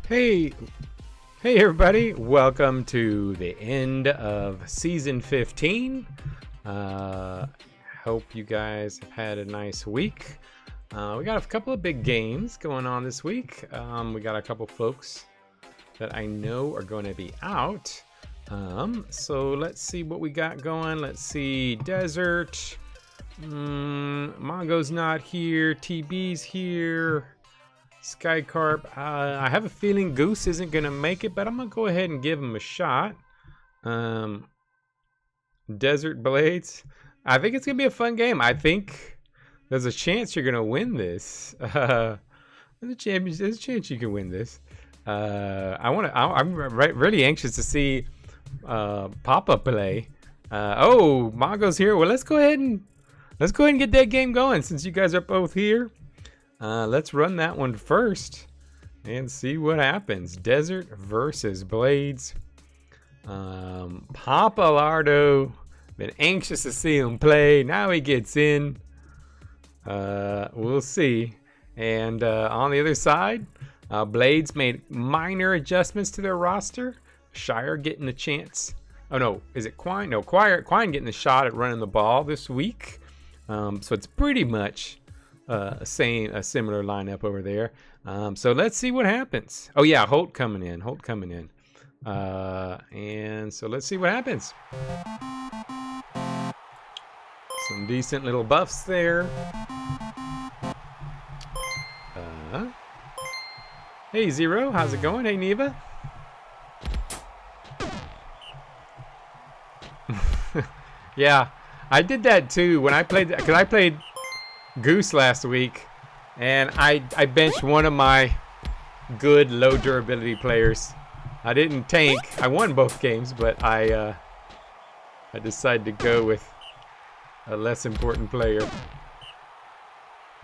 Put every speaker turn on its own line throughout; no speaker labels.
Hey, hey everybody, welcome to the end of season 15. Hope you guys have had a nice week. We got a couple of big games going on this week. We got a couple folks that I know are going to be out. So let's see what we got going. Let's see, Desert. Mongo's not here. TB's here. Skycarp, I have a feeling Goose isn't going to make it, but I'm going to go ahead and give him a shot. Desert Blades, I think it's going to be a fun game. I think there's a chance you're going to win this. There's a chance you can win this. I'm really anxious to see Papa play. Oh, Mongo's here. Well, let's go ahead and get that game going since you guys are both here. Let's run that one first and see what happens. Desert versus Blades. Papalardo, been anxious to see him play. Now he gets in. We'll see. And on the other side, Blades made minor adjustments to their roster. Shire getting a chance. Oh no, is it Quine? No, Quine getting the shot at running the ball this week. So it's pretty much a similar lineup over there. So let's see what happens. Oh yeah, Holt coming in. And so let's see what happens. Some decent little buffs there. Hey Zero, how's it going? Hey Neva. Yeah, I did that too when I played, because I played Goose last week, and I benched one of my good low durability players. I didn't tank. I won both games, but I decided to go with a less important player.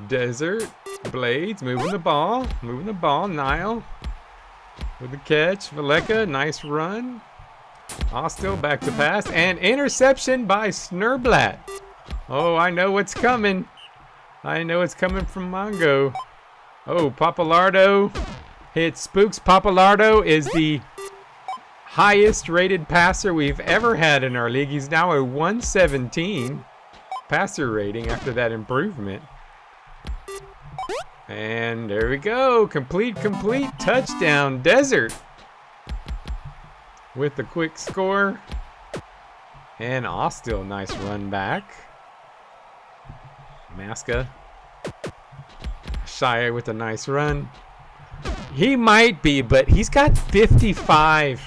Desert Blades moving the ball. Nile with the catch. Valeka, nice run. Hostile back to pass, and interception by Snurblat. Oh, I know what's coming. From Mongo. Oh, Papalardo hits Spooks. Papalardo is the highest rated passer we've ever had in our league. He's now a 117 passer rating after that improvement. And there we go. Complete touchdown, Desert. With the quick score. And Hostile, nice run back. Maska. Shire with a nice run. He might be, but he's got 55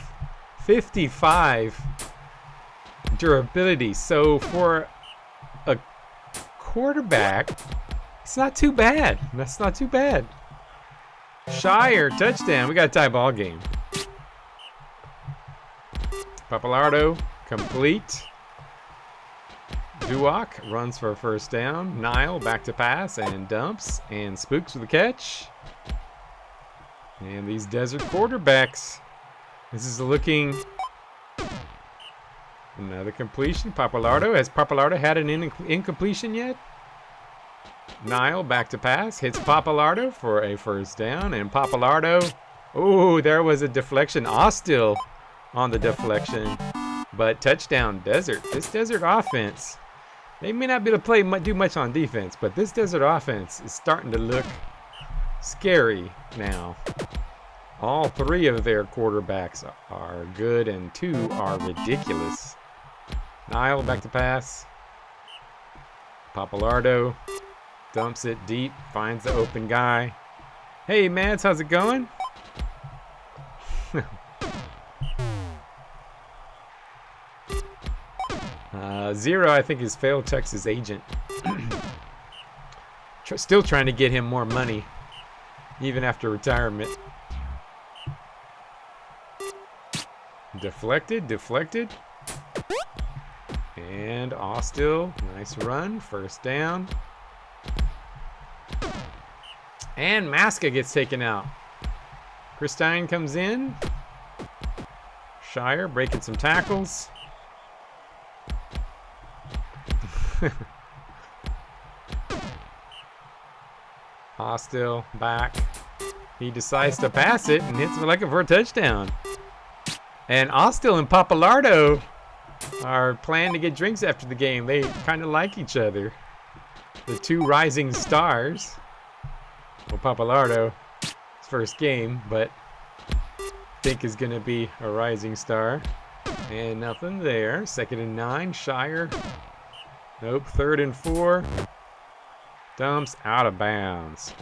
durability. So for a quarterback, it's not too bad. That's not too bad. Shire, touchdown. We got a tie ball game. Papalardo, complete. Duak runs for a first down. Nile back to pass and dumps. And Spooks with the catch. And these Desert quarterbacks. This is looking... Another completion. Papalardo. Has Papalardo had an incompletion yet? Nile back to pass. Hits Papalardo for a first down. And Papalardo... Oh, there was a deflection. Hostile on the deflection. But touchdown, Desert. This Desert offense... They may not be able to do much on defense, but this Desert offense is starting to look scary now. All three of their quarterbacks are good, and two are ridiculous. Nile back to pass. Papalardo dumps it deep, finds the open guy. Hey, Mads, how's it going? Zero, I think, is failed Texas agent. Still trying to get him more money, even after retirement. Deflected. And Hostile, nice run, first down. And Maska gets taken out. Christine comes in. Shire breaking some tackles. Hostile back. He decides to pass it and hits Valleca for a touchdown. And Austell and Papalardo are planning to get drinks after the game. They kind of like each other. The two rising stars. Well, Papalardo, his first game, but I think is going to be a rising star. And nothing there. 2nd and 9. Shire. Nope. 3rd and 4. Dumps out of bounds.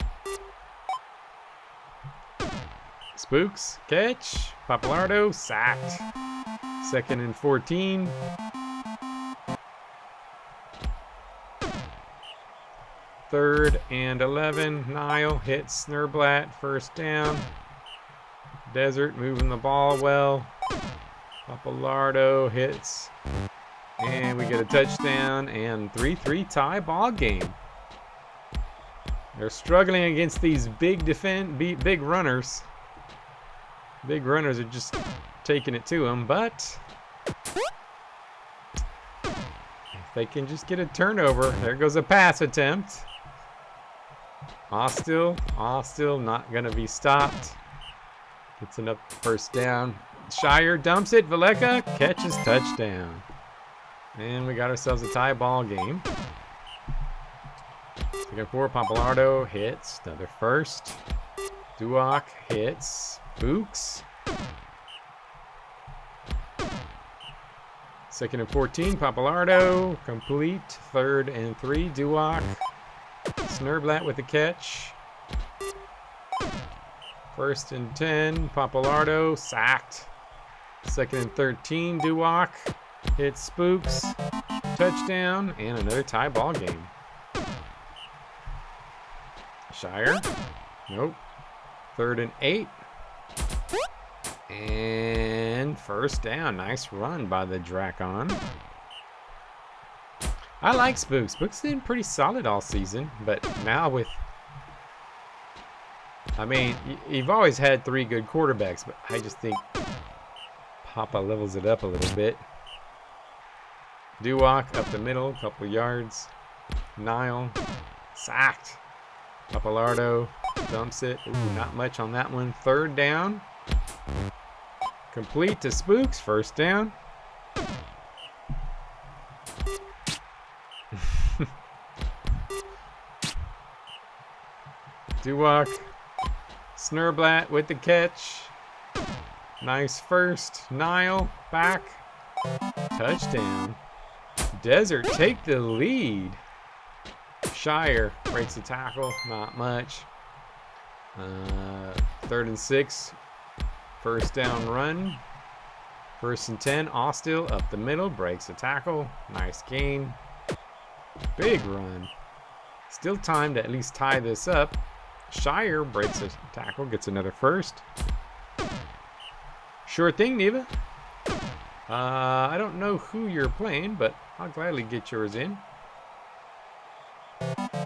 Spooks. Catch. Papalardo. Sacked. 2nd and 14. Third and 11. Nile hits Snurblatt. First down. Desert moving the ball well. Papalardo hits. And we get a touchdown and 3-3 tie ball game. They're struggling against these big runners. Big runners are just taking it to them, but if they can just get a turnover. There goes a pass attempt. Austell not going to be stopped. Gets enough first down. Shire dumps it. Valleca catches touchdown. And we got ourselves a tie ball game. 2nd and 4. Papalardo hits. Another first. Duak hits. Books. 2nd and 14. Papalardo complete. 3rd and 3. Duak. Snurblatt with the catch. 1st and 10. Papalardo sacked. 2nd and 13. Duak hits Spooks. Touchdown and another tie ball game. Shire. Nope. 3rd and 8. And first down. Nice run by the Drakon. I like Spooks. Spooks has been pretty solid all season, but now with... I mean, you've always had 3 good quarterbacks, but I just think Papa levels it up a little bit. Duak up the middle, couple yards. Nile sacked. Papalardo dumps it. Ooh, not much on that one. 3rd down. Complete to Spooks. First down. Duak. Snurblatt with the catch. Nice first. Nile back. Touchdown. Desert take the lead. Shire breaks the tackle. Not much. 3rd and 6. First down run. 1st and 10. Austell up the middle. Breaks the tackle. Nice gain. Big run. Still time to at least tie this up. Shire breaks a tackle. Gets another first. Sure thing, Neva. I don't know who you're playing, but I'll gladly get yours in.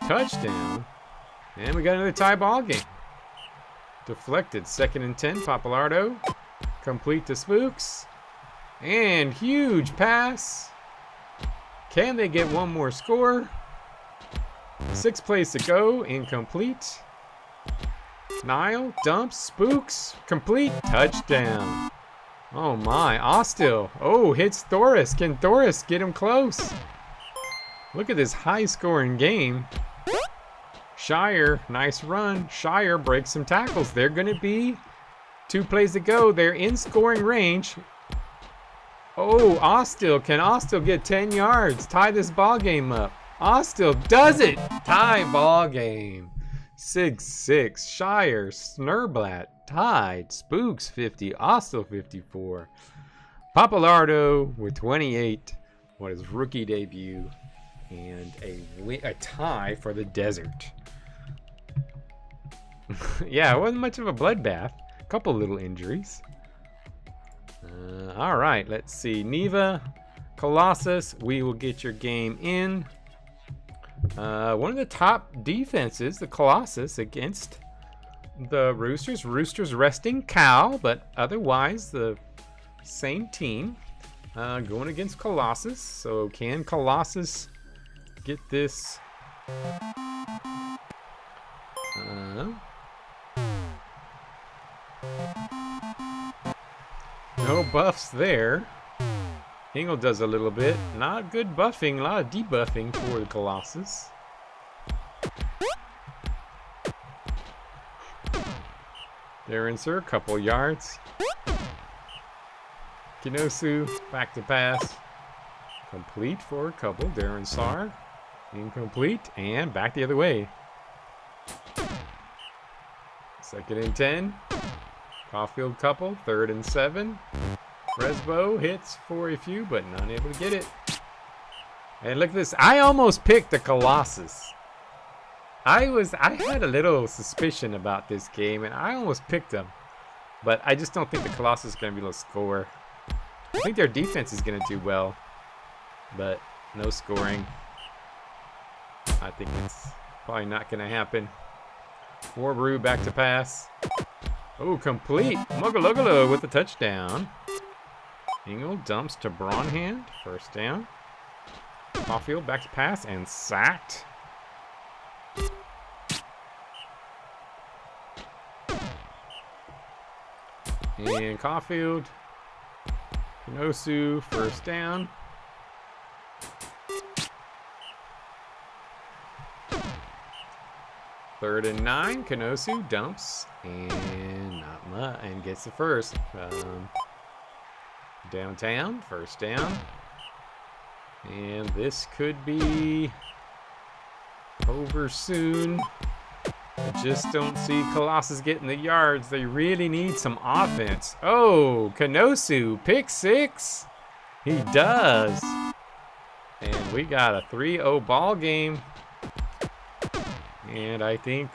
Touchdown. And we got another tie ball game. Deflected. 2nd and 10. Papalardo. Complete to Spooks. And huge pass. Can they get one more score? 6 plays to go. Incomplete. Nile dumps. Spooks. Complete. Touchdown. Oh my. Austell. Oh, hits Thoris. Can Thoris get him close? Look at this high scoring game. Shire, nice run. Shire breaks some tackles. They're going to be 2 plays to go. They're in scoring range. Oh, Austell. Can Austell get 10 yards? Tie this ball game up. Austell does it. Tie ball game. 6-6. Shire, Snurblatt tied. Spooks 50. Austell 54. Papalardo with 28. What his rookie debut. And a tie for the Desert. Yeah, it wasn't much of a bloodbath. A couple little injuries. All right, let's see. Neva, Colossus, we will get your game in. One of the top defenses, the Colossus, against the Roosters. Roosters resting Cal, but otherwise the same team going against Colossus. So can Colossus get this No buffs there. Hingle does a little bit. Not good buffing. A lot of debuffing for the Colossus. Darren Sir, couple yards. Kinosu, back to pass. Complete for a couple. Darren Sar, incomplete, and back the other way. 2nd and 10. Caulfield couple, 3rd and 7. Resbo hits for a few, but not able to get it. And look at this. I almost picked the Colossus. I had a little suspicion about this game, and I almost picked them. But I just don't think the Colossus is going to be able to score. I think their defense is going to do well, but no scoring. I think it's probably not going to happen. Warbrew back to pass. Oh, complete. Mugalugalo with the touchdown. Engel dumps to Braunhand. 1st down. Caulfield back to pass and sacked. And Caulfield. Kinosu, 1st down. Third and 9. Kinosu dumps and not much, and gets the first. Downtown, 1st down. And this could be over soon. I just don't see Colossus getting the yards. They really need some offense. Oh, Kinosu, pick 6. He does. And we got a 3-0 ball game. And I think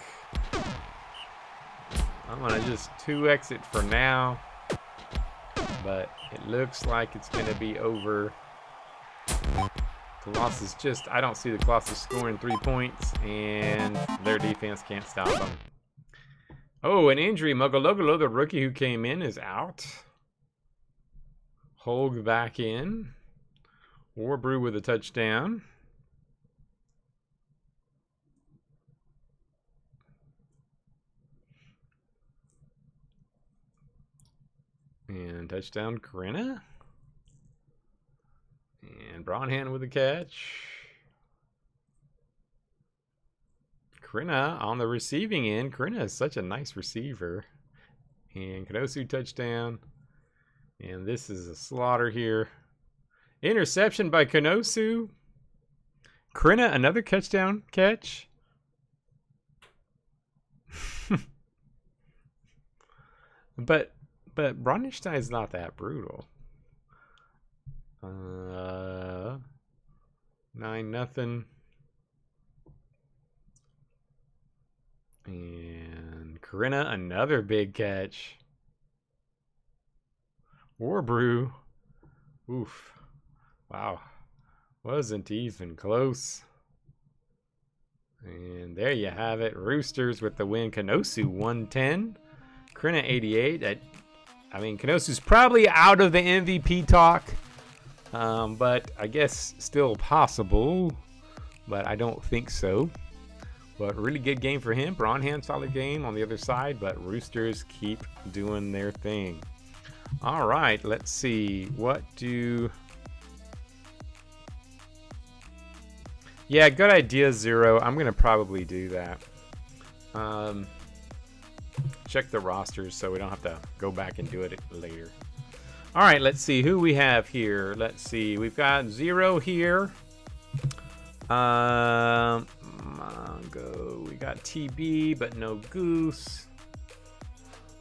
I'm going to just 2x it for now. But it looks like it's going to be over. Colossus just, I don't see the Colossus scoring 3 points, and their defense can't stop them. Oh, an injury. Mugalogalo, the rookie who came in, is out. Holg back in. Warbrew with a touchdown. And touchdown, Corinna. And Braunhand with a catch. Corinna on the receiving end. Corinna is such a nice receiver. And Kinosu touchdown. And this is a slaughter here. Interception by Kinosu. Corinna, another touchdown catch. But Braunstein is not that brutal. 9-0. And Corinna, another big catch. Warbrew. Oof. Wow. Wasn't even close. And there you have it. Roosters with the win. Kinosu 110. Corinna 88. I mean, Kinosu's probably out of the MVP talk. But I guess still possible. But I don't think so. But really good game for him. Braunhand, solid game on the other side. But Roosters keep doing their thing. All right, let's see. What do... Yeah, good idea, Zero. I'm going to probably do that. Check the rosters so we don't have to go back and do it later. All right, let's see who we have here. Let's see. We've got Zero here. Mongo. We got TB, but no Goose.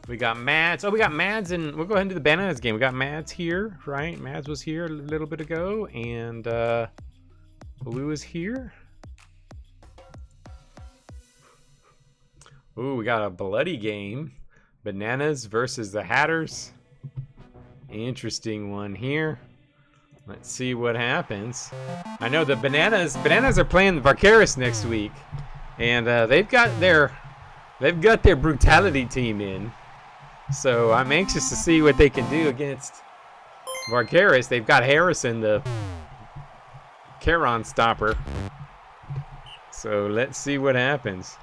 We got Mads. Oh, we got Mads, and we'll go ahead and do the Bananas game. We got Mads here, right? Mads was here a little bit ago, and Blue is here. Ooh, we got a bloody game. Bananas versus the Hatters. Interesting one here. Let's see what happens. I know the Bananas are playing Varkaris next week, and they've got their brutality team in. So I'm anxious to see what they can do against Varkaris. They've got Harrison, the Charon stopper. So let's see what happens.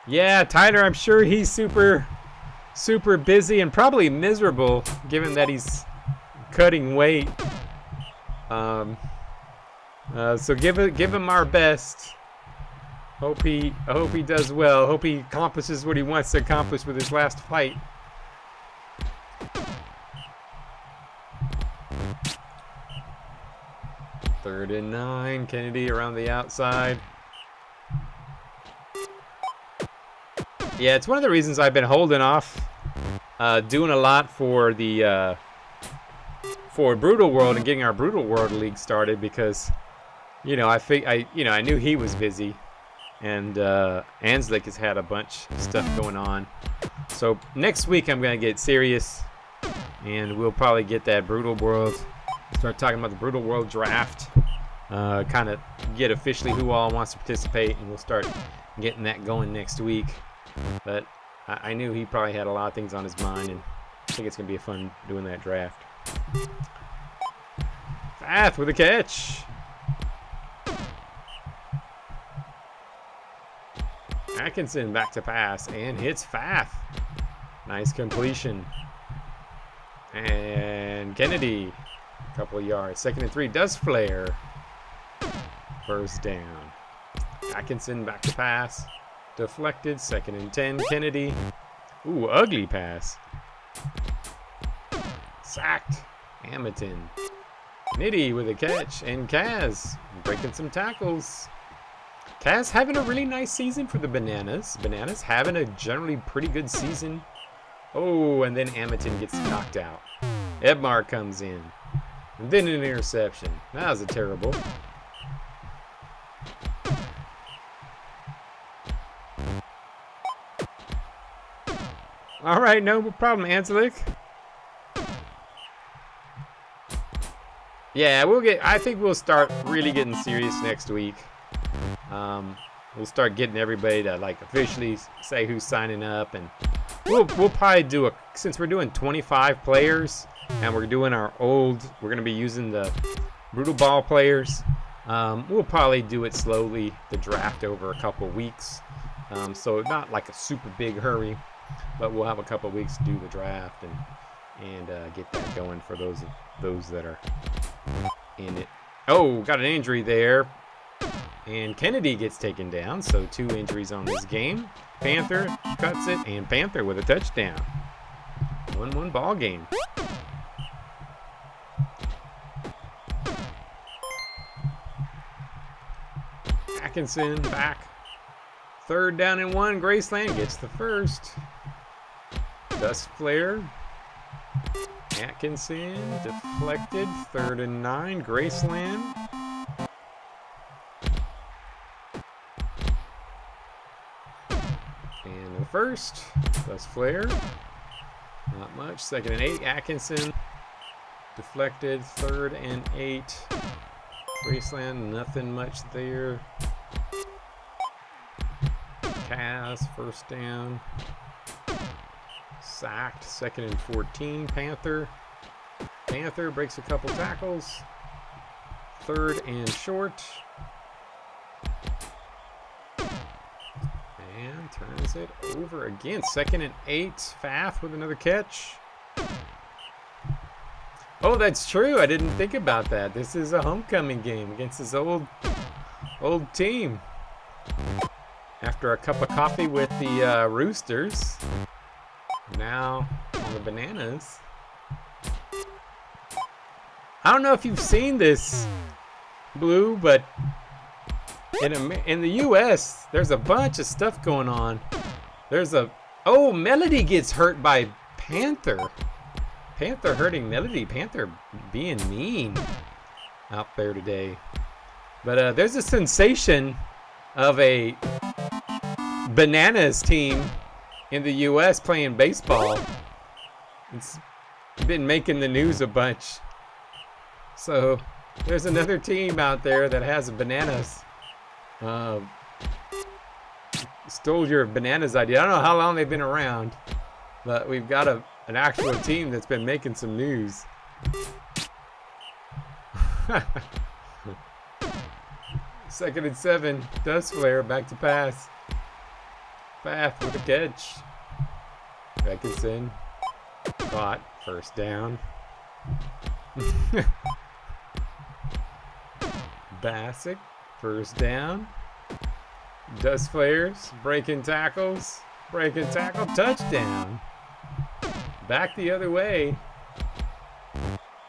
Yeah, Tyler, I'm sure he's super super busy and probably miserable, given that he's cutting weight. So give him our best. I hope he does well. Hope he accomplishes what he wants to accomplish with his last fight. Third and 9. Kennedy around the outside. Yeah, it's one of the reasons I've been holding off doing a lot for the for Brutal World and getting our Brutal World League started, because I knew he was busy, and Anslick has had a bunch of stuff going on. So next week I'm gonna get serious, and we'll probably get that Brutal World, start talking about the Brutal World draft, kind of get officially who all wants to participate, and we'll start getting that going next week. But I knew he probably had a lot of things on his mind, and I think it's gonna be fun doing that draft. Fath with a catch. Atkinson back to pass and hits Fath. Nice completion. And Kennedy, a couple of yards. 2nd and 3 does flare. First down. Atkinson back to pass. Deflected. 2nd and 10. Kennedy. Ooh, ugly pass. Sacked. Hamilton. Nitty with a catch. And Kaz breaking some tackles. Kaz having a really nice season for the Bananas. Bananas having a generally pretty good season. Oh, and then Hamilton gets knocked out. Edmar comes in. And then an interception. That was a terrible. All right, no problem, Anslick. Yeah, I think we'll start really getting serious next week. We'll start getting everybody to officially say who's signing up, and we'll probably since we're doing 25 players and we're doing we're going to be using the Brutal Ball players. We'll probably do it slowly, the draft, over a couple weeks. So not like a super big hurry, but we'll have a couple weeks to do the draft and get that going for those that are in it. Oh, got an injury there. And Kennedy gets taken down, so 2 injuries on this game. Panther cuts it, and Panther with a touchdown. 1-1 ball game. Atkinson back. 3rd down and 1. Graceland gets the first. Dust flare. Atkinson deflected. 3rd and 9. Graceland. First, that's flare. Not much. 2nd and 8. Atkinson deflected. 3rd and 8. Graceland, nothing much there. Kaz, 1st down. Sacked. 2nd and 14. Panther breaks a couple tackles. 3rd and short. And turns it over again. 2nd and 8. Fath with another catch. Oh, that's true. I didn't think about that. This is a homecoming game against his old team. After a cup of coffee with the Roosters. Now on the Bananas. I don't know if you've seen this, Blue, but in the U.S., there's a bunch of stuff going on. Melody gets hurt by Panther. Panther hurting Melody. Panther being mean out there today. But there's a sensation of a Bananas team in the U.S. playing baseball. It's been making the news a bunch. So there's another team out there that has Bananas. Stole your Bananas idea. I don't know how long they've been around, but we've got an actual team that's been making some news. 2nd and 7. Dust flare back to pass. Fath with a catch. Beckinson. Caught. First down. Bassick. First down. Dust flares. Breaking tackles. Breaking tackle. Touchdown. Back the other way.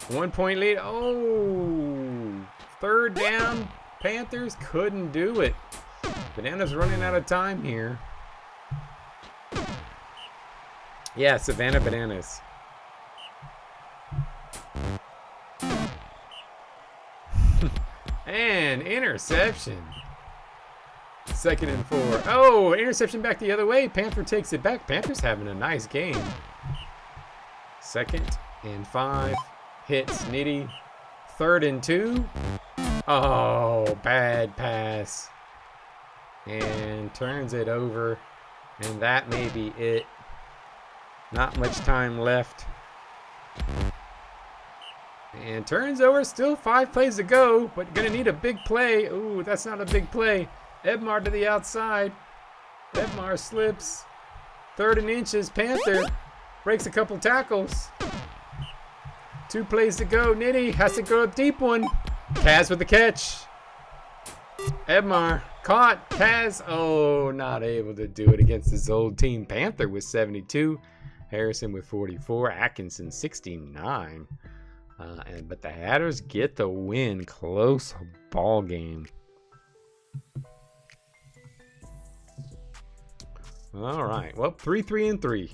1 point lead. Oh. Third down. Panthers couldn't do it. Bananas running out of time here. Yeah, Savannah Bananas. And interception. 2nd and 4. Oh, interception back the other way. Panther takes it back. Panthers having a nice game. 2nd and 5. Hits Nitty. 3rd and 2. Oh, bad pass. And turns it over. And that may be it. Not much time left. And turns over. Still 5 plays to go. But gonna need a big play. Ooh, that's not a big play. Ebmar to the outside. Ebmar slips. 3rd and inches. Panther breaks a couple tackles. 2 plays to go. Nitty has to go a deep one. Kaz with the catch. Ebmar caught. Kaz, oh, not able to do it against his old team. Panther with 72. Harrison with 44. Atkinson 69. But the Hatters get the win. Close ball game. All right. Well, 3-3-3.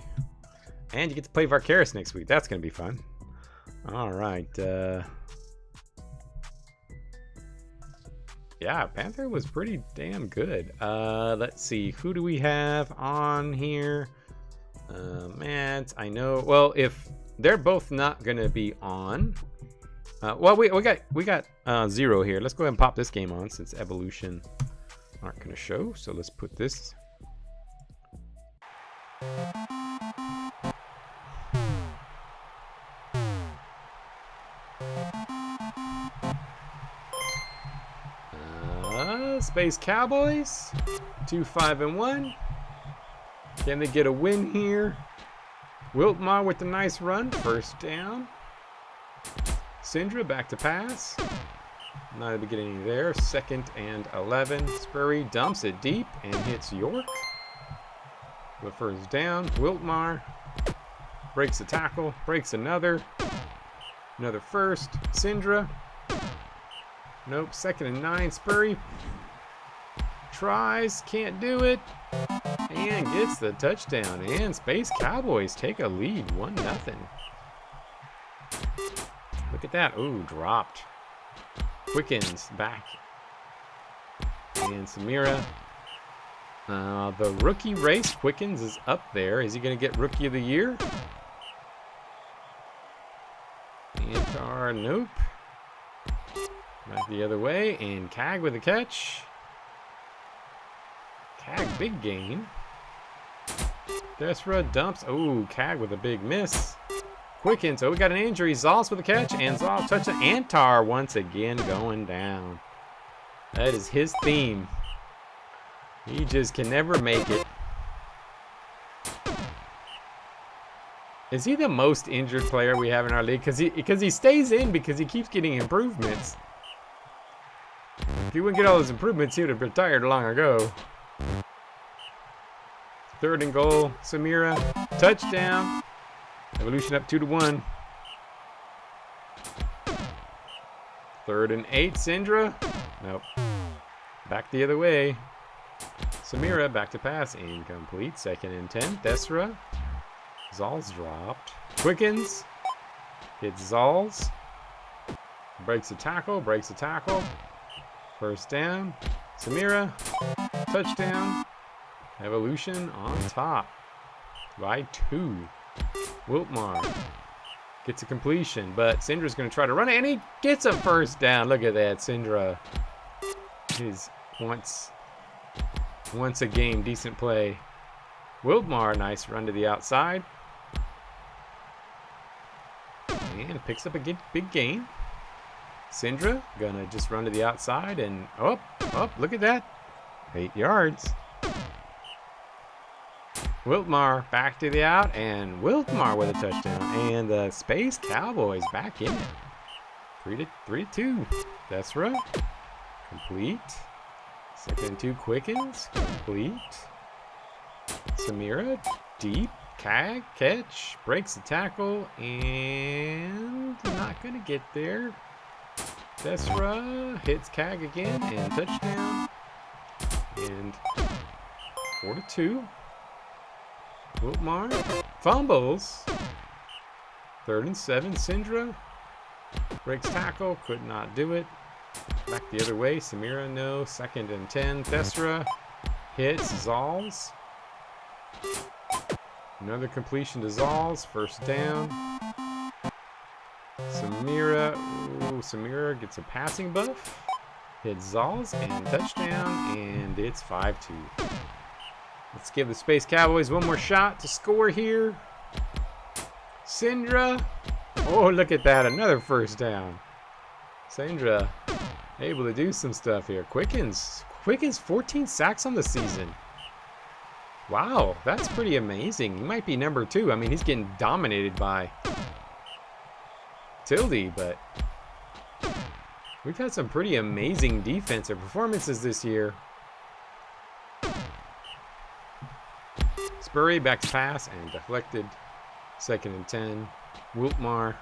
And you get to play Vicarious next week. That's going to be fun. All right. Yeah, Panther was pretty damn good. Let's see. Who do we have on here? Matt, I know. Well, if they're both not going to be on. Well, we got 0 here. Let's go ahead and pop this game on since Evolution aren't going to show. So let's put this. Space Cowboys 2-5-1. Can they get a win here? Wiltmar with a nice run. First down. Syndra back to pass. Not at the beginning there. 2nd and 11. Spurry dumps it deep and hits York. The first down. Wiltmar breaks a tackle. Breaks another. Another first. Syndra. Nope. 2nd and 9. Spurry tries. Can't do it. And gets the touchdown. And Space Cowboys take a lead. 1-0. Look at that. Ooh, dropped. Quickens back. And Samira. The rookie race. Quickens is up there. Is he going to get Rookie of the Year? Antar, nope. Back the other way. And Cag with a catch. Cag, big gain. Desra dumps. Oh, Cag with a big miss. Quickens. Oh, we got an injury. Zols with a catch. And Zols touches Antar once again going down. That is his theme. He just can never make it. Is he the most injured player we have in our league? Because he stays in because he keeps getting improvements. If he wouldn't get all those improvements, he would have retired long ago. 3rd and goal. Samira. Touchdown. Evolution up 2-1. 3rd and 8. Syndra. Nope. Back the other way. Samira back to pass. Incomplete. 2nd and 10. Thesra. Zal's dropped. Quickens. Hits Zal's. Breaks a tackle. Breaks a tackle. First down. Samira. Touchdown. Evolution on top. By 2. Wiltmar gets a completion, but Syndra's going to try to run it, and he gets a first down. Look at that. Syndra is once a game decent play. Wiltmar, nice run to the outside. And picks up a big gain. Syndra gonna just run to the outside and look at that. 8 yards. Wiltmar back to the out, and Wiltmar with a touchdown. And the Space Cowboys back in it. 3-2. That's right. Complete. 2nd and 2 quickens. Complete. Samira, deep. Cag, catch. Breaks the tackle. And not going to get there. Desra hits Cag again. And touchdown. And 4-2. Wiltmar fumbles. 3rd and 7. Syndra breaks tackle. Could not do it. Back the other way. Samira, no. 2nd and 10. Thesra hits Zalls. Another completion to Zalls. 1st down. Samira. Ooh, Samira gets a passing buff. Hits Zalls and touchdown. And it's 5-2. Let's give the Space Cowboys one more shot to score here. Syndra. Oh, look at that. Another 1st down. Syndra able to do some stuff here. Quickens 14 sacks on the season. Wow, that's pretty amazing. He might be number 2. I mean, he's getting dominated by Tildy, but we've had some pretty amazing defensive performances this year. Spurry back to pass and deflected. 2nd and 10. Wiltmar.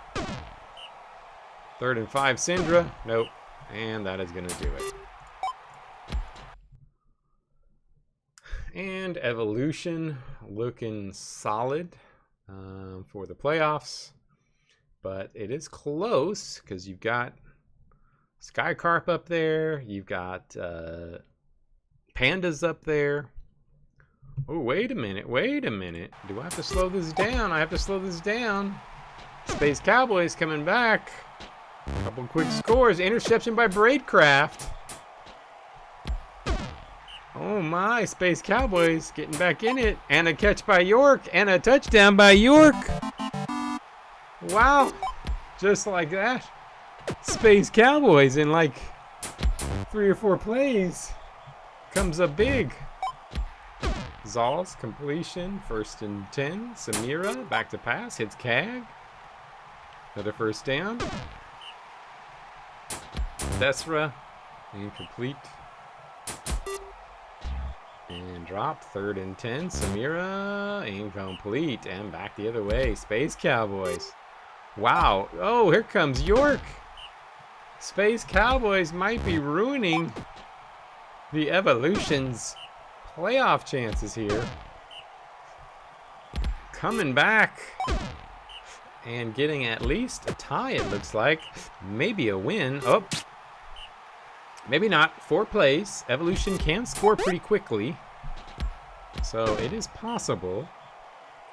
3rd and 5. Syndra. Nope. And that is going to do it. And Evolution looking solid for the playoffs. But it is close because you've got Skycarp up there. You've got Pandas up there. Oh, wait a minute. Do I have to slow this down? I have to slow this down. Space Cowboys coming back. Couple quick scores. Interception by Braidcraft. Oh my, Space Cowboys getting back in it. And a catch by York. And a touchdown by York. Wow. Just like that. Space Cowboys in like 3 or 4 plays. Comes up big. Zalls, completion, 1st and 10. Samira, back to pass, hits Cag. Another 1st down. Desra, incomplete. And drop, 3rd and 10. Samira, incomplete. And back the other way, Space Cowboys. Wow, oh, here comes York. Space Cowboys might be ruining the Evolution's playoff chances here. Coming back and getting at least a tie, it looks like. Maybe a win. Oh, maybe not. 4 plays. Evolution can score pretty quickly, so it is possible.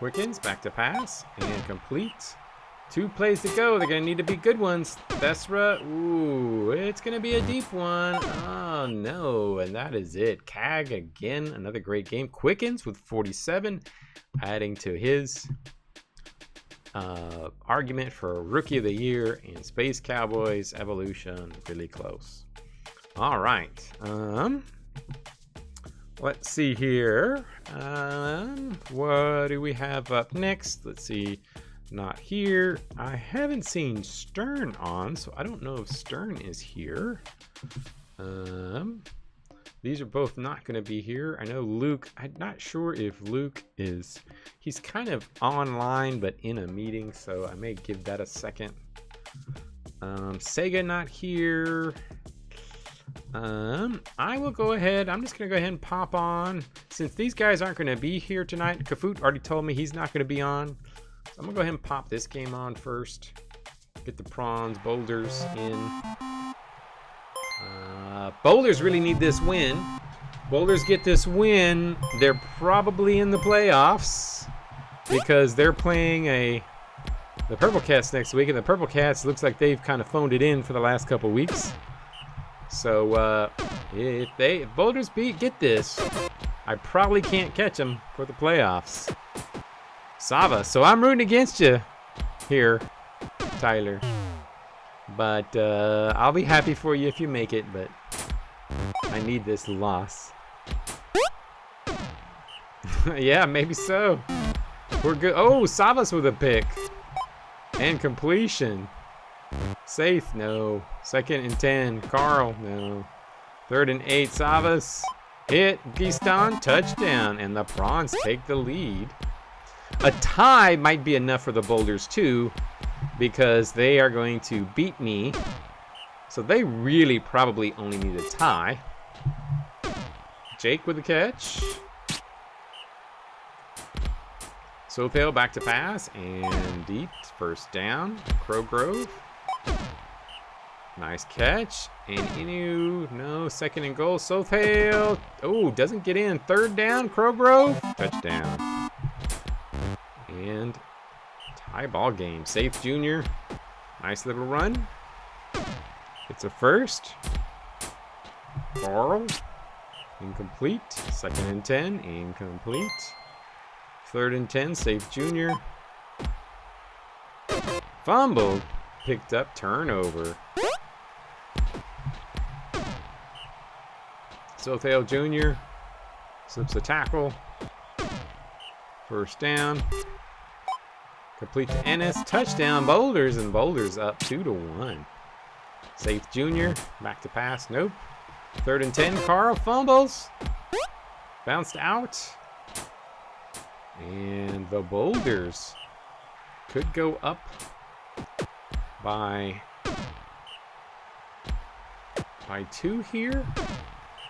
Quickens, back to pass, and complete. 2 plays to go. They're going to need to be good ones. Thesra, ooh, it's going to be a deep one. Oh, no, and that is it. Cag again, another great game. Quickens with 47, adding to his argument for Rookie of the Year. And Space Cowboys, Evolution, really close. All right. Let's see here. What do we have up next? Let's see. Not here. I haven't seen Stern on, so I don't know if Stern is here. These are both not going to be here. I know Luke, I'm not sure if Luke is, he's kind of online but in a meeting, so I may give that a second. Sega not here. I will go ahead, I'm just going to go ahead and pop on. Since these guys aren't going to be here tonight, Kafut already told me he's not going to be on. So I'm going to go ahead and pop this game on first. Get the prawns, boulders in. Boulders really need this win. Boulders get this win. They're probably in the playoffs because they're playing the Purple Cats next week. And the Purple Cats looks like they've kind of phoned it in for the last couple weeks. So if Boulders get this, I probably can't catch them for the playoffs. Sava, so I'm rooting against you here, Tyler. But I'll be happy for you if you make it, but I need this loss. Yeah, maybe so. We're good. Oh, Savas with a pick. And completion. Safe, no. 2nd and 10, Carl, no. 3rd and 8, Savas. Hit, Gistan, touchdown. And the Prawns take the lead. A tie might be enough for the Boulders too, because they are going to beat me. So they really probably only need a tie. Jake with the catch. Sothale back to pass and deep. 1st down. Crowgrove. Nice catch. And Inu. No. 2nd and goal. Sothale. Oh, doesn't get in. 3rd down. Crowgrove. Touchdown. And tie ball game. Safe Jr. Nice little run. It's a 1st. Carl. Incomplete. 2nd and 10. Incomplete. 3rd and 10. Safe Jr. Fumbled. Picked up. Turnover. Sothale Jr. Slips a tackle. 1st down. Complete to Ennis. Touchdown Boulders, and Boulders up 2-1. Safe Jr. Back to pass. Nope. 3rd and 10. Carl fumbles. Bounced out. And the Boulders could go up by 2 here.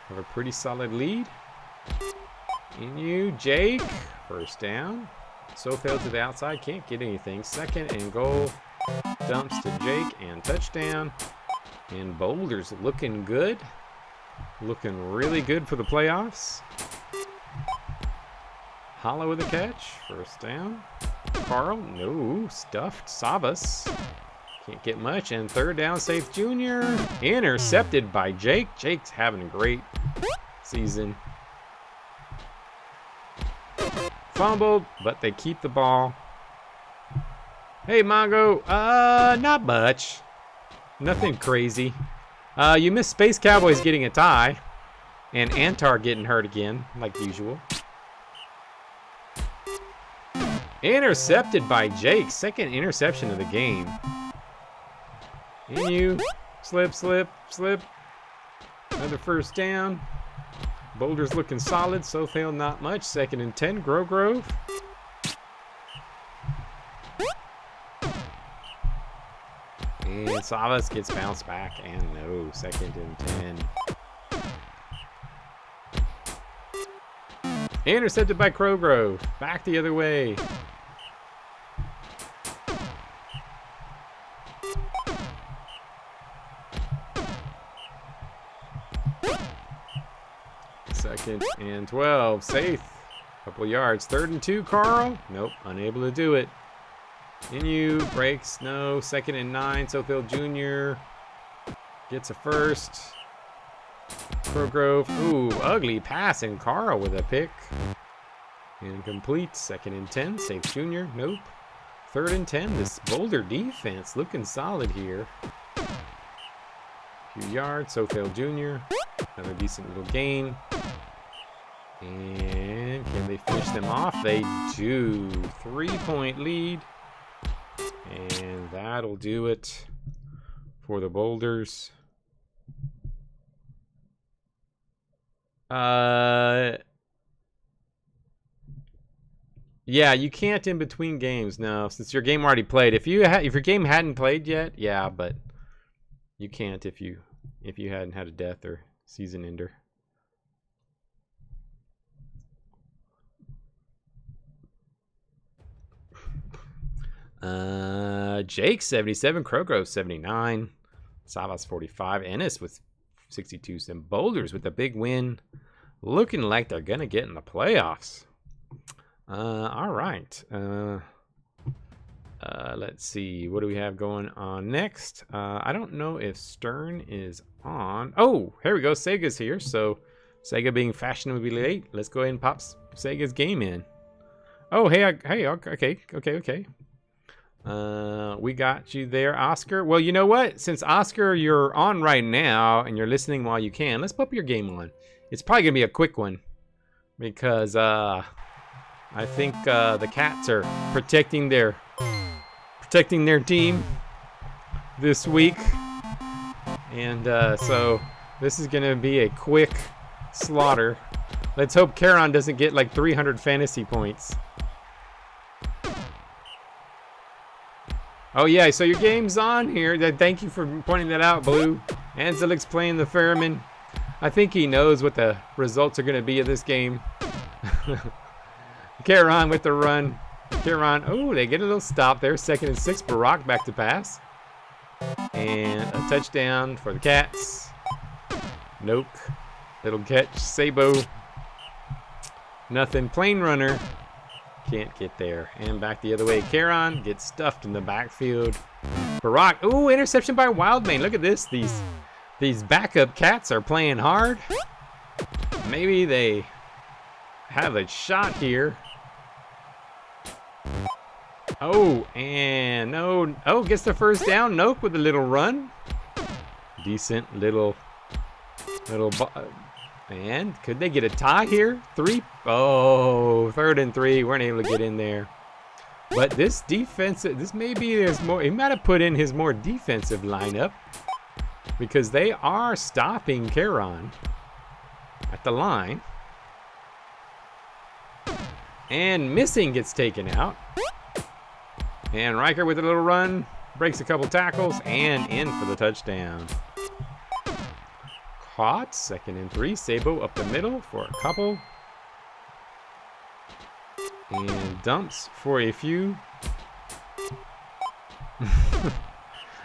Have a pretty solid lead. Inu, Jake. 1st down. Sothale to the outside. Can't get anything. 2nd and goal. Dumps to Jake and touchdown. And Boulders looking good. Looking really good for the playoffs. Hollow with a catch. 1st down. Carl. No. Stuffed. Savas. Can't get much. And 3rd down. Safe Jr. Intercepted by Jake. Jake's having a great season. Fumbled, but they keep the ball. Hey, Mongo. Not much. Nothing crazy. You missed Space Cowboys getting a tie. And Antar getting hurt again, like usual. Intercepted by Jake. 2nd interception of the game. Inu. Slip, slip, slip. Another 1st down. Boulders looking solid. Sothale not much. 2nd and 10. Grove. And Savas gets bounced back. And no. 2nd and 10. Intercepted by Crowgrove. Back the other way. Second and 12. Safe. Couple yards. 3rd and 2. Carl. Nope. Unable to do it. Inu breaks. No. 2nd and 9. Sothale Jr. Gets a 1st. Crowgrove. Ooh, ugly pass. And Carl with a pick. Incomplete. 2nd and 10. Safe Jr. Nope. 3rd and 10. This Boulder defense looking solid here. Few yards. Sothale Jr. Another decent little gain. And can they finish them off? They do. 3-point lead. And that'll do it for the Boulders. Yeah, you can't in between games now, since your game already played. If your game hadn't played yet, yeah, but you can't if you hadn't had a death or season ender. Jake 77, Crowgrove 79, Savas 45, Ennis with 62. Some Boulders with a big win, looking like they're gonna get in the playoffs. All right. Let's see, what do we have going on next? I don't know if Stern is on. Oh, here we go. Sega's here. So Sega being fashionably late, let's go ahead and pop Sega's game in. Oh, hey, okay. We got you there, Oscar. Well, you know what? Since Oscar, you're on right now and you're listening while you can, let's pop your game on. It's probably gonna be a quick one because I think the Cats are protecting their team this week. And so this is going to be a quick slaughter. Let's hope Caron doesn't get like 300 fantasy points. Oh yeah, so your game's on here. Thank you for pointing that out, Blue. Anzelik's playing the Fairman. I think he knows what the results are going to be of this game. Caron with the run. Caron, oh, they get a little stop there. 2nd and 6. Barack back to pass. And a touchdown for the Cats. Nope. Little catch. Sabo. Nothing. Plane runner. Can't get there. And back the other way. Caron gets stuffed in the backfield. Barack. Ooh, interception by Wildman. Look at this. These backup Cats are playing hard. Maybe they have a shot here. Oh, and no. Oh, gets the first down. Nope, with a little run. Decent little. And could they get a tie here? 3. Oh, 3rd and 3. Weren't able to get in there. But this defensive, this may be there's more. He might have put in his more defensive lineup because they are stopping Caron at the line. And Missing gets taken out. And Riker with a little run, breaks a couple tackles, and in for the touchdown. Caught, 2nd and 3. Sabo up the middle for a couple. And dumps for a few.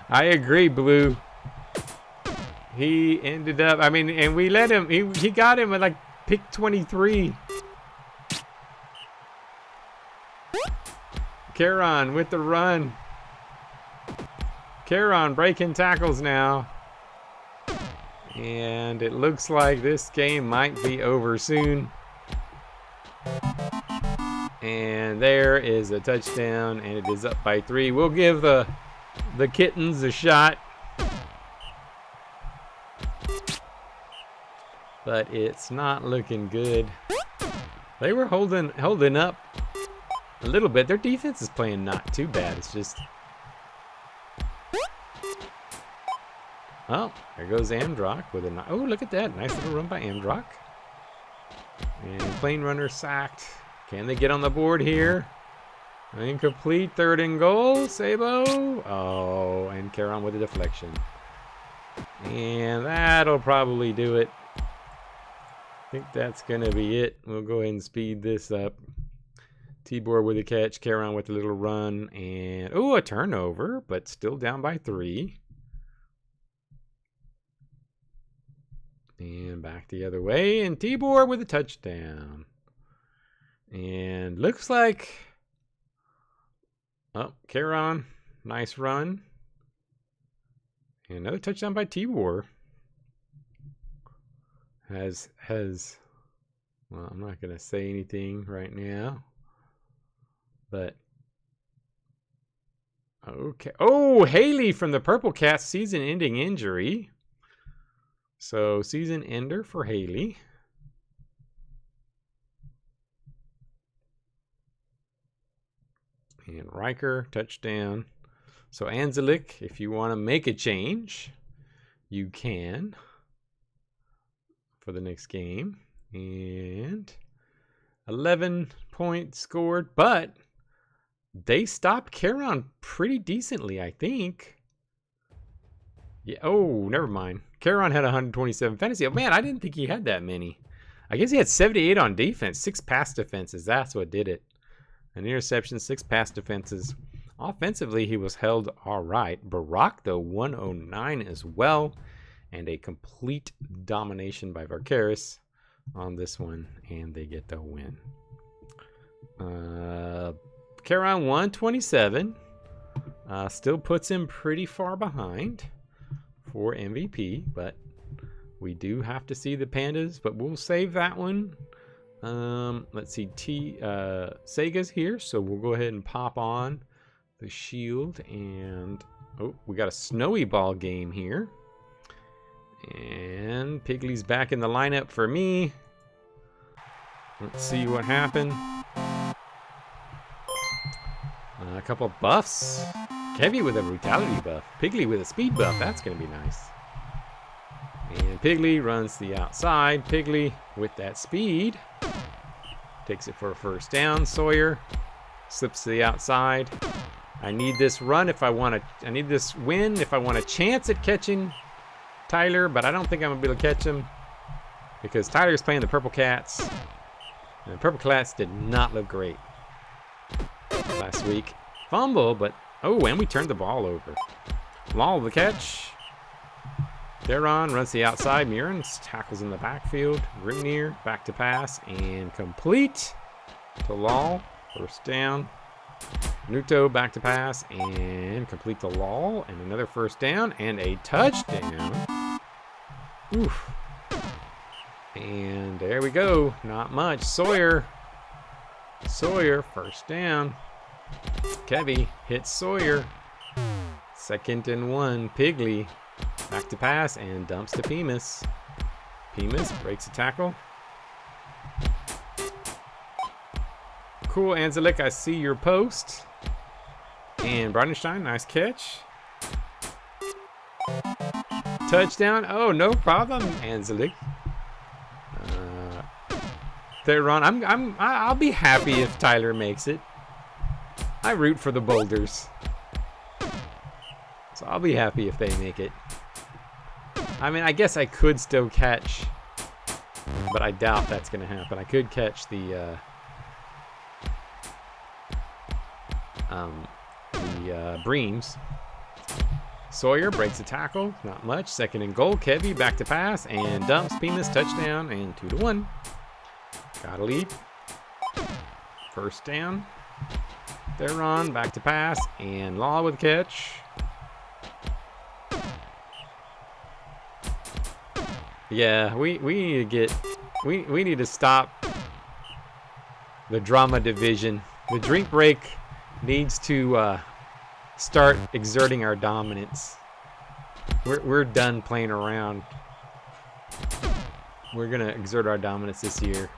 I agree, Blue. He ended up, I mean, and we let him, he got him at like pick 23. Caron with the run. Caron breaking tackles now. And it looks like this game might be over soon. And there is a touchdown, and it is up by 3. We'll give the Kittens a shot. But it's not looking good. They were holding up a little bit. Their defense is playing not too bad. It's just... Oh, there goes Amdrock with a... Oh, look at that. Nice little run by Amdrock. And plane runner sacked. Can they get on the board here? Incomplete. 3rd and goal. Sabo. Oh, and Caron with a deflection. And that'll probably do it. I think that's going to be it. We'll go ahead and speed this up. Tibor with a catch. Caron with a little run. And, oh, a turnover, but still down by 3. And back the other way. And Tibor with a touchdown. And looks like... Oh, Caron. Nice run. And another touchdown by Tibor. Has well, I'm not going to say anything right now. But okay. Oh, Haley from the Purple Cats, season-ending injury. So season ender for Haley. And Riker, touchdown. So Anzelik, if you want to make a change, you can for the next game. And 11 points scored, but they stopped Caron pretty decently, I think. Yeah. Oh, never mind. Caron had 127 fantasy. Oh, man, I didn't think he had that many. I guess he had 78 on defense. 6 pass defenses. That's what did it. An interception, 6 pass defenses. Offensively, he was held all right. Barack, though, 109 as well. And a complete domination by Varkaris on this one. And they get the win. Caron 127. Still puts him pretty far behind for MVP. But we do have to see the Pandas. But we'll save that one. Let's see. Sega's here. So we'll go ahead and pop on the shield. And oh, we got a snowy ball game here. And Piggly's back in the lineup for me. Let's see what happened. A couple buffs. Kevy with a brutality buff. Piggly with a speed buff. That's going to be nice. And Piggly runs to the outside. Piggly with that speed. Takes it for a first down. Sawyer slips to the outside. I need this run if I want to. I need this win if I want a chance at catching Tyler, but I don't think I'm going to be able to catch him because Tyler's playing the Purple Cats. And the Purple Cats did not look great last week. Fumble, but oh, and we turned the ball over. Law the catch. Theron runs the outside. Murins tackles in the backfield. Grimnir back to pass and complete to Law. First down. Nuto back to pass and complete to Law. And another first down and a touchdown. Oof. And there we go. Not much. Sawyer, first down. Kevy hits Sawyer. 2nd and 1. Piggly back to pass and dumps to Pemus. Pemus breaks a tackle. Cool, Anzelik, I see your post. And Bridenstine, nice catch. Touchdown. Oh, no problem, Anzelik. Theron, I'll be happy if Tyler makes it. I root for the Boulders. So I'll be happy if they make it. I mean, I guess I could still catch, but I doubt that's going to happen. I could catch the Breams. Sawyer breaks a tackle. Not much. 2nd and goal. Kevy back to pass and dumps Pemus. Touchdown and 2-1. Got a lead. First down. Theron back to pass and Law with a catch. Yeah, we need to get we need to stop the drama division. The drink break needs to start exerting our dominance. We're done playing around. We're gonna exert our dominance this year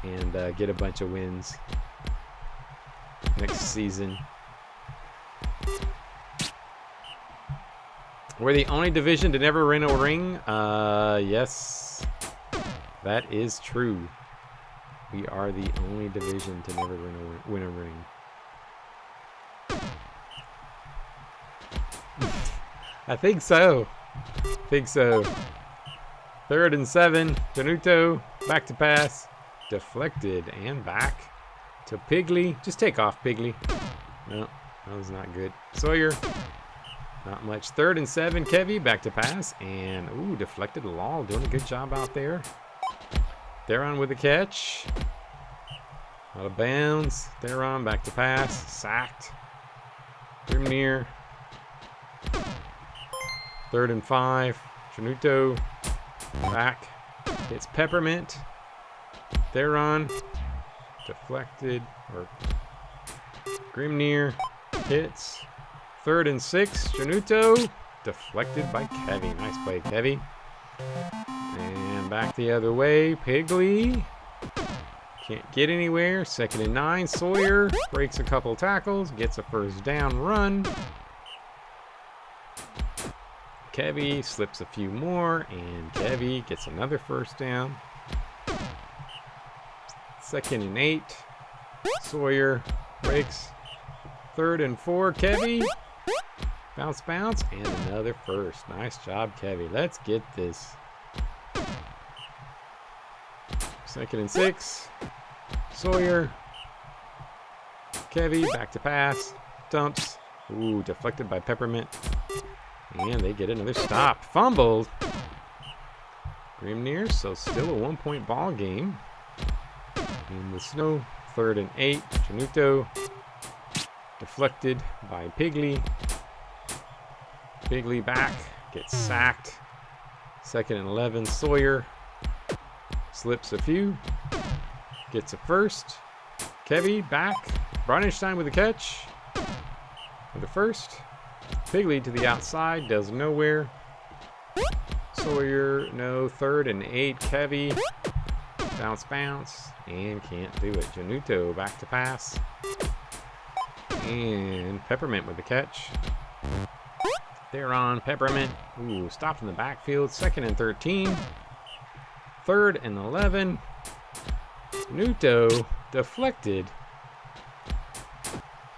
and get a bunch of wins next season. We're the only division to never win a ring. Yes, that is true. We are the only division to never win a ring. I think so. 3rd and 7. Danuto back to pass. Deflected and back to Piggly. Just take off, Piggly. No, that was not good. Sawyer. Not much. 3rd and 7. Kevy back to pass. And, ooh, deflected Law. Doing a good job out there. Theron with the catch. Out of bounds. Theron back to pass. Sacked. Grimnir. 3rd and 5. Chanuto. Back. Hits Peppermint. Theron. Deflected. Or Grimnir. Hits. 3rd and 6. Chanuto. Deflected by Kevy. Nice play, Kevy. And back the other way. Piggly. Can't get anywhere. 2nd and 9. Sawyer breaks a couple tackles. Gets a first down run. Kevy slips a few more. And Kevy gets another first down. 2nd and 8. Sawyer breaks. 3rd and 4. Kevy. Bounce. And another first. Nice job, Kevy. Let's get this. 2nd and 6. Sawyer. Kevy back to pass. Dumps. Ooh, deflected by Peppermint. And they get another stop. Fumbled. Grimnir, so still a 1-point ball game. In the snow. 3rd and 8. Chanuto. Deflected by Piggly. Piggly back. Gets sacked. 2nd and 11. Sawyer. Slips a few. Gets a first. Kevy back. Bridenstine with a catch. For the first. Piggly to the outside. Does nowhere. Sawyer. No. 3rd and 8. Kevy. Bounce. And can't do it. Januto back to pass. And Peppermint with the catch. They're on Peppermint. Ooh, stopped in the backfield. 2nd and 13. 3rd and 11. Nuto deflected.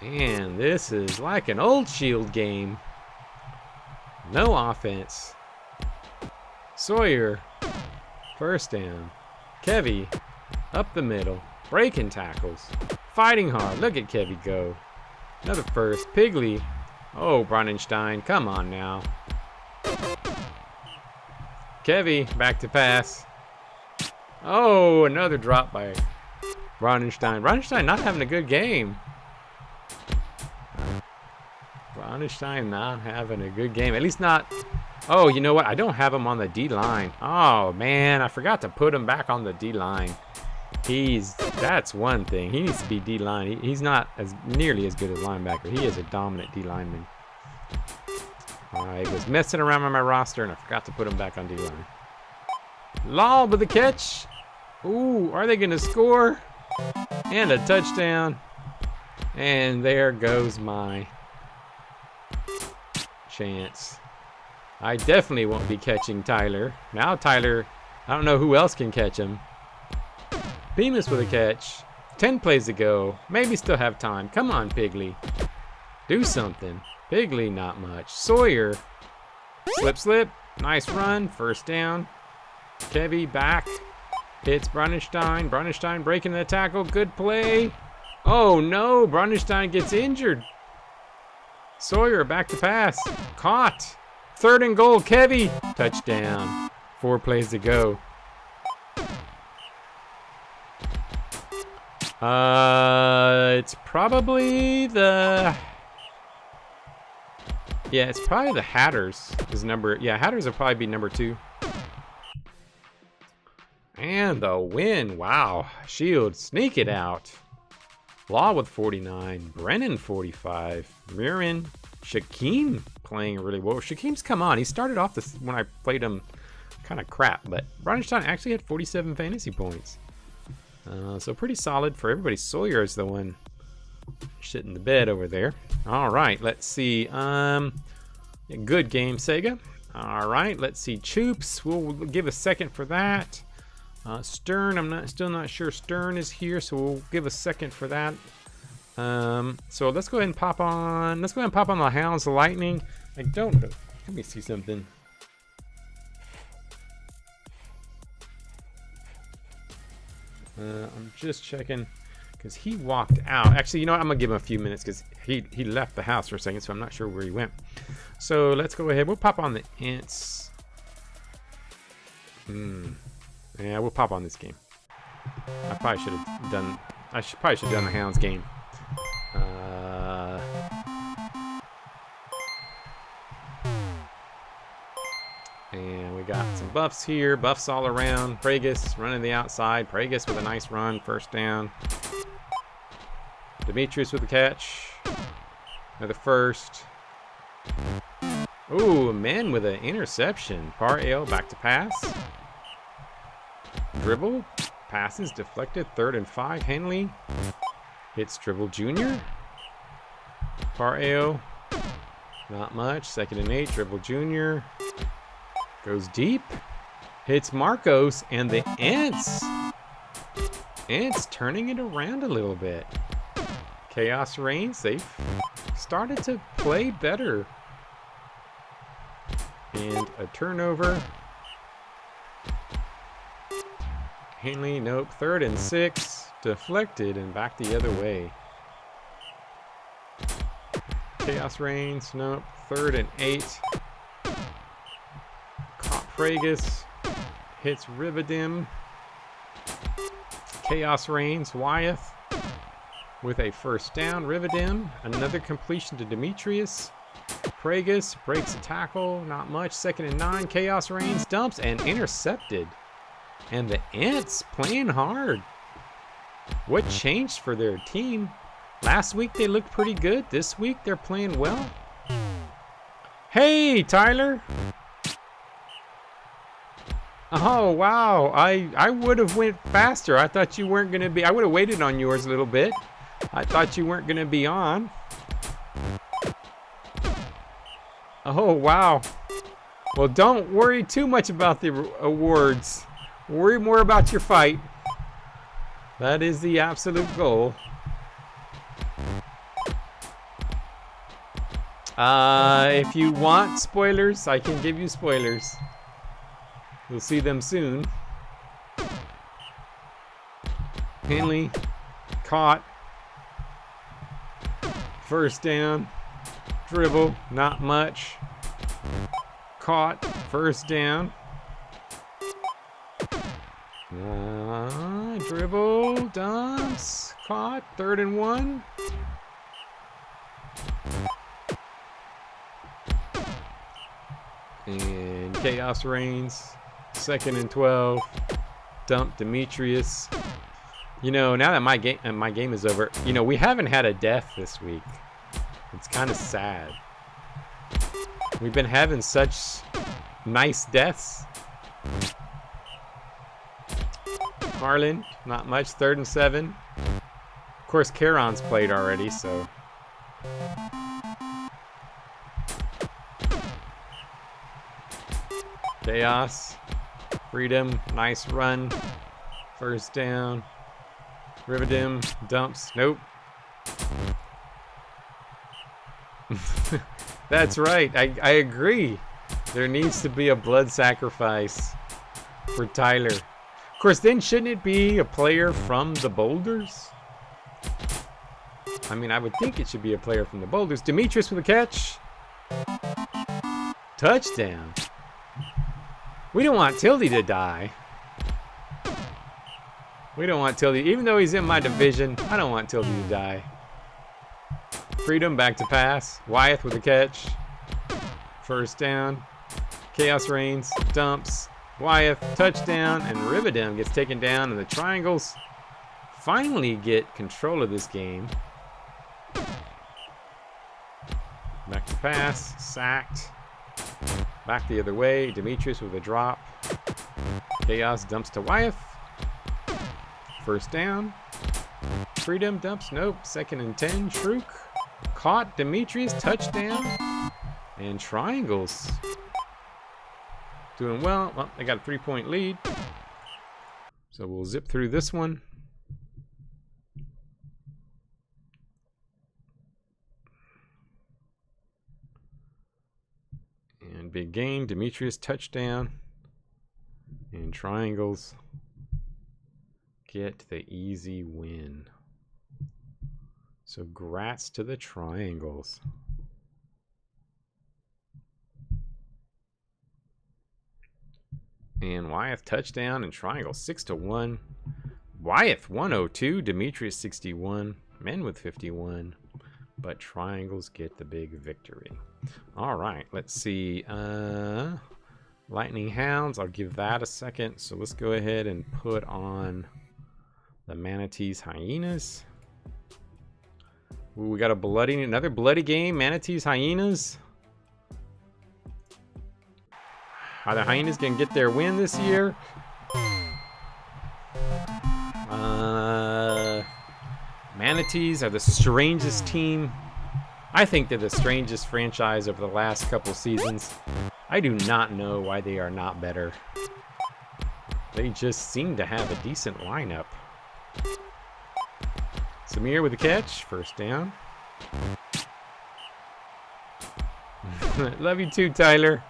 And this is like an old Shield game. No offense. Sawyer, 1st down. Kevy, up the middle. Breaking tackles. Fighting hard. Look at Kevy go. Another 1st. Pigley. Oh, Bronnenstein, come on now. Kevy, back to pass. Oh, another drop by Bronnenstein. Bronnenstein not having a good game. Bronnenstein not having a good game. At least not. Oh, you know what? I don't have him on the D-line. Oh, man, I forgot to put him back on the D-line. That's one thing. He needs to be D-line. He's not as nearly as good as linebacker. He is a dominant D-lineman. I was messing around with my roster and I forgot to put him back on D-line. Law with the catch. Ooh, are they gonna score? And a touchdown. And there goes my chance. I definitely won't be catching Tyler. Now Tyler, I don't know who else can catch him. Bemis with a catch. 10 plays to go. Maybe still have time. Come on, Pigley. Do something. Pigley, not much. Sawyer. Slip. Nice run. 1st down. Kevy back. Hits Bronnenstein. Bronnenstein breaking the tackle. Good play. Oh, no. Bronnenstein gets injured. Sawyer back to pass. Caught. 3rd and goal. Kevy. Touchdown. 4 plays to go. It's probably the... Yeah, it's probably the Hatters. Hatters will probably be number 2. And the win. Wow. Shield sneak it out. Law with 49. Brennan 45. Mirren. Shaquem playing really well. Shaquem's come on. He started off this when I played him kind of crap, but Bronnenstein actually had 47 fantasy points. So pretty solid for everybody. Sawyer is the one shit in the bed over there. All right, let's see. Good game, Sega. All right, let's see. Choops, we'll give a second for that. Stern, still not sure Stern is here, so we'll give a second for that. So let's go ahead and pop on. Let's go ahead and pop on the Hounds of Lightning. I don't know. Let me see something. I'm just checking because he walked out. Actually, you know what? I'm gonna give him a few minutes because he left the house for a second, so I'm not sure where he went. So let's go ahead. We'll pop on the Ints. Yeah, we'll pop on this game. I probably should have done. Probably should have done the Hounds game. And we got some buffs here. Buffs all around. Pragus running the outside. Pragus with a nice run. 1st down. Demetrius with the catch. Another 1st. Ooh, men with an interception. Par-Ale back to pass. Dribble. Passes deflected. 3rd and 5. Henley hits Dribble Jr. Par-Ale. Not much. 2nd and 8. Dribble Jr. Goes deep. Hits Marcos and the Ants. Ants turning it around a little bit. Chaos Reigns. They've started to play better. And a turnover. Henley, nope. 3rd and 6. Deflected and back the other way. Chaos Reigns, nope. 3rd and 8. Caught Pragus. Hits Rivadim. Chaos Reigns, Wyeth with a 1st down. Rivadim, another completion to Demetrius. Pragus breaks a tackle, not much. 2nd and 9. Chaos Reigns dumps and intercepted. And the Ants playing hard. What changed for their team? Last week they looked pretty good. This week they're playing well. Hey, Tyler. Oh, wow. I would have went faster. I thought you weren't going to be. I would have waited on yours a little bit. I thought you weren't going to be on. Oh, wow. Well, don't worry too much about the awards. Worry more about your fight. That is the absolute goal. If you want spoilers, I can give you spoilers. You'll see them soon. Henley caught. First down. Dribble, not much. Caught, first down. Dribble, dumps, caught, 3rd and 1. And chaos reigns. 2nd and 12. Dump Demetrius. You know, now that my game is over, you know, we haven't had a death this week. It's kind of sad. We've been having such nice deaths. Harlan, not much. 3rd and 7. Of course, Caron's played already, so. Chaos. Freedom, nice run. First down. Rivedim, dumps. Nope. That's right. I agree. There needs to be a blood sacrifice for Tyler. Of course, then shouldn't it be a player from the Boulders? I mean, I would think it should be a player from the Boulders. Demetrius with a catch. Touchdown. We don't want Tildy to die. We don't want Tildy. Even though he's in my division, I don't want Tildy to die. Freedom, back to pass. Wyeth with a catch. First down. Chaos reigns. Dumps. Wyeth, touchdown. And Rivedim gets taken down. And the Triangles finally get control of this game. Back to pass. Sacked. Back the other way. Demetrius with a drop. Chaos dumps to Wyeth. First down. Freedom dumps. Nope. 2nd and 10. Shrook. Caught. Demetrius. Touchdown. And Triangles doing well. Well, they got a 3-point lead. So we'll zip through this one. And big gain. Demetrius touchdown. And Triangles get the easy win. So grats to the Triangles. And Wyeth touchdown and Triangle 6-1. Wyeth 102, Demetrius 61, men with 51, but Triangles get the big victory. All right, let's see. Lightning Hounds, I'll give that a second. So let's go ahead and put on the Manatees Hyenas. Ooh, we got another bloody game. Manatees Hyenas. Are the Hyenas going to get their win this year? Manatees are the strangest team. I think they're the strangest franchise over the last couple seasons. I do not know why they are not better. They just seem to have a decent lineup. Samir with a catch. First down. Love you too, Tyler.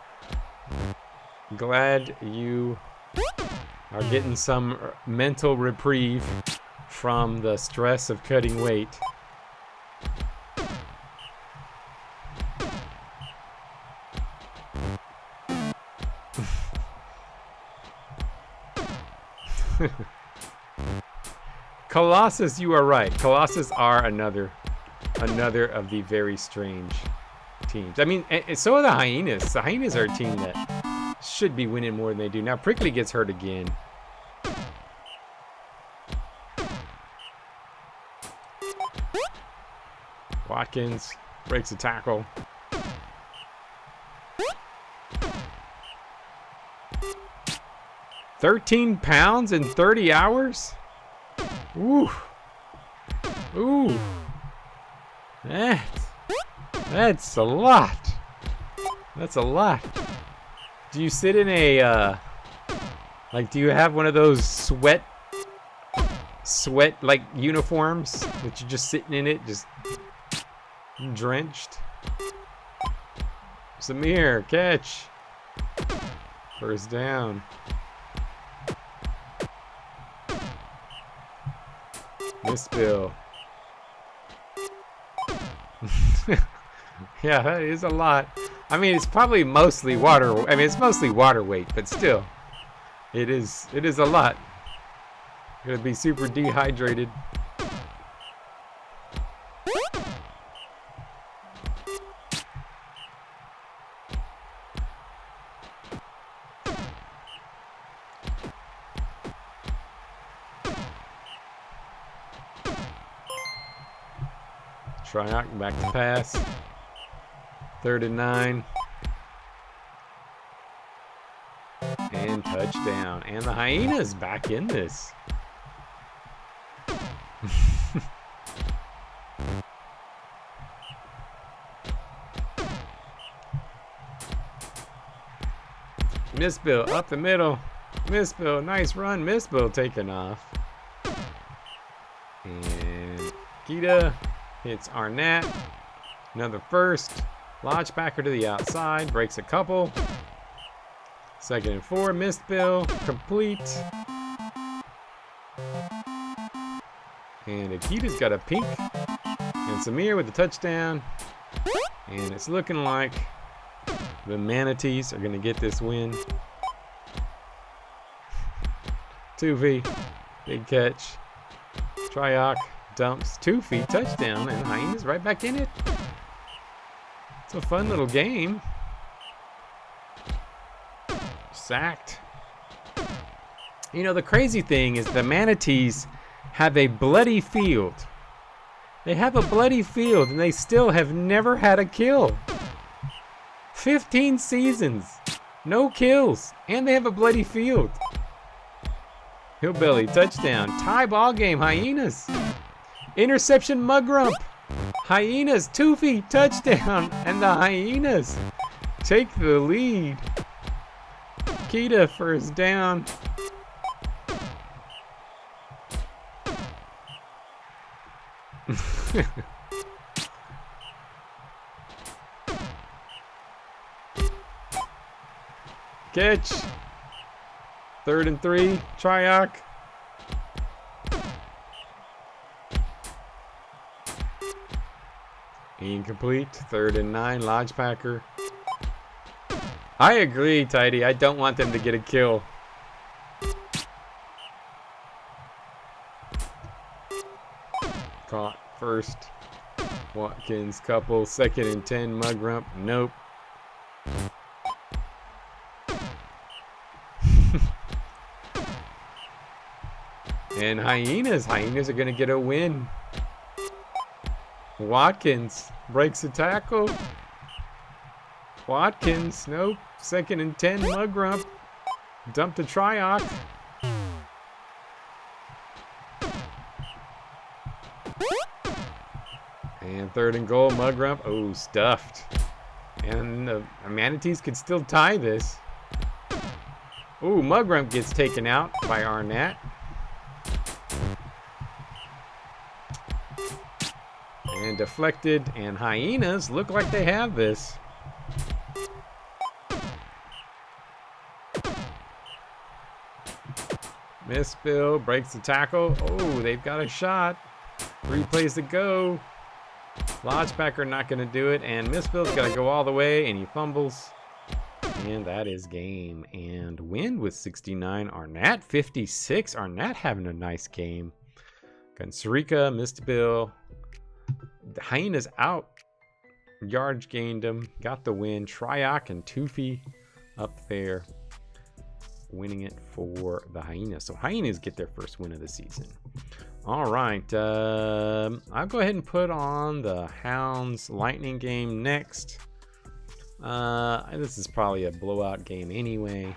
Glad you are getting some mental reprieve from the stress of cutting weight. Colossus, you are right. Colossus are another of the very strange teams. I mean, so are the Hyenas. The Hyenas are a team that should be winning more than they do. Now Prickly gets hurt again. Watkins breaks a tackle. £13 pounds in 30 hours? Ooh. Ooh. That That's a lot. That's a lot. Do you sit in a, like, do you have one of those sweat, like, uniforms that you're just sitting in it, just drenched? Samir, catch. First down. Misspill. Yeah, that is a lot. I mean, it's probably mostly water. I mean, it's mostly water weight, but still, it is a lot. Gonna be super dehydrated. Try out, back to pass. 3rd and 9. And touchdown. And the Hyenas back in this. Misspill up the middle. Misspill, nice run. Misspill taken off. And Gita hits Arnett. Another first. Launch backer to the outside. Breaks a couple. 2nd and 4. Misspill. Complete. And Akita's got a pink. And Samir with the touchdown. And it's looking like the Manatees are going to get this win. 2V. Big catch. Triok dumps 2 feet. Touchdown. And Hyenas right back in it. It's a fun little game. Sacked. You know, the crazy thing is the Manatees have a bloody field. They have a bloody field and they still have never had a kill. 15 seasons. No kills. And they have a bloody field. Hillbilly touchdown. Tie ball game. Hyenas. Interception Mugrump. Hyenas 2 feet touchdown. And the Hyenas take the lead. Kita first down. Catch. 3rd and 3. Triok. Incomplete. 3rd and 9. Lodgepacker. I agree, Tidy. I don't want them to get a kill. Caught first. Watkins couple. 2nd and 10. Mugrump. Nope. And Hyenas. Hyenas are going to get a win. Watkins breaks a tackle. Watkins. Nope. 2nd and 10. Mugrump. Dump to Triok. And 3rd and goal. Mugrump. Oh, stuffed. And the Manatees could still tie this. Oh, Mugrump gets taken out by Arnett. And deflected. And Hyenas look like they have this. Misspill. Breaks the tackle. Oh, they've got a shot. 3 plays to go. Lodgebacker not going to do it. And Misspill's got to go all the way. And he fumbles. And that is game. And win with 69. Arnett 56. Arnett having a nice game. Gonzarika, Misspill. The Hyenas out. Yards gained him. Got the win. Triok and Toofy up there. Winning it for the Hyenas. So Hyenas get their first win of the season. All right. I'll go ahead and put on the Hounds Lightning game next. This is probably a blowout game anyway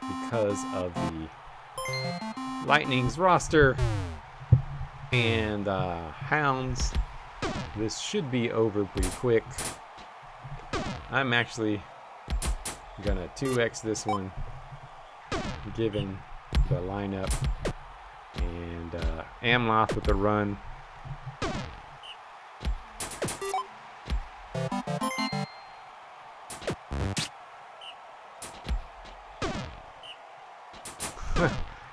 because of the Lightning's roster and Hounds This should be over pretty quick. I'm actually gonna 2x this one, given the lineup, and Amloth with the run.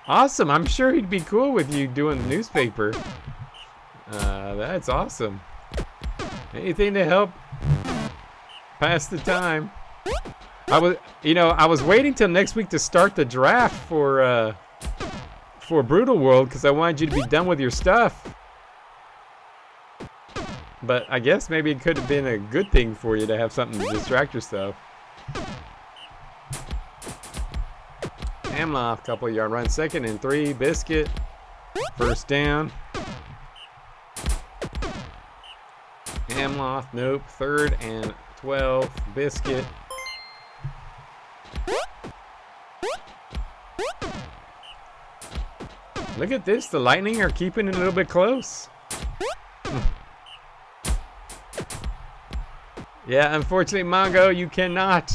Awesome. I'm sure he'd be cool with you doing the newspaper. That's awesome. Anything to help pass the time. I was waiting till next week to start the draft for Brutal World because I wanted you to be done with your stuff. But I guess maybe it could have been a good thing for you to have something to distract yourself. Amloth, couple yard run, 2nd and 3, Biscuit, 1st down. Amloth, nope, 3rd and 12, Biscuit. Look at this, the Lightning are keeping it a little bit close. Yeah, unfortunately, Mongo, you cannot.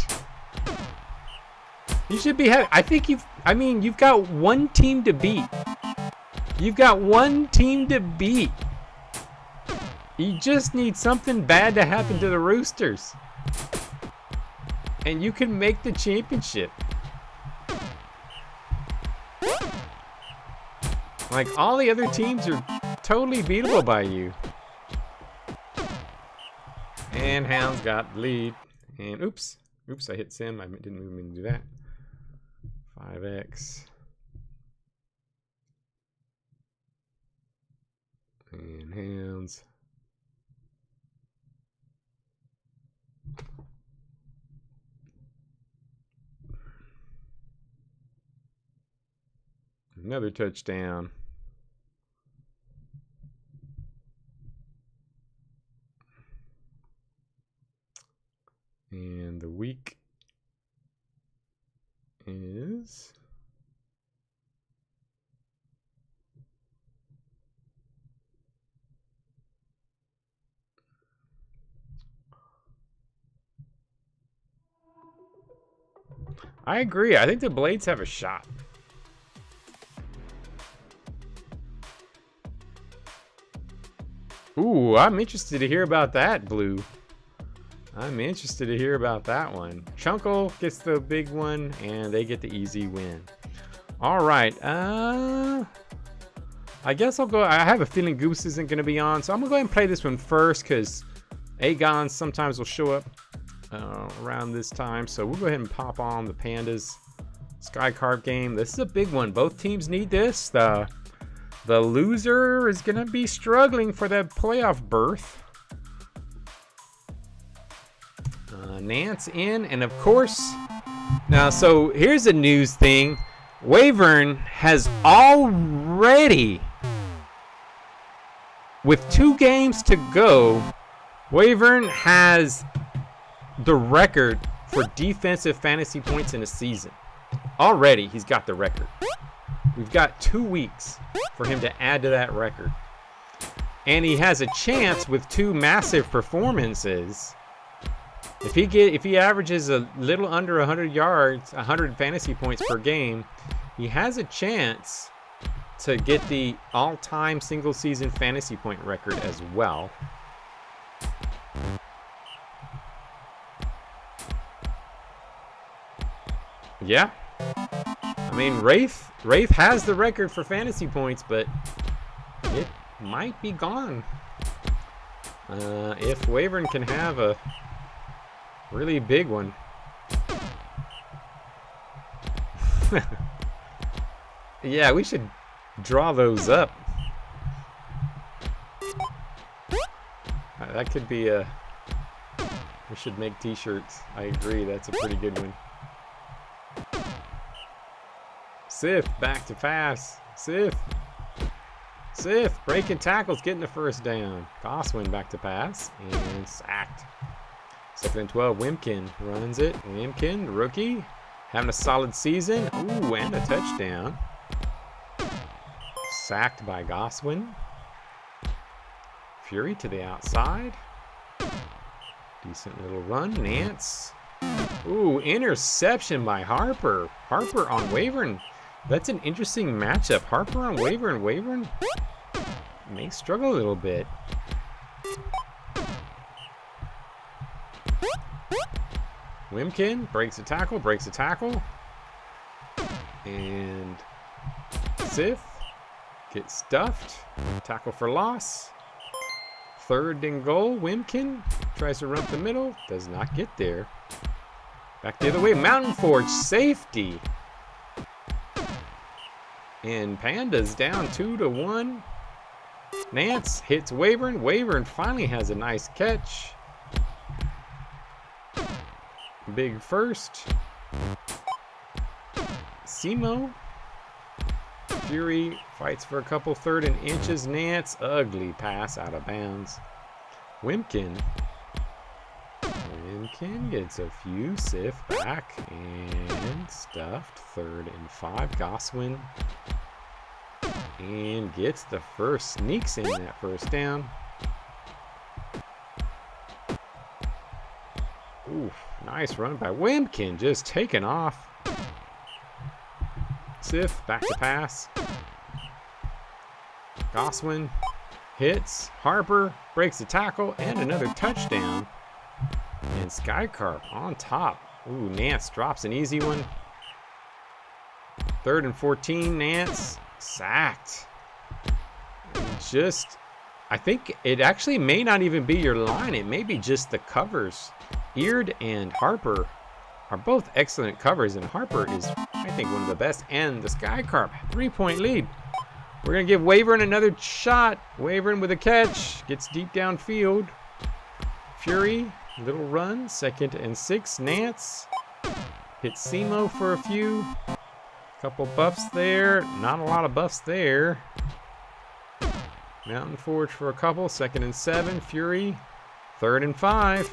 You should be happy. I think you've got one team to beat. You've got one team to beat. You just need something bad to happen to the Roosters. And you can make the championship. Like, all the other teams are totally beatable by you. And Hounds got the lead. And oops, I hit Sim. I didn't mean to do that. 5x. And Hounds. Another touchdown. And the week is I agree. I think the Blades have a shot. Ooh, I'm interested to hear about that, Blue. I'm interested to hear about that one. Chunkle gets the big one, and they get the easy win. All right. I guess I'll go. I have a feeling Goose isn't going to be on, so I'm going to go ahead and play this one first because Aegon sometimes will show up around this time. So we'll go ahead and pop on the Pandas Sky Carp game. This is a big one. Both teams need this. The loser is going to be struggling for that playoff berth. Nance in, and of course, now, so here's a news thing. Wavern has already, with 2 games to go, Wavern has the record for defensive fantasy points in a season. Already, he's got the record. We've got 2 weeks for him to add to that record. And he has a chance with 2 massive performances. If he averages a little under 100 yards, 100 fantasy points per game, he has a chance to get the all-time single-season fantasy point record as well. Yeah. I mean, Rafe has the record for fantasy points, but it might be gone. If Wavern can have a really big one. Yeah, we should draw those up. That could be a... We should make t-shirts. I agree, that's a pretty good one. Sif, back to pass. Sif, breaking tackles, getting the 1st down. Goswin back to pass, and sacked. 2nd and 12, Wimkin runs it. Wimkin, rookie, having a solid season. Ooh, and a touchdown. Sacked by Goswin. Fury to the outside. Decent little run. Nance. Ooh, interception by Harper. Harper on Wavern. That's an interesting matchup. Harper on Wavern. Wavern may struggle a little bit. Wimkin breaks a tackle, And Sith gets stuffed. Tackle for loss. 3rd and goal. Wimkin tries to run up the middle. Does not get there. Back the other way. Mountain Forge safety. And Panda's down 2-1. Nance hits Wavern. Wavern finally has a nice catch. Big first. Simo. Fury fights for a couple 3rd and inches. Nance, ugly pass out of bounds. Wimkin gets a few. Sif back and stuffed. 3rd and 5. Goswin. And gets the first. Sneaks in that first down. Ooh, nice run by Wimkin. Just taking off. Sif back to pass. Goswin hits. Harper breaks the tackle and another touchdown. And Skycarp on top. Ooh, Nance drops an easy one. 3rd and 14. Nance sacked. I think it actually may not even be your line. It may be just the covers. Eard and Harper are both excellent covers, and Harper is, I think, one of the best. And the Skycarp, 3-point lead. We're going to give Wavern another shot. Wavern with a catch. Gets deep downfield. Fury, little run. 2nd and 6. Nance hits Simo for a few. Couple buffs there. Not a lot of buffs there. Mountain Forge for a couple. 2nd and 7. Fury. 3rd and 5.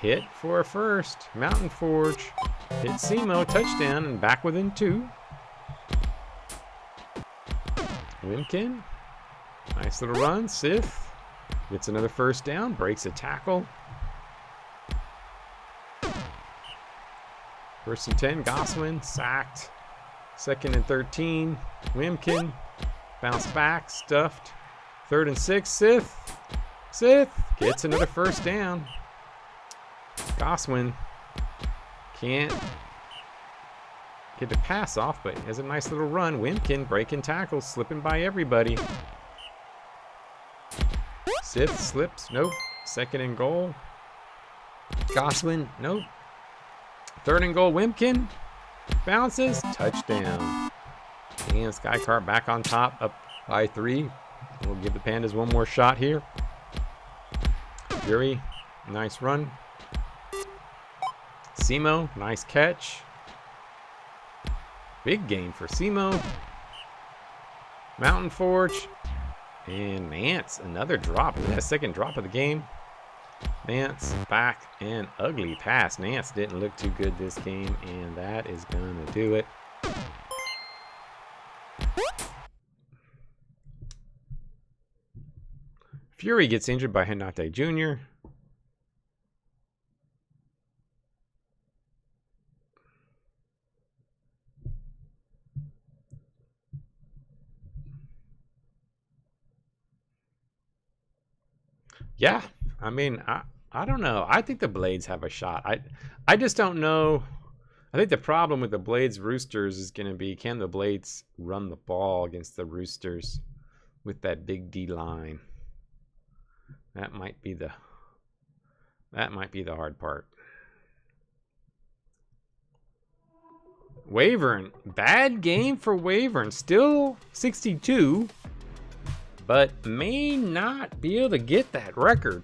Hit for a first. Mountain Forge. Hit Simo. Touchdown and back within 2. Wimkin. Nice little run. Sith gets another first down. Breaks a tackle. 1st and 10. Goswin. Sacked. 2nd and 13. Wimkin. Bounce back. Stuffed. 3rd and 6. Sith gets another first down. Goswin can't get the pass off, but has a nice little run. Wimkin breaking tackles, slipping by everybody. Sith slips. Nope. 2nd and goal. Goswin. Nope. 3rd and goal. Wimkin bounces. Touchdown. And Skycarp back on top, up by 3. We'll give the Pandas one more shot here. Fury, nice run. Simo, nice catch. Big gain for Simo. Mountain Forge. And Nance, another drop. Is that a 2nd drop of the game? Nance back and ugly pass. Nance didn't look too good this game, and that is going to do it. Fury gets injured by Hinate Jr. Yeah, I mean, I don't know. I think the Blades have a shot. I just don't know. I think the problem with the Blades Roosters is going to be, can the Blades run the ball against the Roosters with that big D line? That might be the hard part. Wavern, bad game for Wavern. Still 62, but may not be able to get that record.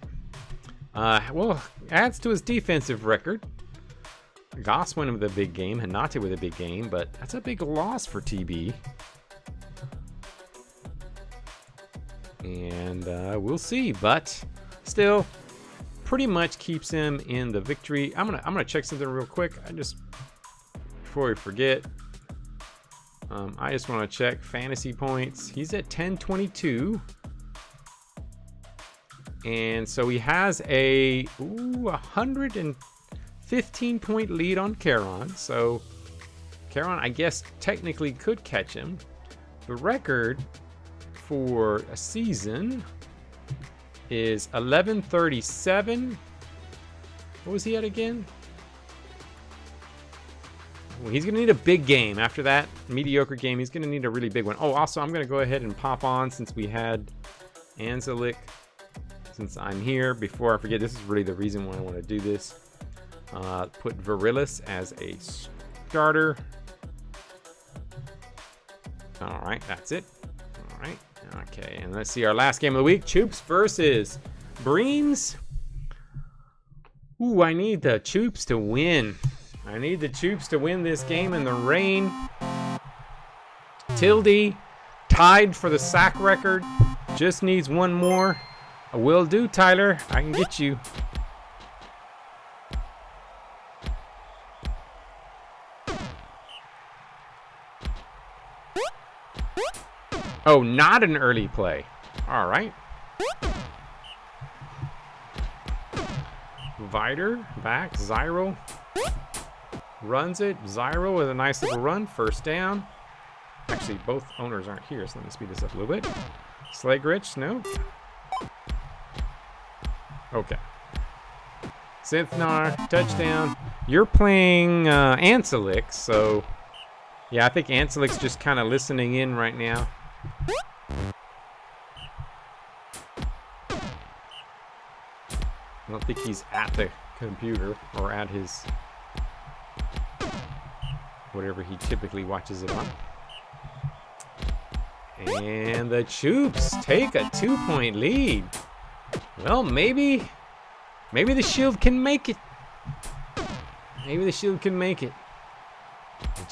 Well, adds to his defensive record. Goswin with a big game, Hinate with a big game, but that's a big loss for TB. And we'll see, but still pretty much keeps him in the victory. I'm gonna check something real quick. Before we forget, I just want to check fantasy points. He's at 1022. And so he has a 115-point lead on Charon. So Charon, I guess, technically could catch him. The record for a season is 1137. What was he at again? Well, he's going to need a big game. After that mediocre game, he's going to need a really big one. Oh, also, I'm going to go ahead and pop on, since we had Anzelik, since I'm here. Before I forget, this is really the reason why I want to do this. Put Virilis as a starter. All right, that's it. All right, okay, and let's see our last game of the week. Choops versus Breams. Ooh, I need the Choops to win. I need the Choops to win this game in the rain. Tilde tied for the sack record. Just needs one more. I will do, Tyler. I can get you. Oh, not an early play. All right. Vider back. Zyro runs it. Zyro with a nice little run. First down. Actually, both owners aren't here, so let me speed this up a little bit. Slagrich, no. Okay. Synthnar, touchdown. You're playing Anzelik, so yeah, I think Anzelik's just kind of listening in right now. I don't think he's at the computer or at his whatever he typically watches it on. And the Choops take a 2-point lead. Well, maybe the Shield can make it. Maybe the Shield can make it.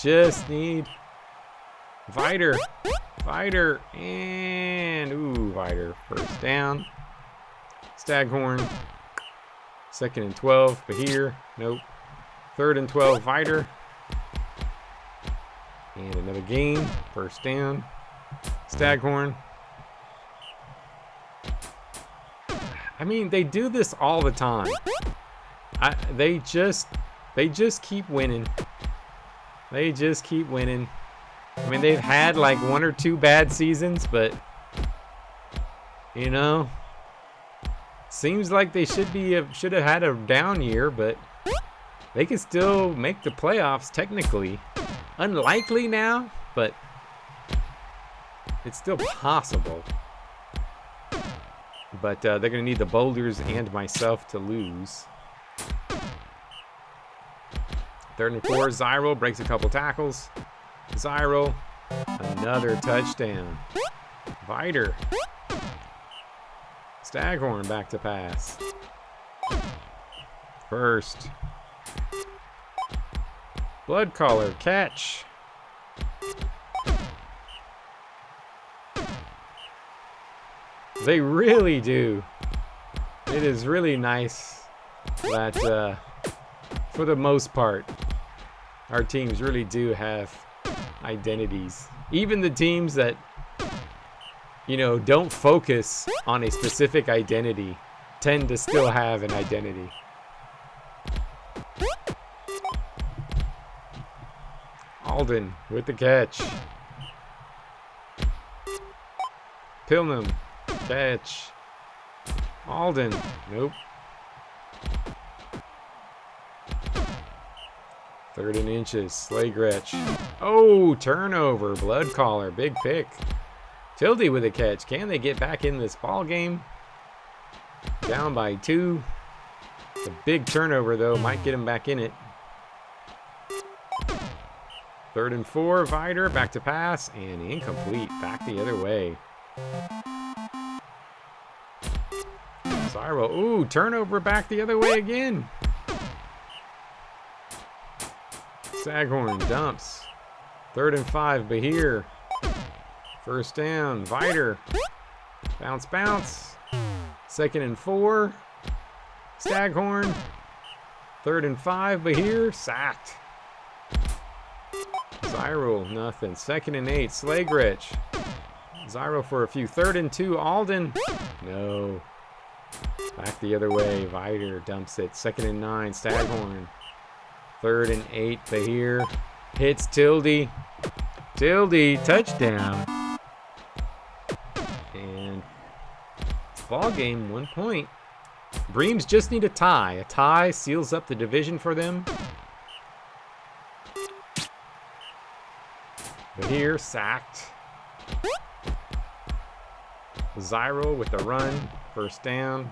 Just need Vider, and Vider first down. Staghorn, 2nd and 12, but here, nope. 3rd and 12, Vider, and another gain, first down. Staghorn. I mean, they do this all the time. They just keep winning. They just keep winning. I mean, they've had like 1 or 2 bad seasons, but you know, seems like they should have had a down year, but they can still make the playoffs technically. Unlikely now, but it's still possible. But they're going to need the Boulders and myself to lose. 3rd and 4, Zyro breaks a couple tackles. Zyro, another touchdown. Vider. Staghorn back to pass. First. Blood Collar, catch. They really do. It is really nice that, for the most part, our teams really do have identities. Even the teams that, you know, don't focus on a specific identity tend to still have an identity. Alden with the catch. Pilnum, catch. Alden, nope. 3rd and inches, Slagrich. Oh, turnover, Blood Collar, big pick. Tilde with a catch. Can they get back in this ball game? Down by 2. The big turnover, though, might get him back in it. 3rd and 4, Vider, back to pass, and incomplete, back the other way. Zyro, ooh, turnover back the other way again. Staghorn dumps. 3rd and 5, Bahir. First down, Vider. Bounce, bounce. 2nd and 4. Staghorn. 3rd and 5, Bahir. Sacked. Zyro, nothing. 2nd and 8, Slagrich. Zyro for a few. 3rd and 2, Alden. No. Back the other way. Vider dumps it. 2nd and 9. Staghorn. 3rd and 8. Bahir hits Tildy. Tildy, touchdown. And ball game, 1 point. Breams just need a tie. A tie seals up the division for them. Bahir sacked. Zyro with the run. 1st down.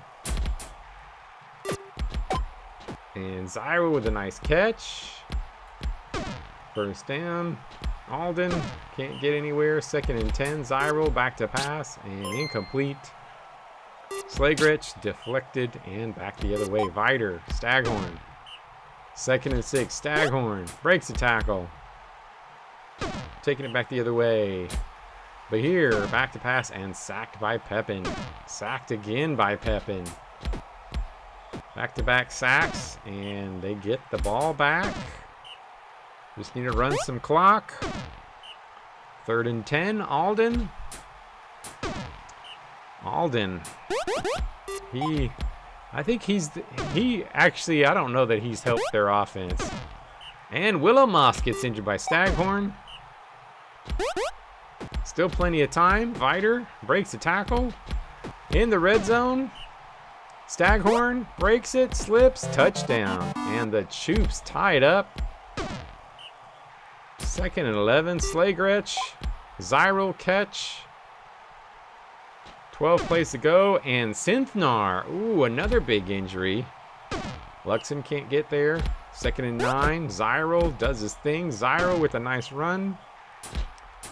And Zyro with a nice catch. 1st down. Alden can't get anywhere. 2nd and 10. Zyro back to pass and incomplete. Slagrich deflected and back the other way. Vider, Staghorn. 2nd and 6. Staghorn breaks the tackle. Taking it back the other way. Bahir back to pass and sacked by Pepin. Sacked again by Pepin. Back-to-back sacks, and they get the ball back. Just need to run some clock. 3rd and 10, Alden. Alden. I think I don't know that he's helped their offense. And Willow Moss gets injured by Staghorn. Still plenty of time. Vider breaks the tackle. In the red zone. Staghorn breaks it, slips, touchdown. And the Choops tie it up. 2nd and 11, Slagrich. Zyro catch. 12 plays to go, and Synthnar. Ooh, another big injury. Luxon can't get there. 2nd and 9, Zyro does his thing. Zyro with a nice run.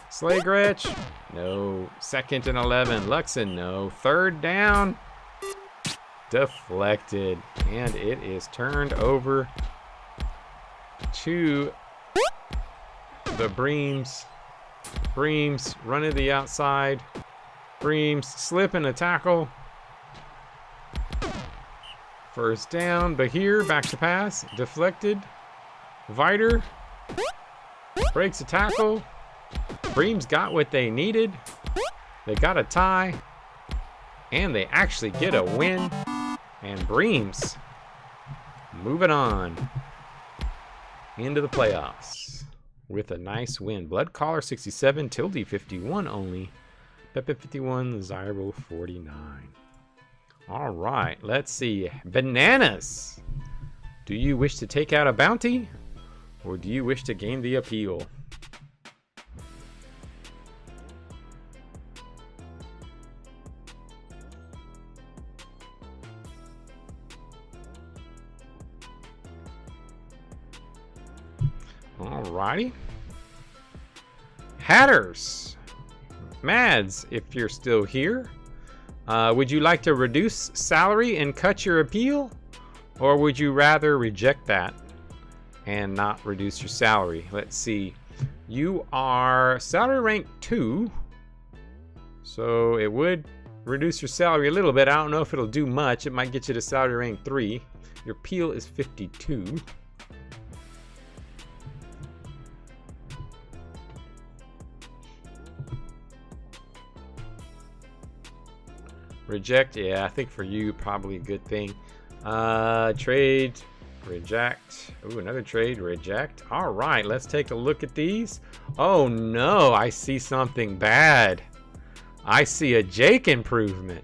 Slagrich, no. 2nd and 11, Luxon, no. 3rd down. Deflected, and it is turned over to the Breams. Breams running the outside. Breams slipping a tackle. 1st down. Bahir back to pass. Deflected. Vider breaks a tackle. Breams got what they needed. They got a tie. And they actually get a win. And Breams moving on into the playoffs with a nice win. Blood Collar 67, Tildy 51 only. Pepe 51, Zyro 49. All right, let's see. Bananas. Do you wish to take out a bounty? Or do you wish to gain the appeal? Alrighty. Hatters. Mads, if you're still here, would you like to reduce salary and cut your appeal? Or would you rather reject that and not reduce your salary? Let's see. You are salary rank 2. So it would reduce your salary a little bit. I don't know if it'll do much. It might get you to salary rank 3. Your appeal is 52. Reject, yeah, I think for you, probably a good thing. Trade, reject. Ooh, another trade, reject. All right, let's take a look at these. Oh no, I see something bad. I see a Jake improvement.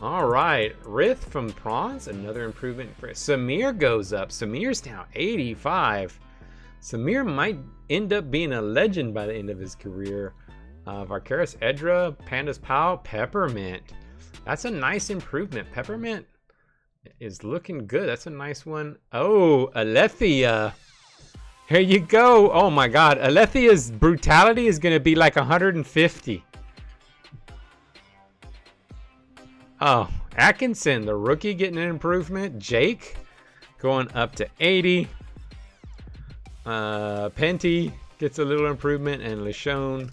All right, Rith from Prawns, another improvement. Samir goes up. Samir's now 85. Samir might end up being a legend by the end of his career. Varkaris Edra, Pandas Pow, Peppermint. That's a nice improvement. Peppermint is looking good. That's a nice one. Oh, Alethea. Here you go. Oh my god. Alethea's brutality is going to be like 150. Oh, Atkinson, the rookie, getting an improvement. Jake going up to 80. Penty gets a little improvement. And Lashone.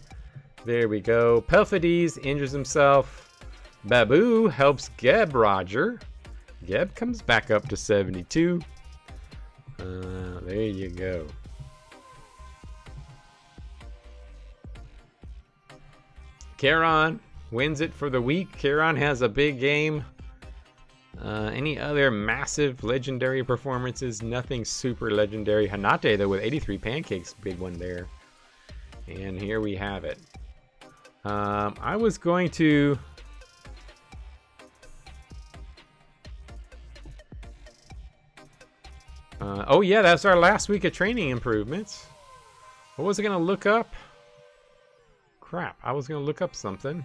There we go. Pelphides injures himself. Babu helps Geb Roger. Geb comes back up to 72. There you go. Charon wins it for the week. Charon has a big game. Any other massive legendary performances? Nothing super legendary. Hanate, though, with 83 pancakes. Big one there. And here we have it. I was going to... oh, yeah, that's our last week of training improvements. What was I going to look up? Crap, I was going to look up something.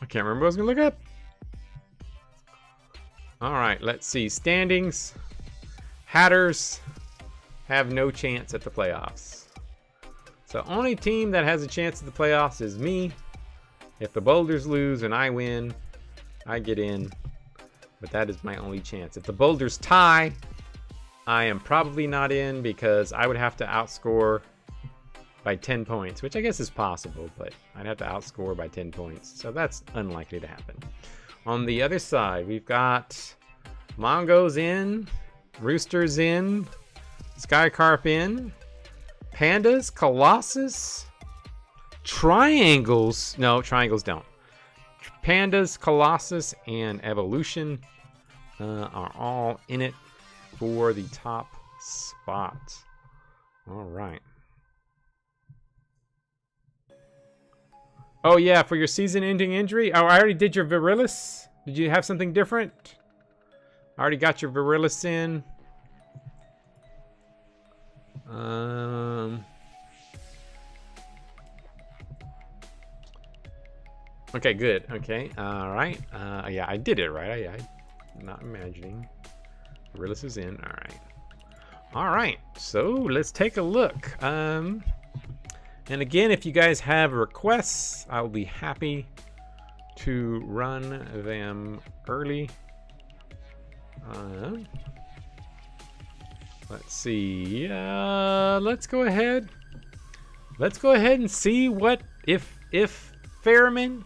I can't remember what I was going to look up. All right, let's see. Standings. Hatters have no chance at the playoffs. So only team that has a chance at the playoffs is me. If the Boulders lose and I win, I get in. But that is my only chance. If the Boulders tie, I am probably not in because I would have to outscore by 10 points, which I guess is possible, but I'd have to outscore by 10 points. So that's unlikely to happen. On the other side, we've got Mongos in, Roosters in, Skycarp in, Pandas, Colossus, Triangles. No, Triangles don't. Pandas, Colossus, and Evolution are all in it for the top spot. All right. Oh, yeah, for your season-ending injury. Oh, I already did your Virilis. Did you have something different? I already got your Virilis in. Okay, good. Okay, all right. Yeah, I did it right. I'm not imagining. Virilis is in. All right. All right. So let's take a look. And again, if you guys have requests, I'll be happy to run them early. Let's see. Let's go ahead. Let's go ahead and see what if Fairman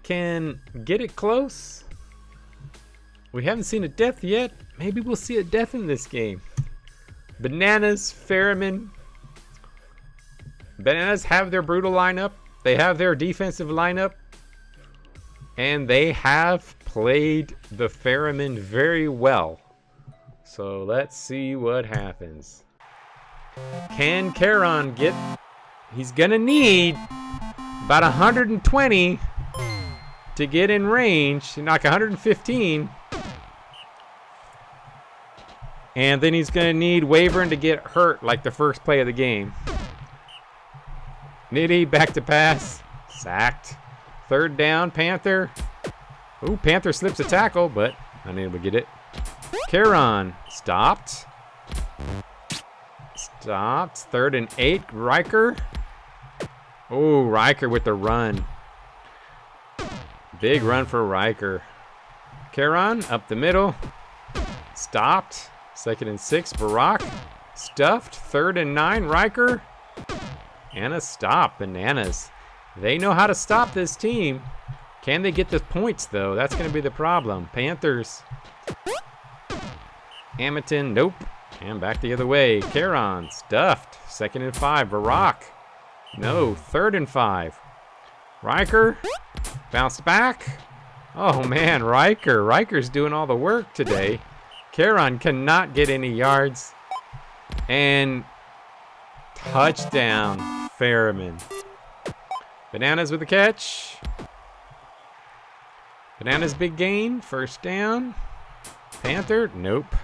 can get it close. We haven't seen a death yet. Maybe we'll see a death in this game. Bananas, Fairman. Bananas have their brutal lineup. They have their defensive lineup. And they have played the Fairman very well. So let's see what happens. Can Charon get... He's gonna need about 120 to get in range. Knock 115. And then he's gonna need Wavern to get hurt like the first play of the game. Nitty back to pass. Sacked. Third down, Panther. Ooh, Panther slips a tackle, but unable to get it. Charon stopped. Stopped. 3rd and 8. Riker. Oh, Riker with the run. Big run for Riker. Charon up the middle. Stopped. 2nd and 6. Barack. Stuffed. 3rd and 9. Riker. And a stop. Bananas. They know how to stop this team. Can they get the points, though? That's going to be the problem. Panthers. Hamilton. Nope. And back the other way. Charon. Stuffed. 2nd and 5. Barack. No. 3rd and 5. Riker. Bounced back. Oh, man. Riker. Riker's doing all the work today. Charon cannot get any yards. And touchdown, Fairman. Bananas with the catch. Bananas big gain. 1st down. Panther. Nope.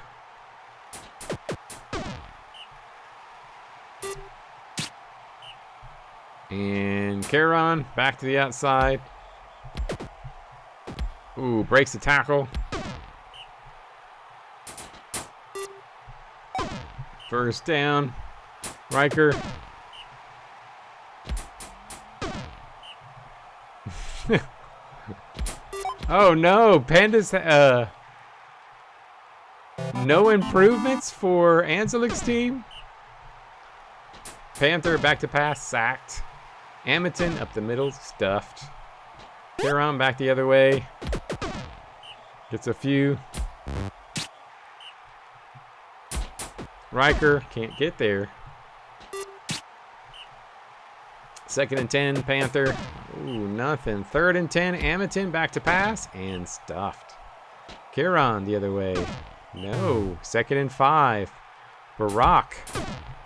And Charon back to the outside. Ooh, breaks the tackle. 1st down. Riker. Oh no, Pandas. No improvements for Anzelik's team. Panther back to pass, sacked. Hamilton up the middle, stuffed. Charon back the other way. Gets a few. Riker can't get there. 2nd and 10, Panther. Ooh, nothing. 3rd and 10. Amatin back to pass and stuffed. Kieran the other way. No. 2nd and 5. Barack.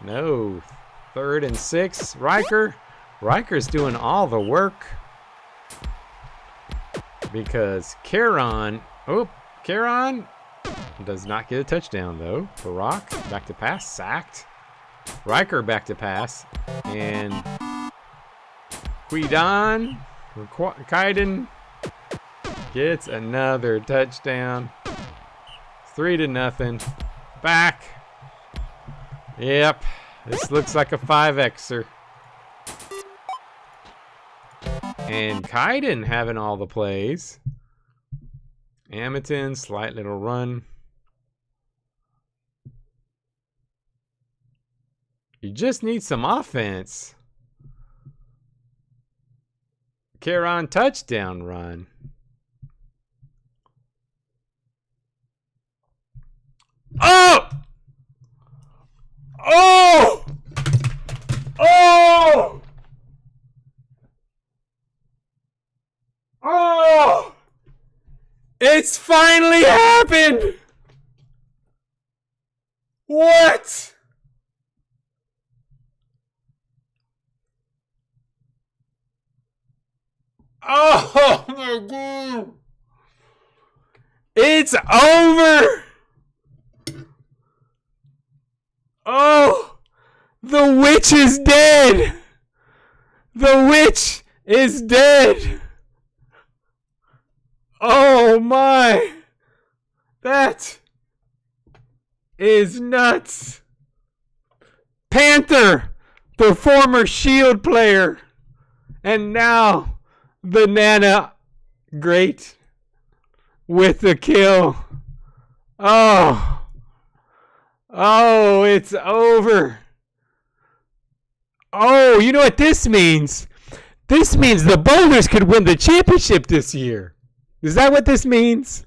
No. 3rd and 6. Riker. Riker's doing all the work. Because Kieran. Oh, Kieran does not get a touchdown though. Barack back to pass. Sacked. Riker back to pass. And Kuidan. Kaiden gets another touchdown. 3-0. Back. Yep. This looks like a 5Xer. And Kaiden having all the plays. Amatin, slight little run. You just need some offense. Kieran touchdown run. Oh! Oh! Oh! Oh! It's finally happened! What? Oh my God! It's over! Oh! The witch is dead! The witch is dead! Oh my! That is nuts! Panther, the former Shield player, and now Banana Great with the kill. Oh. Oh, it's over. Oh, you know what this means? This means the Boulders could win the championship this year. Is that what this means?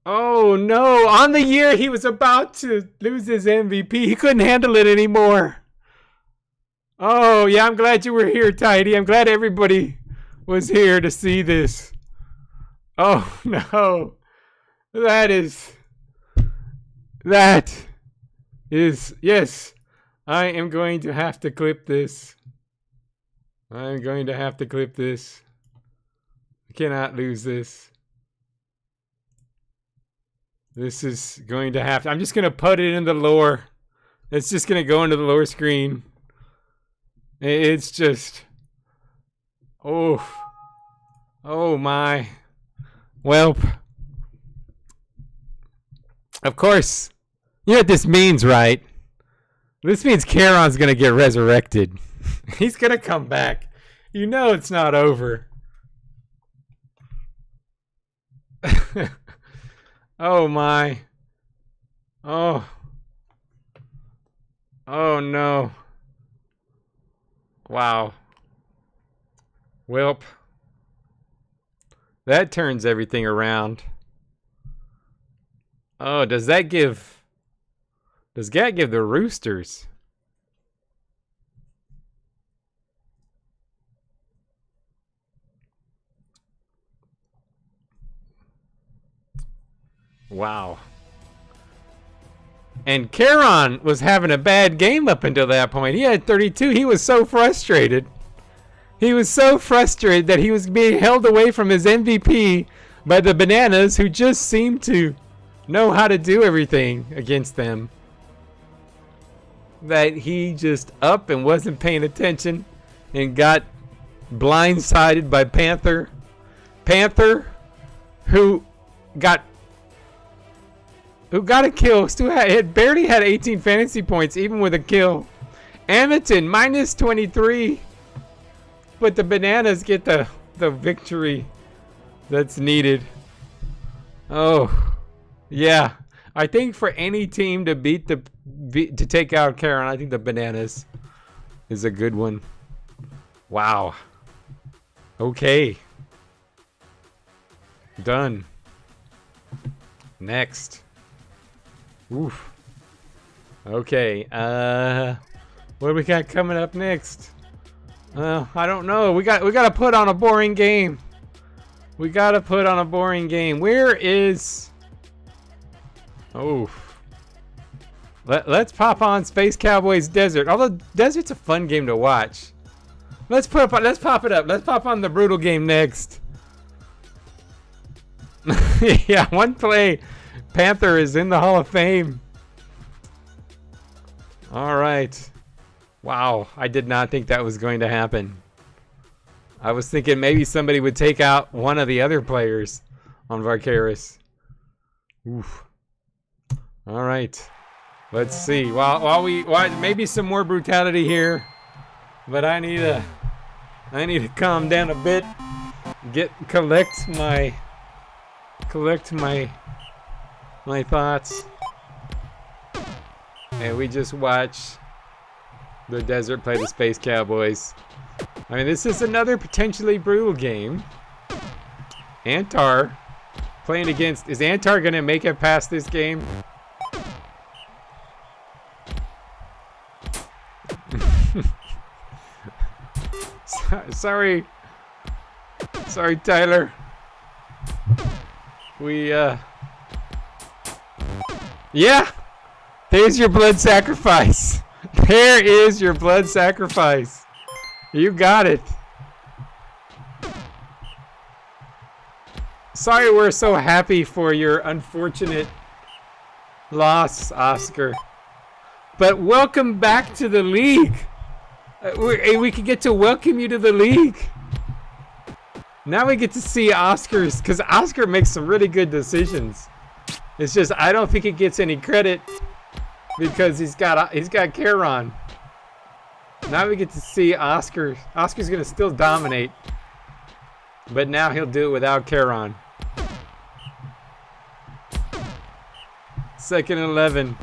Oh, no. On the year he was about to lose his MVP. He couldn't handle it anymore. Oh, yeah, I'm glad you were here, Tidy. I'm glad everybody was here to see this. Oh, no. That is, yes, I am going to have to clip this. I'm going to have to clip this. I cannot lose this. This is going to have to, I'm just going to put it in the lore. It's just going to go into the lore screen. It's just, oh my. Welp. Of course, you know what this means, right? This means Kieran's going to get resurrected. He's going to come back. You know it's not over. Oh my. Oh. Oh no. Wow. Welp. That turns everything around. Oh, does that give the Roosters? Wow. And Kieran was having a bad game up until that point. He had 32. He was so frustrated. He was so frustrated that he was being held away from his MVP by the Bananas, who just seemed to know how to do everything against them. That he just up and wasn't paying attention and got blindsided by Panther. Panther, who got a kill, still had barely had 18 fantasy points even with a kill. Amatin minus 23, but the Bananas get the victory that's needed. Oh, yeah. I think for any team to to take out Karen, I think the Bananas is a good one. Wow. Okay. Done. Next. Oof. Okay. What do we got coming up next? I don't know. We got to put on a boring game. We got to put on a boring game. Where is... Oh. Let's pop on Space Cowboys Desert. Although Desert's a fun game to watch. Let's pop it up. Let's pop on the brutal game next. Yeah, one play. Panther is in the Hall of Fame. All right. Wow, I did not think that was going to happen. I was thinking maybe somebody would take out one of the other players on Vicaris. Oof. All right. Let's see. Maybe some more brutality here, but I need to calm down a bit. Collect my thoughts. And we just watch the Desert play the Space Cowboys. I mean, this is another potentially brutal game. Antar playing against... Is Antar going to make it past this game? Sorry, Tyler. Yeah! There's your blood sacrifice. There is your blood sacrifice. You got it. Sorry we're so happy for your unfortunate loss, Oscar. But welcome back to the league. We could get to welcome you to the league. Now we get to see Oscar's, because Oscar makes some really good decisions. It's just I don't think he gets any credit because he's got Charon. Now we get to see Oscar. Oscar's gonna still dominate, but now he'll do it without Charon. 2nd and 11.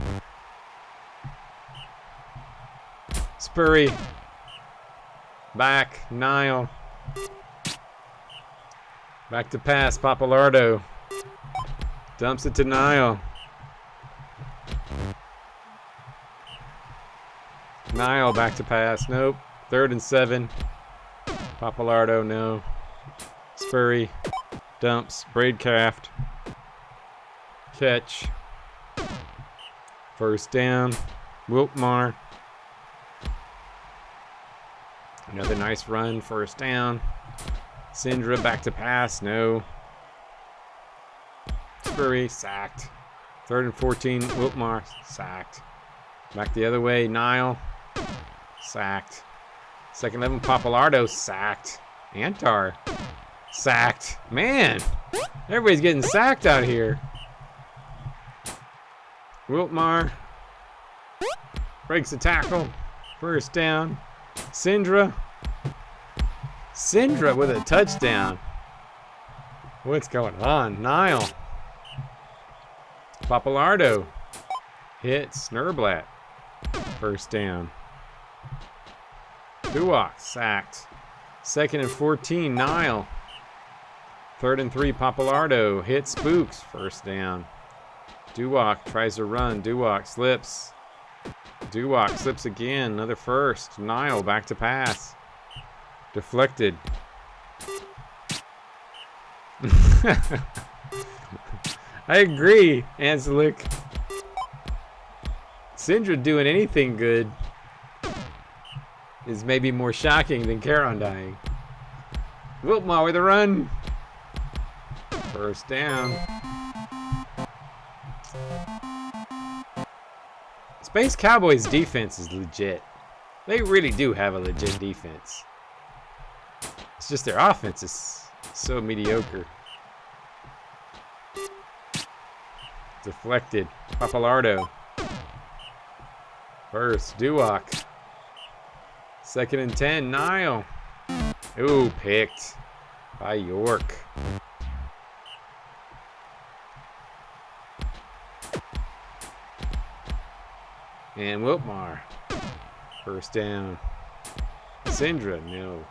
Spurry. Back. Nile. Back to pass. Papalardo. Dumps it to Nile. Nile back to pass. Nope. 3rd and 7. Papalardo. No. Spurry. Dumps. Braidcraft. Catch. 1st down. Wilkmar. Another nice run. 1st down. Syndra back to pass. No. Spurry. Sacked. 3rd and 14. Wilkmar. Sacked. Back the other way. Nile. Sacked. 2nd 11. Papalardo. Sacked. Antar. Sacked. Man. Everybody's getting sacked out here. Wilkmar. Breaks the tackle. 1st down. Syndra. Syndra with a touchdown. What's going on? Nile. Papalardo. Hits Nurblat. 1st down. Duwak sacked. 2nd and 14. Nile. 3rd and 3. Papalardo hits Spooks. 1st down. Duwak tries to run. Duwak slips. Duwak slips again. Another 1st. Nile back to pass. Deflected. I agree, Anselic. Syndra doing anything good is maybe more shocking than Charon dying. Wilkmar with a run. 1st down. Space Cowboys defense is legit. They really do have a legit defense. It's just their offense is so mediocre. Deflected. Papalardo. 1st. Duwak. 2nd and 10. Nile. Ooh, picked by York. And Wilkmar. 1st down. Syndra, no.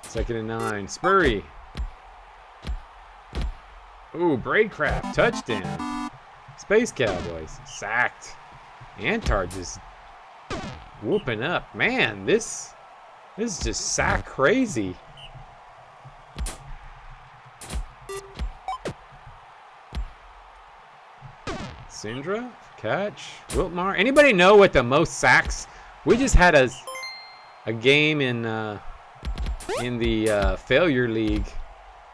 2nd and 9. Spurry. Ooh, Braidcraft. Touchdown. Space Cowboys. Sacked. Antar just whooping up. Man, this This is just sack crazy. Sindra, catch. Wiltmar. Anybody know what the most sacks? We just had a game in the failure league.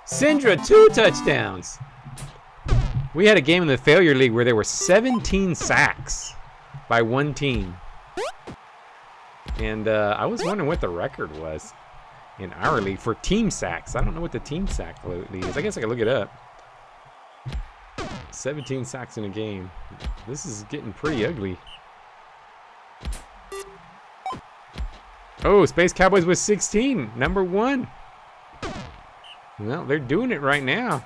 Sindra, 2 touchdowns. We had a game in the failure league where there were 17 sacks by one team. And I was wondering what the record was in our league for team sacks. I don't know what the team sack league is. I guess I could look it up. 17 sacks in a game. This is getting pretty ugly. Oh, Space Cowboys with 16. Number 1. Well, they're doing it right now.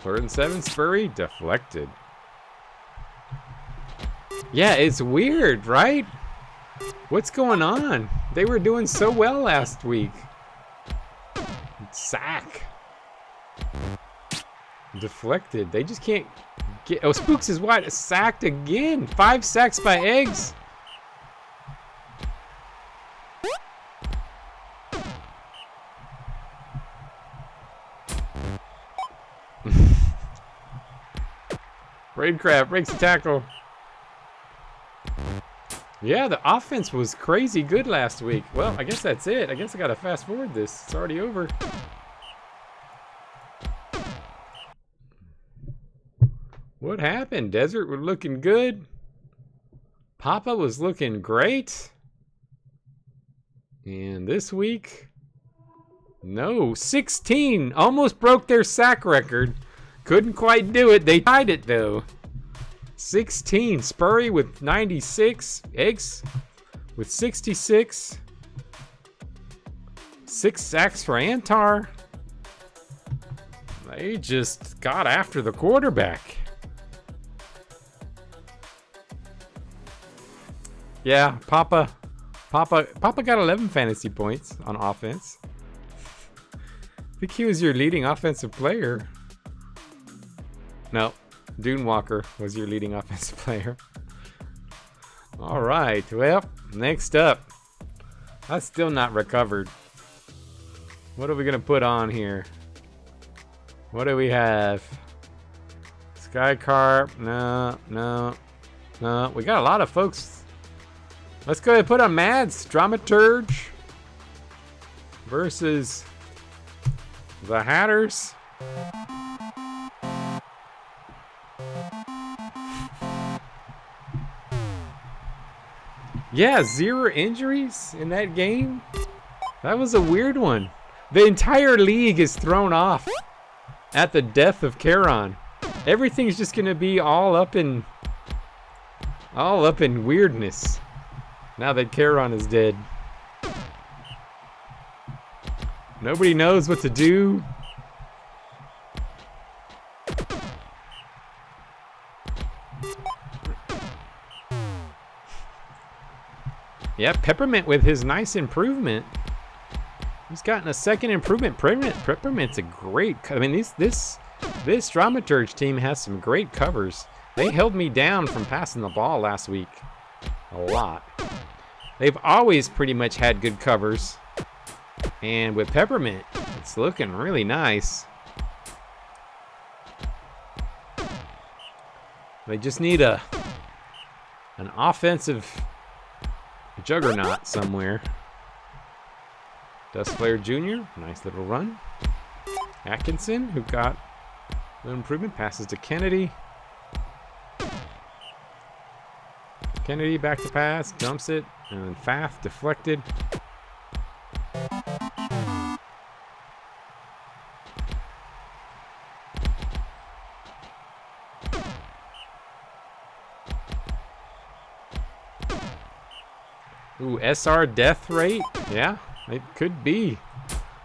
3rd and 7. Spurry deflected. Yeah, it's weird, right? What's going on? They were doing so well last week. Sack. Deflected. They just can't get... Oh, Spooks is wide. Sacked again. 5 sacks by Eggs. Raidcraft breaks the tackle. Yeah, the offense was crazy good last week. Well, I guess that's it. I guess I gotta fast forward this. It's already over. What happened? Desert was looking good. Papa was looking great. And this week, no, 16. Almost broke their sack record. Couldn't quite do it. They tied it though. 16. Spurry with 96. Eggs with 66. 6 sacks for Antar. They just got after the quarterback. Yeah, Papa got 11 fantasy points on offense. I think he was your leading offensive player. No. Dune Walker was your leading offensive player. All right. Well, next up. I still not recovered. What are we going to put on here? What do we have? Skycarp. No. We got a lot of folks. Let's go ahead and put on Mads. Dramaturge versus the Hatters. Yeah, 0 injuries in that game. That was a weird one. The entire league is thrown off at the death of Charon. Everything's just gonna be all up in weirdness now that Charon is dead. Nobody knows what to do. Yeah, Peppermint with his nice improvement. He's gotten a second improvement. Peppermint's a great... I mean, this Dramaturge team has some great covers. They held me down from passing the ball last week. A lot. They've always pretty much had good covers. And with Peppermint, it's looking really nice. They just need an offensive... juggernaut somewhere. Dust Flare Jr., nice little run. Atkinson, who got the improvement, passes to Kennedy. Kennedy back to pass, dumps it, and then Fath deflected. Ooh, SR death rate? Yeah, it could be.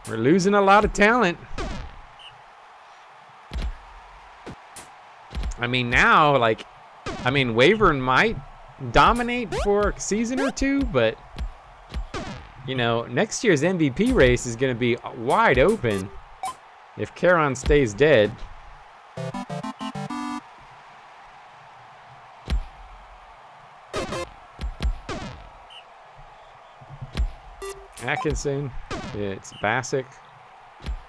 We're losing a lot of talent. I mean, now, Wavern might dominate for a season or two, but, you know, next year's MVP race is going to be wide open if Charon stays dead. Atkinson. It's Bassick.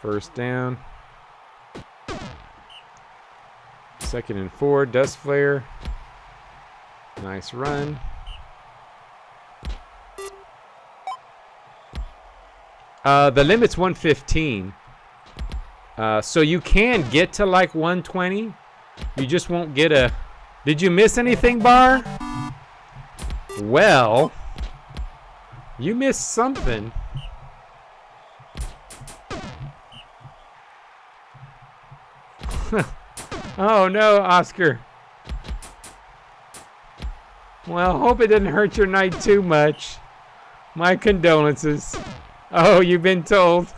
First down. 2nd and 4. Dust Flare. Nice run. The limit's 115. So you can get to like 120. You just won't get a... Did you miss anything, Bar? Well, you missed something. Oh no, Oscar. Well, hope it didn't hurt your night too much. My condolences. Oh, you've been told.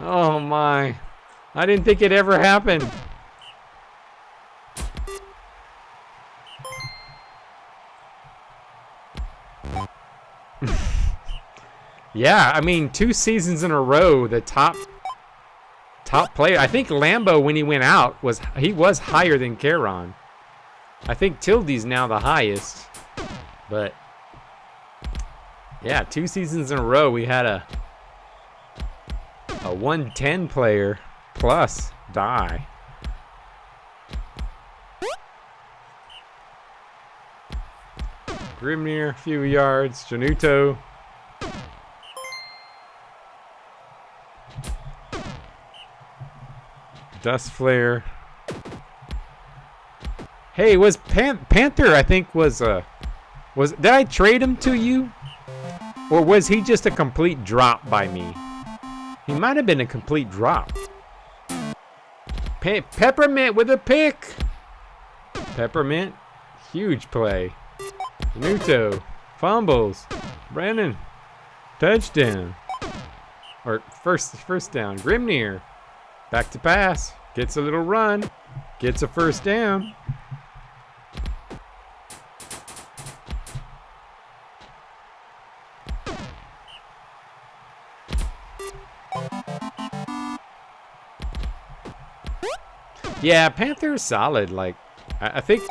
Oh my. I didn't think it ever happened. Yeah, I mean, 2 seasons in a row, the top player. I think Lambo, when he went out, he was higher than Caron. I think Tildy's now the highest. But yeah, 2 seasons in a row, we had a 110 player plus die. Grimnir, a few yards. Januto. Dust Flare. Hey, was Panther, I think, did I trade him to you? Or was he just a complete drop by me? He might have been a complete drop. Peppermint with a pick. Peppermint, huge play. Nuto, fumbles. Brandon, touchdown. Or first down. Grimnir, back to pass. Gets a little run. Gets a first down. Yeah, Panther's solid. Like, I think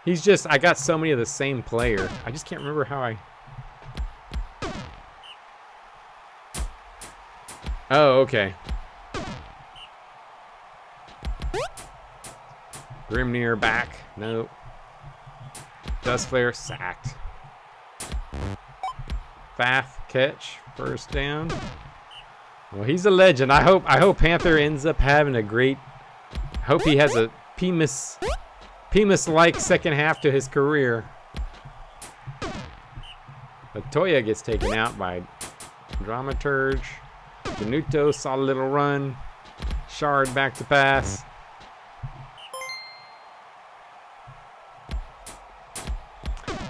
he's just, I got so many of the same player. I just can't remember how I... Oh, okay. Grimnir back. Nope. Dust Flare sacked. Fath catch. First down. Well, he's a legend. I hope Panther ends up having a great... I hope he has a Pemus-like second half to his career. Latoya gets taken out by Dramaturge. Januto, solid little run. Shard back to pass.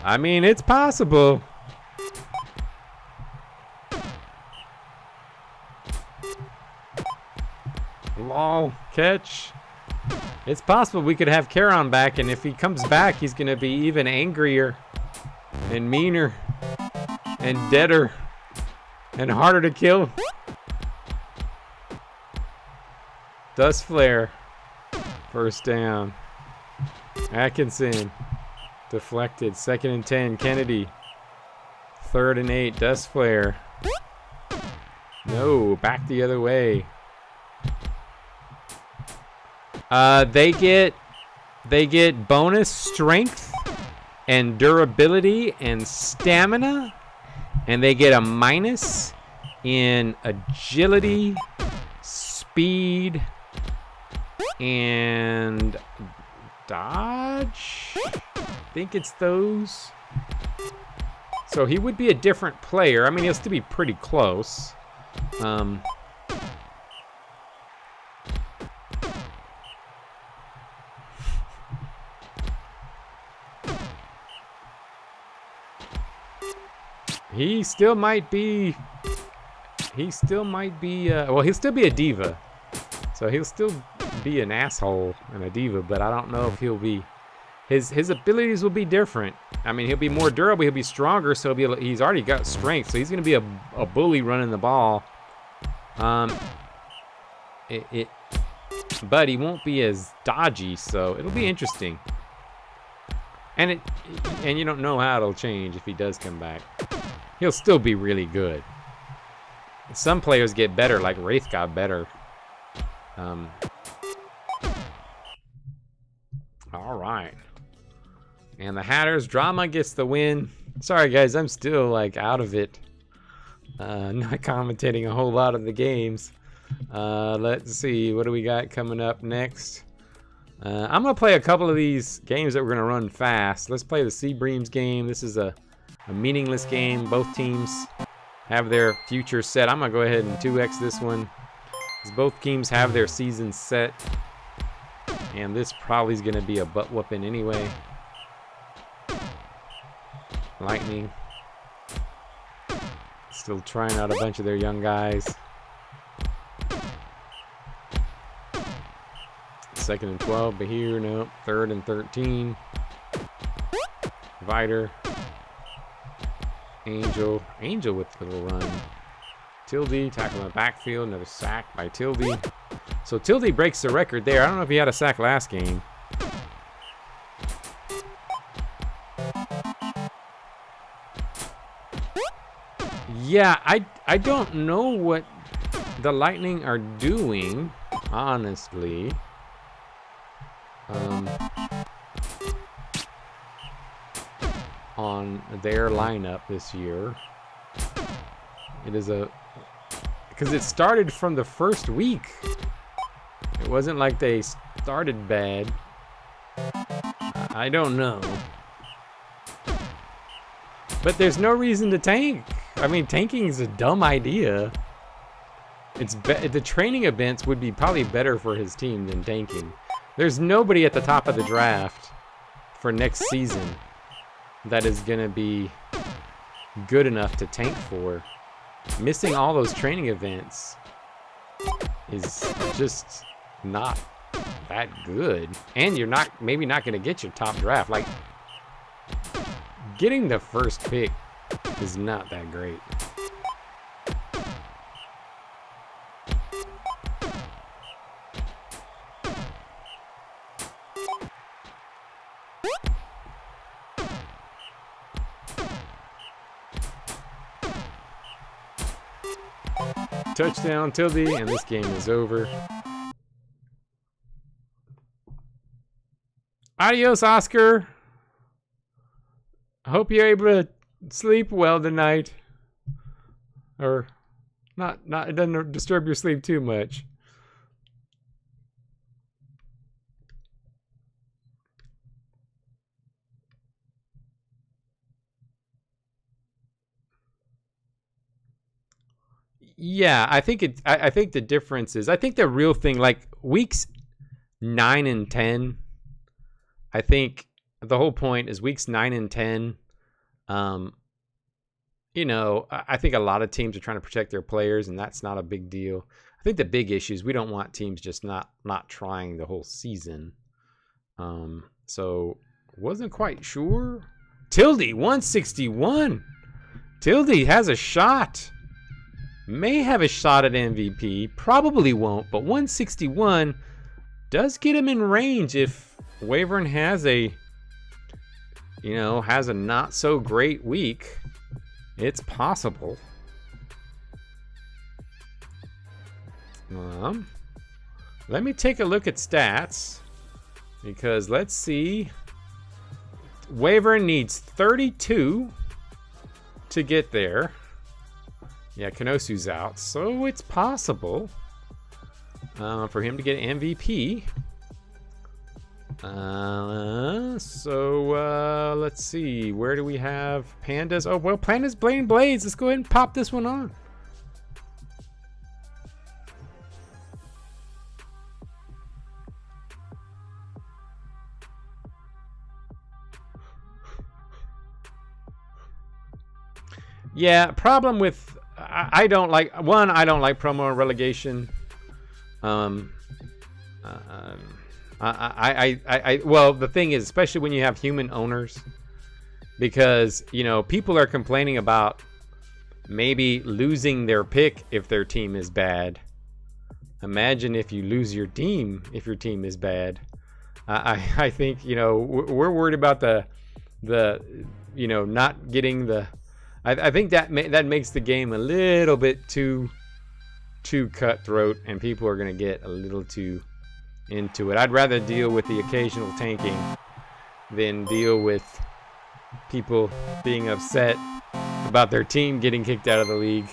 I mean, it's possible. Lol, catch. It's possible we could have Caron back, and if he comes back, he's going to be even angrier and meaner and deader and harder to kill. Dust Flare. First down. Atkinson. Deflected. 2nd and 10. Kennedy. 3rd and 8. Dust Flare. No, back the other way. They get bonus strength and durability and stamina, and they get a minus in agility, speed, and dodge. I think it's those. So he would be a different player. I mean, he'll still be pretty close. He still might be. Well, he'll still be a diva. So he'll still be an asshole and a diva, but I don't know if he'll be. His abilities will be different. I mean, he'll be more durable. He'll be stronger. So he's already got strength. So he's going to be a bully running the ball. But he won't be as dodgy. So it'll be interesting. And you don't know how it'll change if he does come back. He'll still be really good. Some players get better, like Wraith got better. All right. And the Hatters, Drama gets the win. Sorry, guys, I'm still, like, out of it. Not commentating a whole lot of the games. Let's see, what do we got coming up next? I'm going to play a couple of these games that we're going to run fast. Let's play the Seabreams game. This is a meaningless game. Both teams have their future set. I'm going to go ahead and 2x this one, because both teams have their season set. And this probably is going to be a butt whooping anyway. Lightning. Still trying out a bunch of their young guys. 2nd and 12, but here, no. 3rd and 13. Vider. Angel with a little run. Tilde, tackle in the backfield, another sack by Tilde. So Tilde breaks the record there. I don't know if he had a sack last game. Yeah, I don't know what the Lightning are doing, honestly. On their lineup this year. It is because it started from the first week. It wasn't like they started bad. I don't know. But there's no reason to tank. I mean, tanking is a dumb idea. The training events would be probably better for his team than tanking. There's nobody at the top of the draft for next season that is going to be good enough to tank for. Missing all those training events is just not that good. And you're maybe not going to get your top draft. Like, getting the first pick is not that great. Touchdown, Tilde, and this game is over. Adios, Oscar. I hope you're able to sleep well tonight. Or not it doesn't disturb your sleep too much. Yeah, I think the difference is, I think the real thing, like weeks 9 and 10, I think the whole point is weeks 9 and 10. You know, I think a lot of teams are trying to protect their players, and that's not a big deal. I think the big issue is we don't want teams just not trying the whole season. So wasn't quite sure. Tilde 161. Tilde has a shot. May have a shot at MVP. Probably won't, but 161 does get him in range if Wavern has a not so great week. It's possible. Let me take a look at stats, because let's see. Wavern needs 32 to get there. Yeah, Kanosu's out, so it's possible for him to get MVP. So let's see. Where do we have Pandas? Oh, well, Pandas Blade Blades. Let's go ahead and pop this one on. Yeah, problem with I don't like promo and relegation. Well, the thing is, especially when you have human owners, because people are complaining about maybe losing their pick if their team is bad. Imagine if you lose your team if your team is bad. I think we're worried about the not getting the. I think that makes the game a little bit too cutthroat, and people are going to get a little too into it. I'd rather deal with the occasional tanking than deal with people being upset about their team getting kicked out of the league.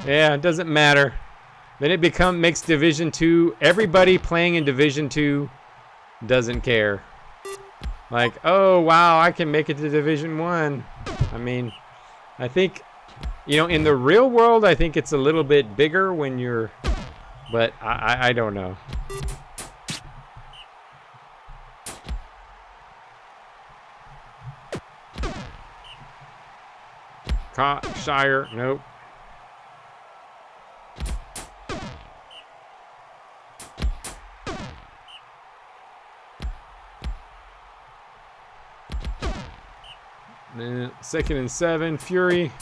Yeah, it doesn't matter. Then it makes Division 2. Everybody playing in Division 2 doesn't care. Like, oh wow, I can make it to Division 1. I mean, I think, in the real world, I think it's a little bit bigger when you're, but I don't know. Shire, nope. Second and 7, Fury.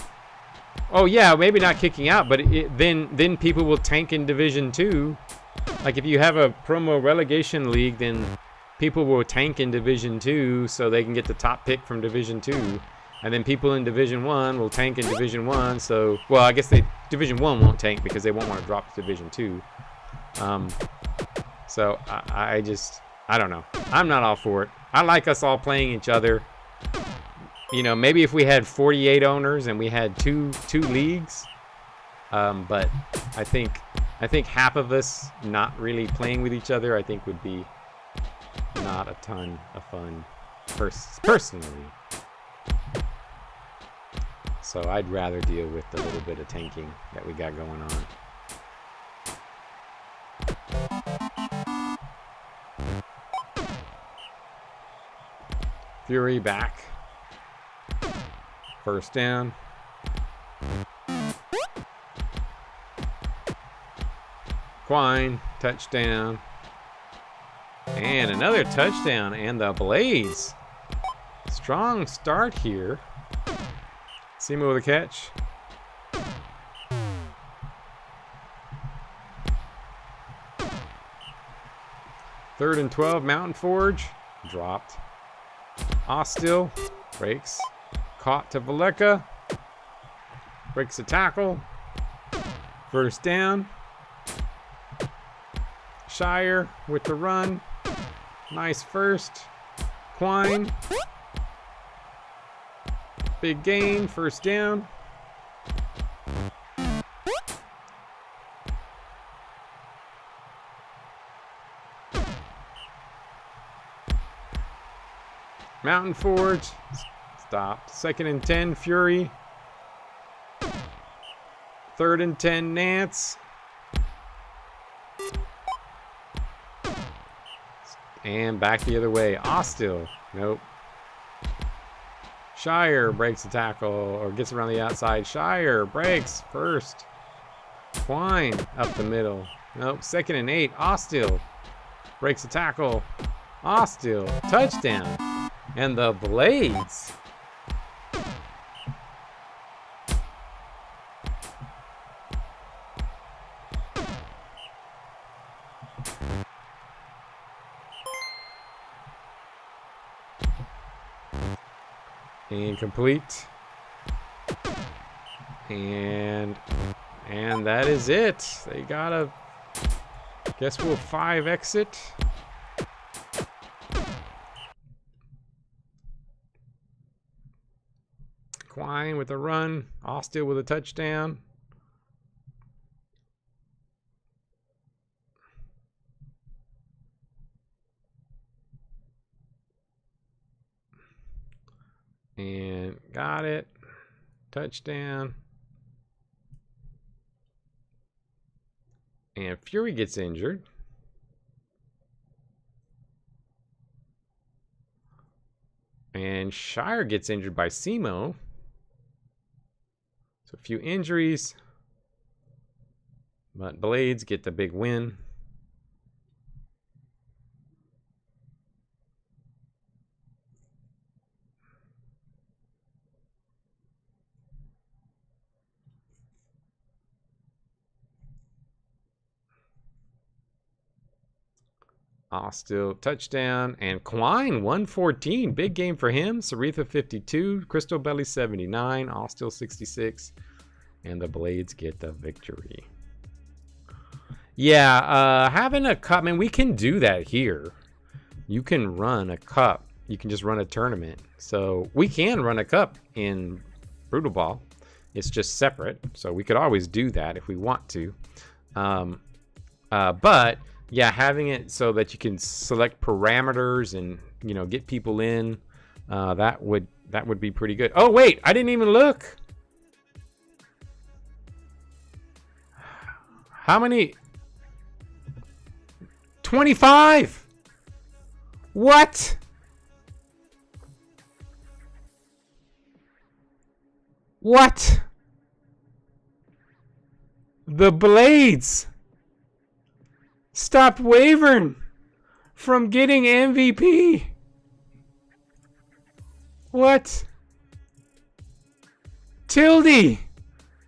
Oh yeah, maybe not kicking out, but then people will tank in Division 2. Like if you have a promo relegation league, then people will tank in Division 2 so they can get the top pick from Division 2. And then people in Division 1 will tank in Division 1. So, well, I guess Division 1 won't tank because they won't want to drop to Division 2. So I don't know. I'm not all for it. I like us all playing each other. Maybe if we had 48 owners and we had two leagues, but I think half of us not really playing with each other, I think would be not a ton of fun, personally. So I'd rather deal with the little bit of tanking that we got going on. Fury back. First down. Quine, touchdown. And another touchdown. And the Blades. Strong start here. Simo with a catch. Third and 12, Mountain Forge. Dropped. Ostil breaks. Caught to Valeka. Breaks a tackle. First down. Shire with the run. Nice first. Quine. Big gain. First down. Mountain Forge. Stopped. Second and 10, Fury. Third and 10, Nance. And back the other way. Ostil. Nope. Shire breaks a tackle or gets around the outside. Shire breaks first. Quine up the middle. Nope. Second and 8, Ostil breaks a tackle. Ostil. Touchdown. And the Blades. Incomplete. And that is it. They got a, guess we'll 5 exit. Quine with a run. Ostil with a touchdown. And got it. Touchdown. And Fury gets injured. And Shire gets injured by Simo. So a few injuries. But Blades get the big win. Still touchdown. And Quine, 114. Big game for him. Saritha, 52. Crystal Belly, 79. Still 66. And the Blades get the victory. Yeah, having a cup, man, we can do that here. You can run a cup. You can just run a tournament. So we can run a cup in Brutal Ball. It's just separate. So we could always do that if we want to. But yeah, having it so that you can select parameters and, you know, get people in, that would be pretty good. Oh wait, I didn't even look. How many? 25. What? What? The Blades stopped Wavern from getting MVP. What? Tildy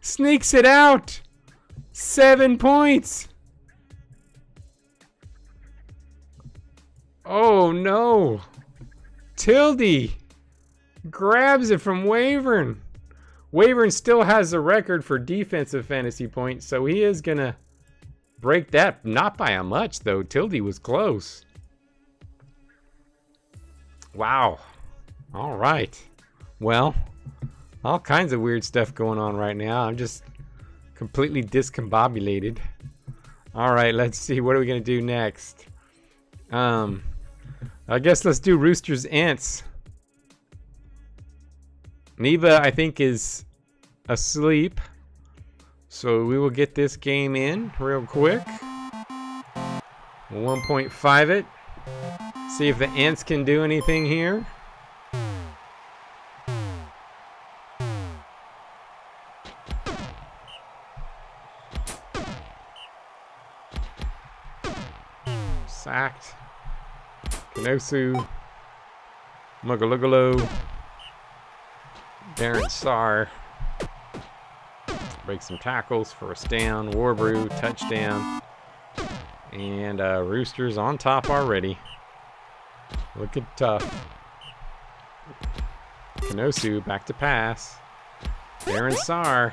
sneaks it out. 7 points. Oh no. Tildy grabs it from Wavern. Wavern still has the record for defensive fantasy points, so he is going to break that. Not by a much, though. Tildy was close. Wow. All right. Well, all kinds of weird stuff going on right now. I'm just completely discombobulated. All right, let's see. What are we going to do next? I guess let's do Roosters Ants. Neva, I think, is asleep. So we will get this game in real quick. 1.5 it. See if the Ants can do anything here. Sacked. Kanosu. Mugalugalo. Darren Sarr. Break some tackles. First down. Warbrew. Touchdown. And Roosters on top already. Looking tough. Kanosu back to pass. Darren Sarr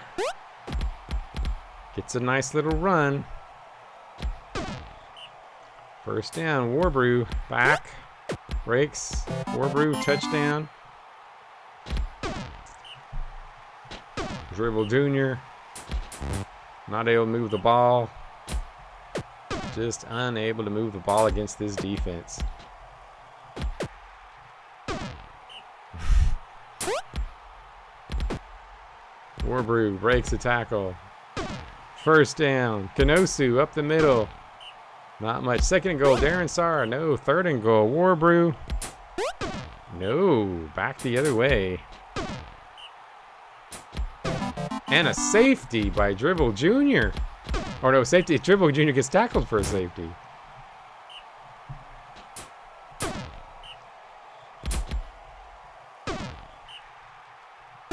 gets a nice little run. First down. Warbrew back. Breaks. Warbrew touchdown. Dribble Jr. Not able to move the ball. Just unable to move the ball against this defense. Warbrew breaks the tackle. First down. Kanosu up the middle. Not much. Second and goal. Darren Sarr. No. Third and goal. Warbrew. No. Back the other way. And a safety by Dribble Jr. Or no, safety. Dribble Jr. gets tackled for a safety.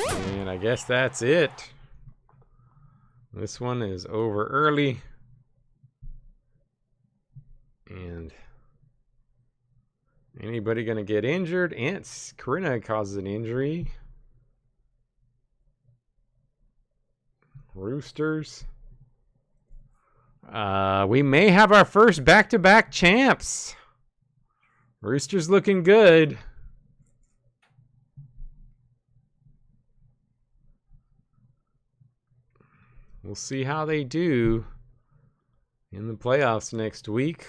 And I guess that's it. This one is over early. And anybody going to get injured? Ants. Corinna causes an injury. Roosters. We may have our first back-to-back champs. Roosters looking good. We'll see how they do in the playoffs next week.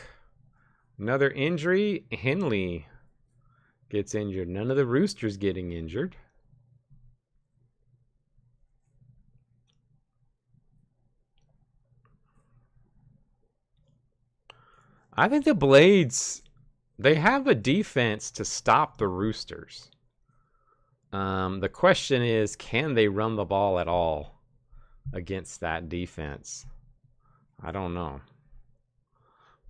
Another injury. Henley gets injured. None of the Roosters getting injured. I think the Blades, they have a defense to stop the Roosters. The question is, can they run the ball at all against that defense? I don't know.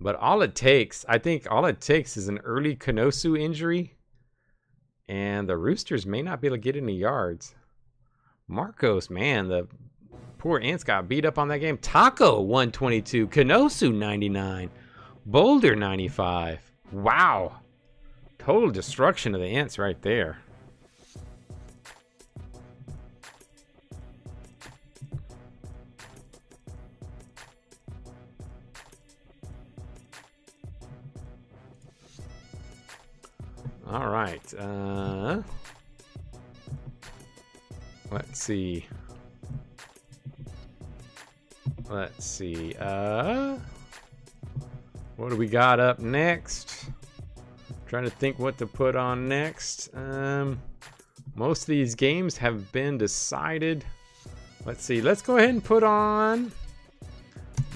But all it takes, I think all it takes is an early Kanosu injury, and the Roosters may not be able to get any yards. Marcos, man, the poor Ants got beat up on that game. Taco, 122. Kanosu, 99. Boulder, 95. Wow. Total destruction of the Ants right there. All right. Let's see. Let's see. What do we got up next? Trying to think what to put on next. Most of these games have been decided. Let's see. Let's go ahead and put on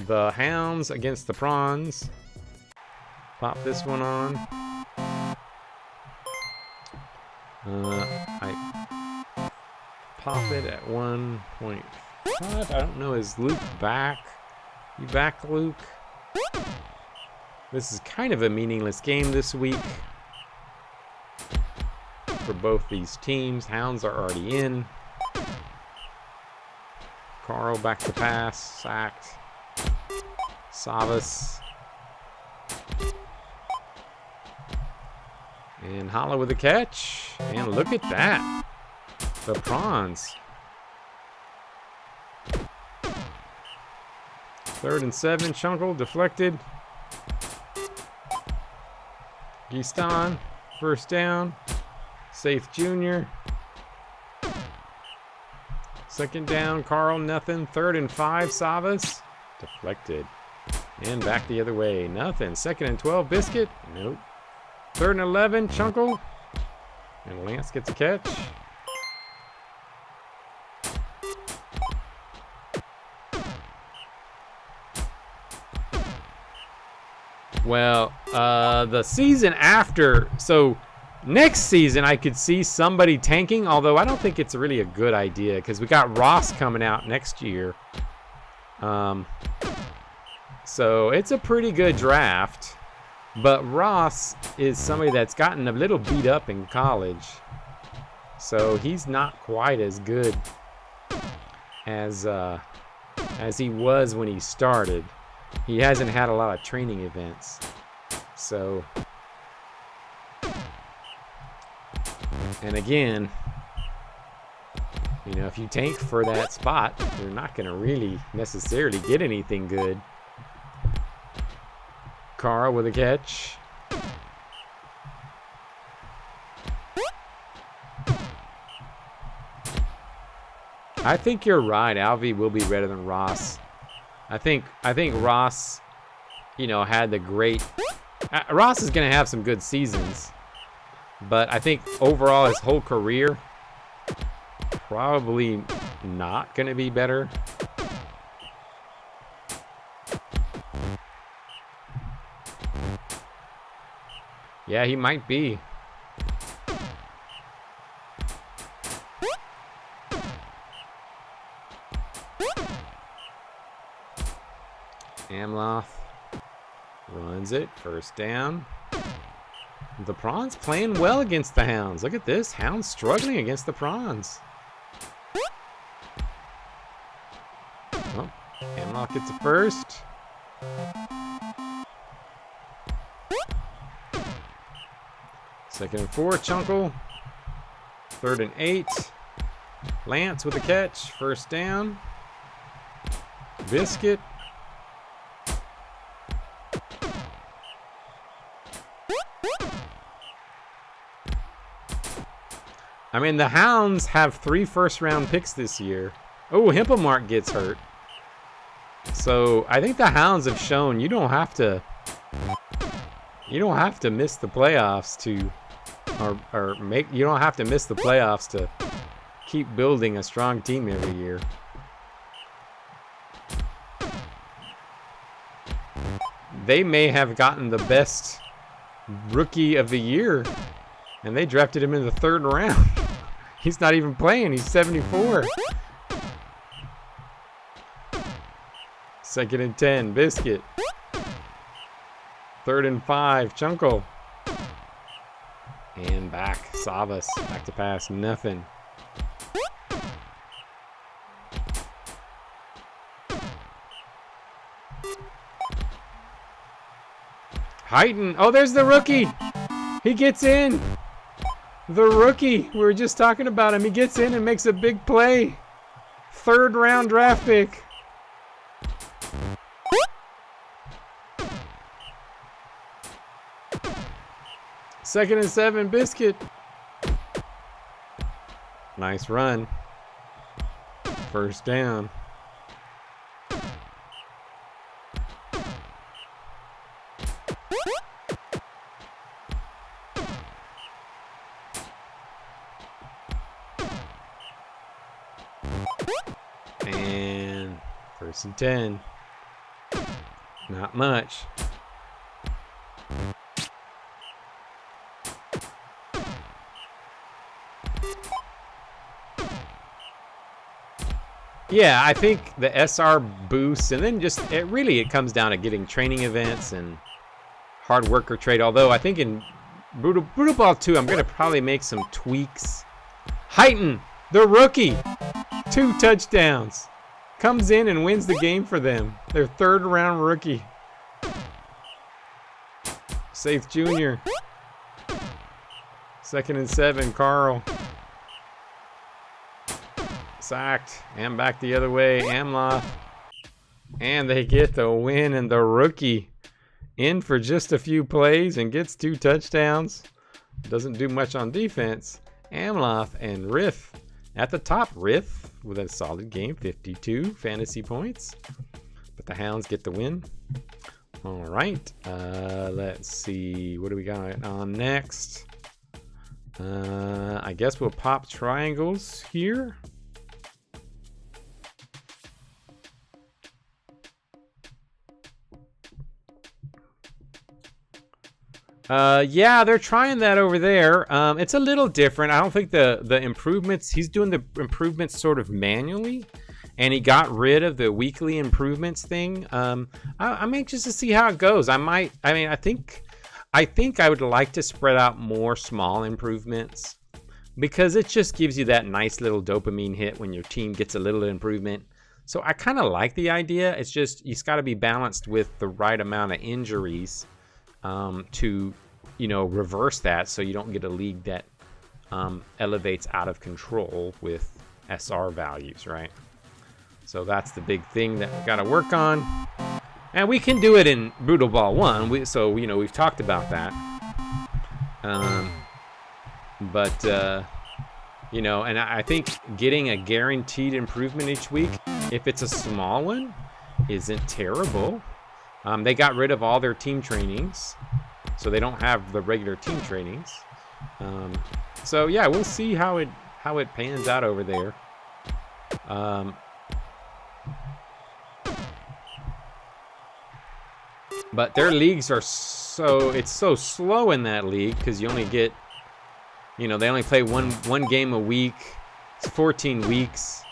the Hounds against the Prawns. Pop this one on. I pop it at 1.5. I don't know. Is Luke back? You back, Luke? This is kind of a meaningless game this week for both these teams. Hounds are already in. Carl back to pass. Sacked. Savas. And Hala with a catch. And look at that. The Prawns. 3rd and 7. Chunkel deflected. Gistan. 1st down. Safe Jr. 2nd down. Carl. Nothing. 3rd and 5. Savas. Deflected. And back the other way. Nothing. 2nd and 12. Biscuit. Nope. 3rd and 11, Chunkel. And Lance gets a catch. Well, the season after, so next season I could see somebody tanking, although I don't think it's really a good idea because we got Ross coming out next year. So it's a pretty good draft. But Ross is somebody that's gotten a little beat up in college. So he's not quite as good as he was when he started. He hasn't had a lot of training events. So, and again, you know, if you tank for that spot, you're not going to really necessarily get anything good. Carl with a catch. I think you're right. Alvey will be better than Ross. I think Ross, you know, had the great. Ross is going to have some good seasons, but I think overall his whole career probably not going to be better. Yeah, he might be. Amloth runs it. 1st down. The Prawns playing well against the Hounds. Look at this. Hounds struggling against the Prawns. Oh, Amloth gets it first. Second and 4, Chunkel. 3rd and 8. Lance with a catch. 1st down. Biscuit. I mean, the Hounds have 3 first-round picks this year. Oh, Himpemark gets hurt. So I think the Hounds have shown you don't have to miss the playoffs to. You don't have to miss the playoffs to keep building a strong team every year. They may have gotten the best rookie of the year, and they drafted him in the 3rd round. He's not even playing. He's 74. 2nd and 10, Biscuit. 3rd and 5, Chunkel. And back, Savas. Back to pass, nothing. Heighten. Oh, there's the rookie. He gets in. The rookie. We were just talking about him. He gets in and makes a big play. 3rd round draft pick. Second and 7, Biscuit. Nice run. First down. And 1st and 10. Not much. Yeah, I think the SR boosts, and then just it comes down to getting training events and hard worker trade. Although I think in Brutal Ball 2, I'm gonna probably make some tweaks. Heighten, the rookie, 2 touchdowns, comes in and wins the game for them. Their 3rd round rookie. Safe Jr. 2nd and 7, Carl. Sacked, and back the other way, Amloth. And they get the win, and the rookie in for just a few plays and gets 2 touchdowns. Doesn't do much on defense. Amloth and Riff at the top. Riff with a solid game, 52 fantasy points. But the Hounds get the win. All right, let's see. What do we got on next? I guess we'll pop triangles here. Yeah, they're trying that over there. It's a little different. I don't think the improvements, he's doing the improvements sort of manually, and he got rid of the weekly improvements thing. I'm anxious to see how it goes. I think I would like to spread out more small improvements, because it just gives you that nice little dopamine hit when your team gets a little improvement. So I kind of like the idea. It's just, it's got to be balanced with the right amount of injuries to, reverse that, so you don't get a league that elevates out of control with SR values, right? So that's the big thing that we got to work on, and we can do it in Brutal Ball 1. We've talked about that, and I think getting a guaranteed improvement each week, if it's a small one, isn't terrible. They got rid of all their team trainings, so they don't have the regular team trainings. So yeah, we'll see how it pans out over there. But their leagues are it's so slow in that league, because you only get, they only play one game a week. It's 14 weeks,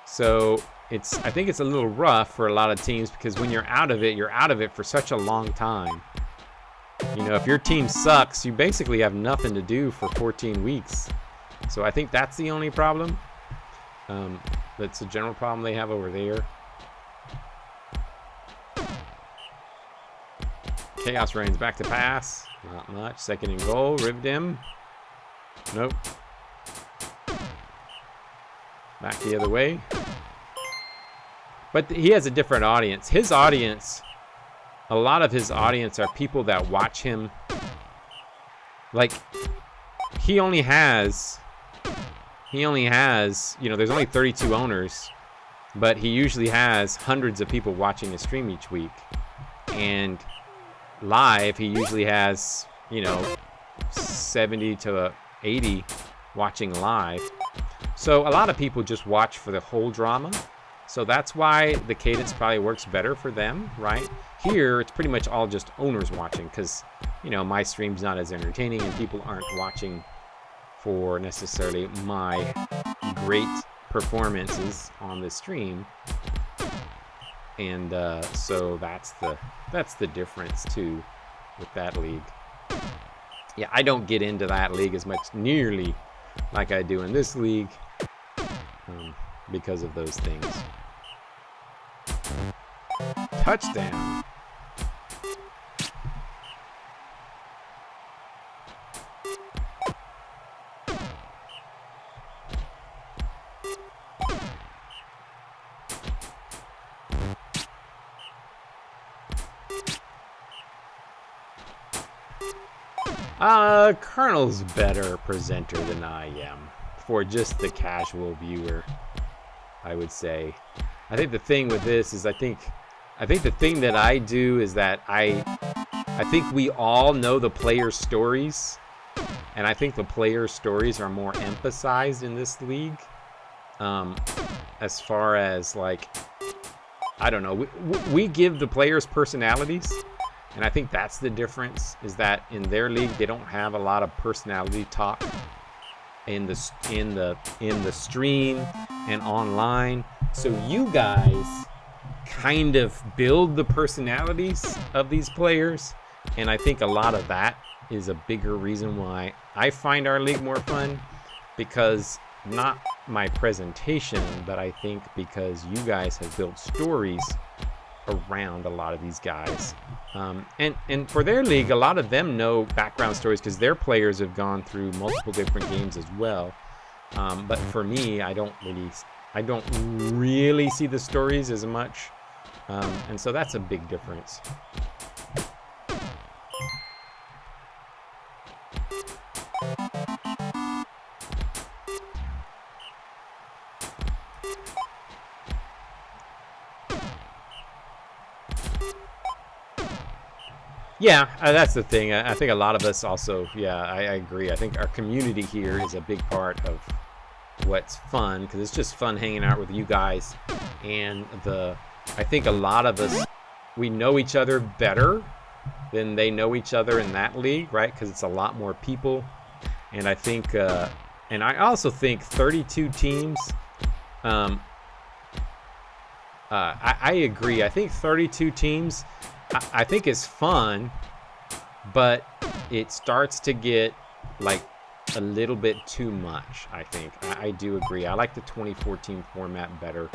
so I think it's a little rough for a lot of teams, because when you're out of it for such a long time. If your team sucks, you basically have nothing to do for 14 weeks. So I think that's the only problem. That's a general problem they have over there. Chaos Reigns back to pass. Not much. 2nd and goal. Ribbed him. Nope. Back the other way. But he has a different audience. A lot of his audience are people that watch him. Like, he only has, there's only 32 owners, but he usually has hundreds of people watching his stream each week. And live, he usually has, 70 to 80 watching live. So a lot of people just watch for the whole drama. So that's why the cadence probably works better for them, right? Here, it's pretty much all just owners watching, because, my stream's not as entertaining, and people aren't watching for necessarily my great performances on the stream. And so that's the difference too with that league. Yeah, I don't get into that league as much nearly like I do in this league, because of those things. Touchdown. Colonel's better presenter than I am for just the casual viewer, I would say. I think the thing with this is I think the thing that I do is that I think we all know the players' stories, and I think the players' stories are more emphasized in this league. As far as, like, I don't know, we give the players personalities, and I think that's the difference, is that in their league they don't have a lot of personality talk in the stream and online. So you guys kind of build the personalities of these players, and I think a lot of that is a bigger reason why I find our league more fun, because not my presentation, but I think because you guys have built stories around a lot of these guys. And for their league, a lot of them know background stories because their players have gone through multiple different games as well. But for me, I don't really see the stories as much. And so that's a big difference. Yeah, that's the thing. I think a lot of us also, yeah, I agree. I think our community here is a big part of what's fun, because it's just fun hanging out with you guys. And I think a lot of us, we know each other better than they know each other in that league, right? Because it's a lot more people. And I think, and I also think 32 teams, I agree. I think 32 teams, I think it's fun, but it starts to get like a little bit too much, I think. I do agree. I like the 2014 format better.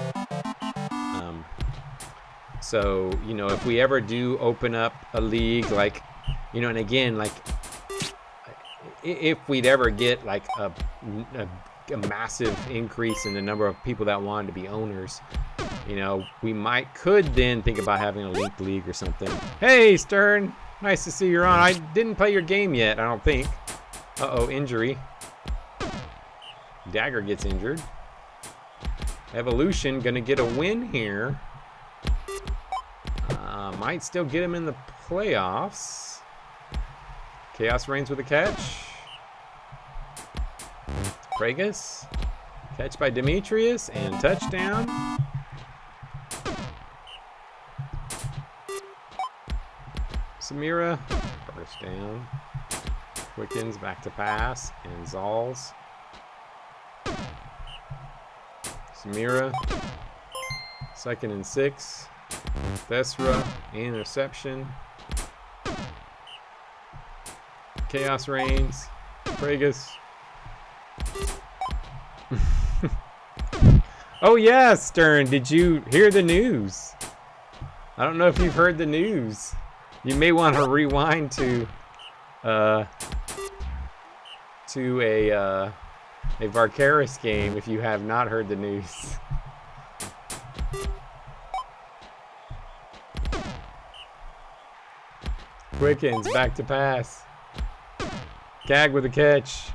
So, you know, if we ever do open up a league, like, you know, and again, like, if we'd ever get like a massive increase in the number of people that wanted to be owners, you know, we could then think about having a linked league or something. Hey, Stern, nice to see you're on. I didn't play your game yet, I don't think. Uh-oh, injury. Dagger gets injured. Evolution gonna get a win here. Might still get him in the playoffs. Chaos Reigns with a catch. Pragus. Catch by Demetrius and touchdown. Samira, first down. Quickens back to pass, and Zalls. Samira, 2nd and 6. Thesra, interception. Chaos Reigns, Pragus. Oh yeah, Stern, did you hear the news? I don't know if you've heard the news. You may want to rewind to a Varkaris game if you have not heard the news. Quickens back to pass. Gag with a catch.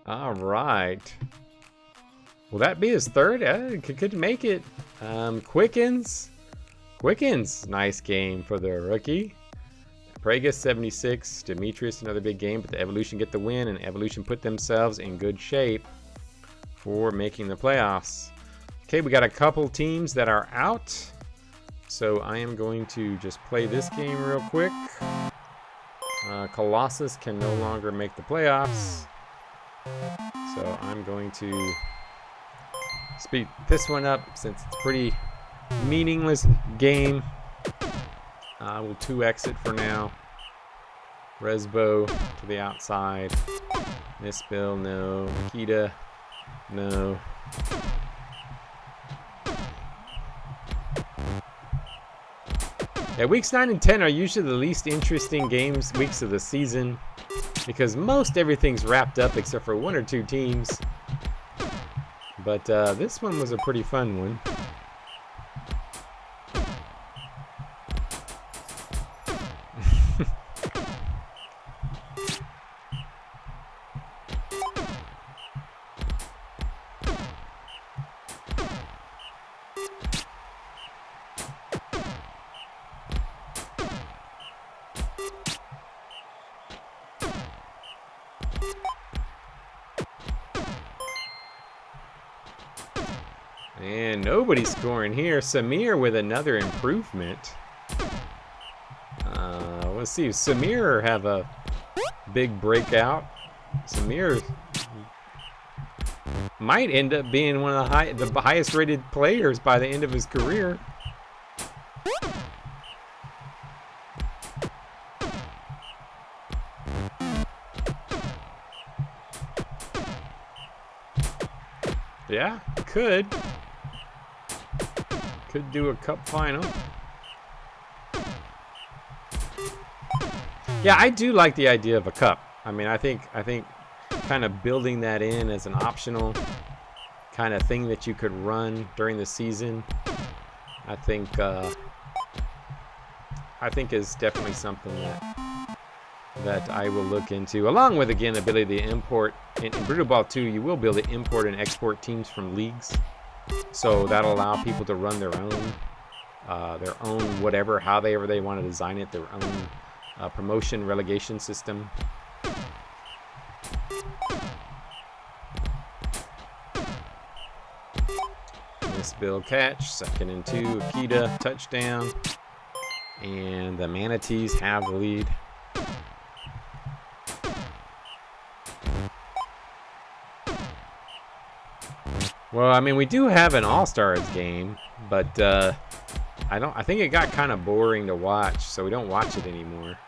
All right. Will that be his third? Could make it. Quickens. Nice game for the rookie. Pragus 76. Demetrius another big game, but the Evolution get the win, and Evolution put themselves in good shape for making the playoffs. Okay, we got a couple teams that are out, so I am going to just play this game real quick. Colossus can no longer make the playoffs, so I'm going to speed this one up since it's a pretty meaningless game. We'll 2X it for now. Resbo to the outside. Misbill, no. Nikita, no. Yeah, weeks 9 and 10 are usually the least interesting weeks of the season, because most everything's wrapped up except for 1 or 2 teams. But this one was a pretty fun one. And nobody's scoring here. Samir with another improvement. Let's see if Samir have a big breakout. Samir might end up being one of the highest rated players by the end of his career. Yeah, could do a cup final. Yeah, I do like the idea of a cup. I mean, I think kind of building that in as an optional kind of thing that you could run during the season, I think is definitely something that I will look into, along with, again, the ability to import. In Brutal Ball 2, you will be able to import and export teams from leagues, so that'll allow people to run their own whatever, however they want to design it, their own promotion relegation system. Bill catch, 2nd and 2, Akita touchdown, and the Manatees have the lead. Well, I mean, we do have an All-Stars game, but I think it got kind of boring to watch, so we don't watch it anymore.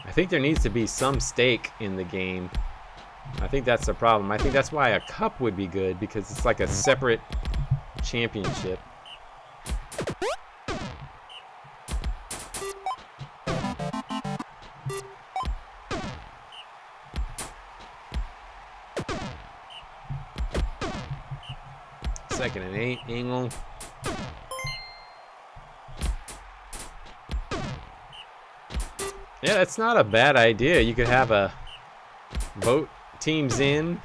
I think there needs to be some stake in the game. I think that's the problem. I think that's why a cup would be good, because it's like a separate championship. Second and 8, Engel. Yeah, that's not a bad idea. You could have a vote teams in,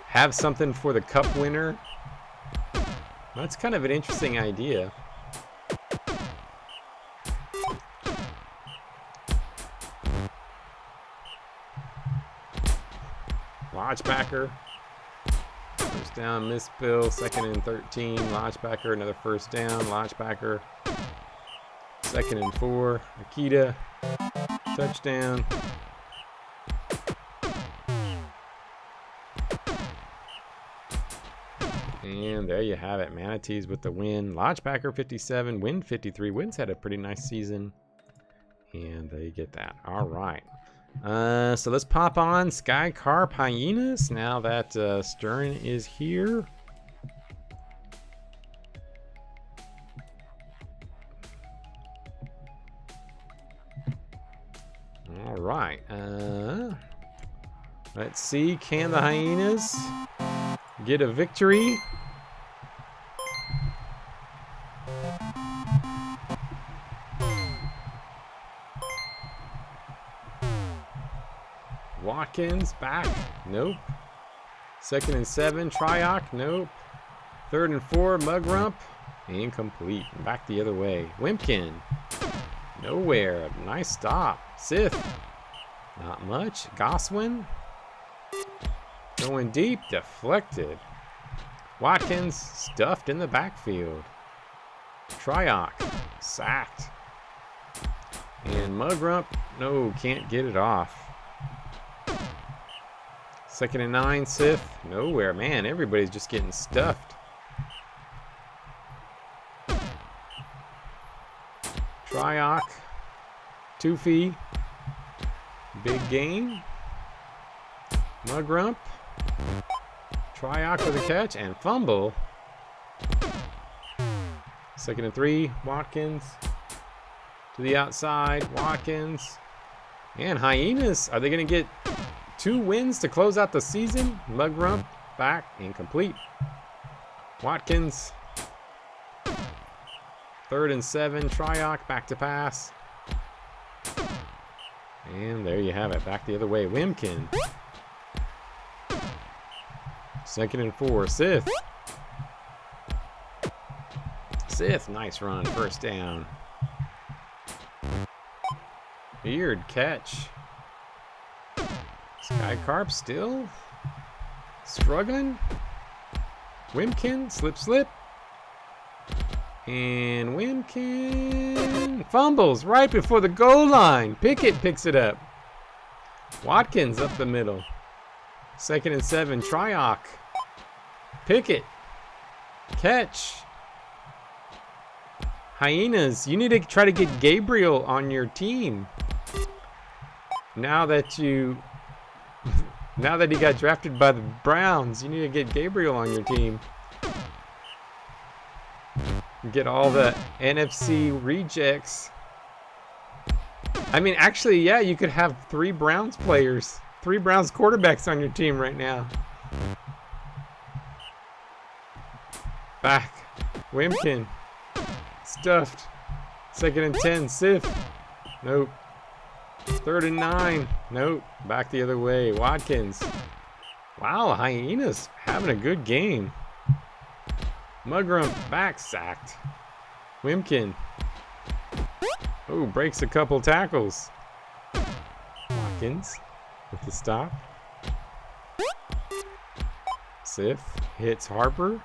have something for the cup winner. That's kind of an interesting idea. Lodgebacker, first down, misspill, 2nd and 13. Lodgebacker, another first down. Lodgebacker, 2nd and 4. Akita, touchdown. And there you have it. Manatees with the win. Lodgebacker 57, Win 53. Win's had a pretty nice season, and they get that. All right. So let's pop on Sky Carp Hyenas now that Stern is here. All right. Let's see. Can the Hyenas get a victory? Watkins back. Nope. 2nd and 7. Triok. Nope. 3rd and 4. Mugrump. Incomplete. Back the other way. Wimpkin. Nowhere. Nice stop. Sith. Not much. Goswin. Going deep. Deflected. Watkins stuffed in the backfield. Triok. Sacked. And Mugrump. No, can't get it off. 2nd and 9, Sith. Nowhere. Man, everybody's just getting stuffed. Triok. Toofy. Big gain. Mugrump. Triok with a catch and fumble. 2nd and 3. Watkins. To the outside. Watkins. And Hyenas. Are they going to get 2 wins to close out the season. Mugrump back, incomplete. Watkins. 3rd and 7. Tryock back to pass. And there you have it. Back the other way. Wimkin. 2nd and 4. Sith. Sith, nice run. 1st down. Weird catch. Sky Carp still struggling. Wimkin, slip. And Wimkin fumbles right before the goal line. Pickett picks it up. Watkins up the middle. 2nd and 7. Tryock. Pickett. Catch. Hyenas, you need to try to get Gabriel on your team. Now that he got drafted by the Browns, you need to get Gabriel on your team. Get all the NFC rejects. I mean, actually, yeah, you could have 3 Browns players, 3 Browns quarterbacks on your team right now. Back. Wimkin. Stuffed. 2nd and 10. Sith. Nope. 3rd and 9. Nope. Back the other way. Watkins. Wow, Hyenas having a good game. Mugrump back sacked. Wimkin. Oh, breaks a couple tackles. Watkins with the stop. Sith hits Harper.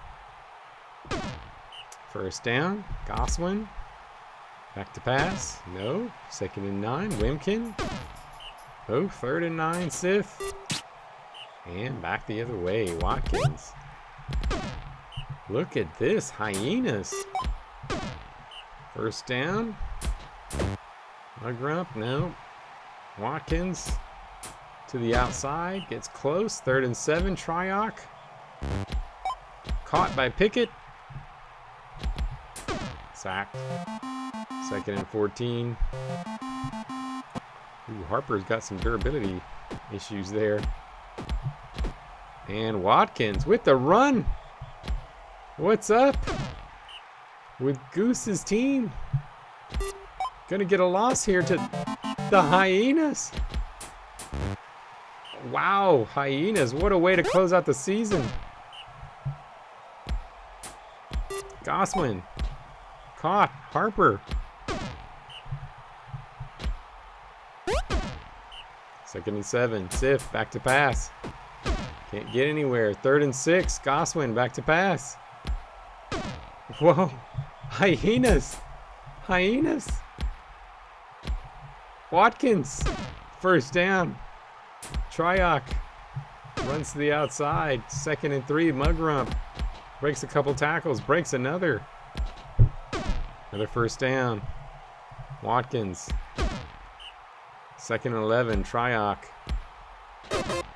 1st down. Goswin. Back to pass. No. 2nd and 9. Wimkin. Oh, 3rd and 9. Sith. And back the other way. Watkins. Look at this. Hyenas. 1st down. Mugrump. No. Watkins to the outside. Gets close. 3rd and 7. Tryock. Caught by Pickett. Sacked. 2nd and 14. Ooh, Harper's got some durability issues there. And Watkins with the run. What's up with Goose's team? Gonna get a loss here to the Hyenas. Wow, Hyenas, what a way to close out the season. Goswin. Caught. Harper. 2nd and 7. Sith back to pass. Can't get anywhere. 3rd and 6. Goswin back to pass. Whoa. Hyenas. Hyenas. Watkins. 1st down. Tryock. Runs to the outside. 2nd and 3. Mugrump. Breaks a couple tackles. Breaks another. Another 1st down. Watkins. 2nd and 11. Tryock.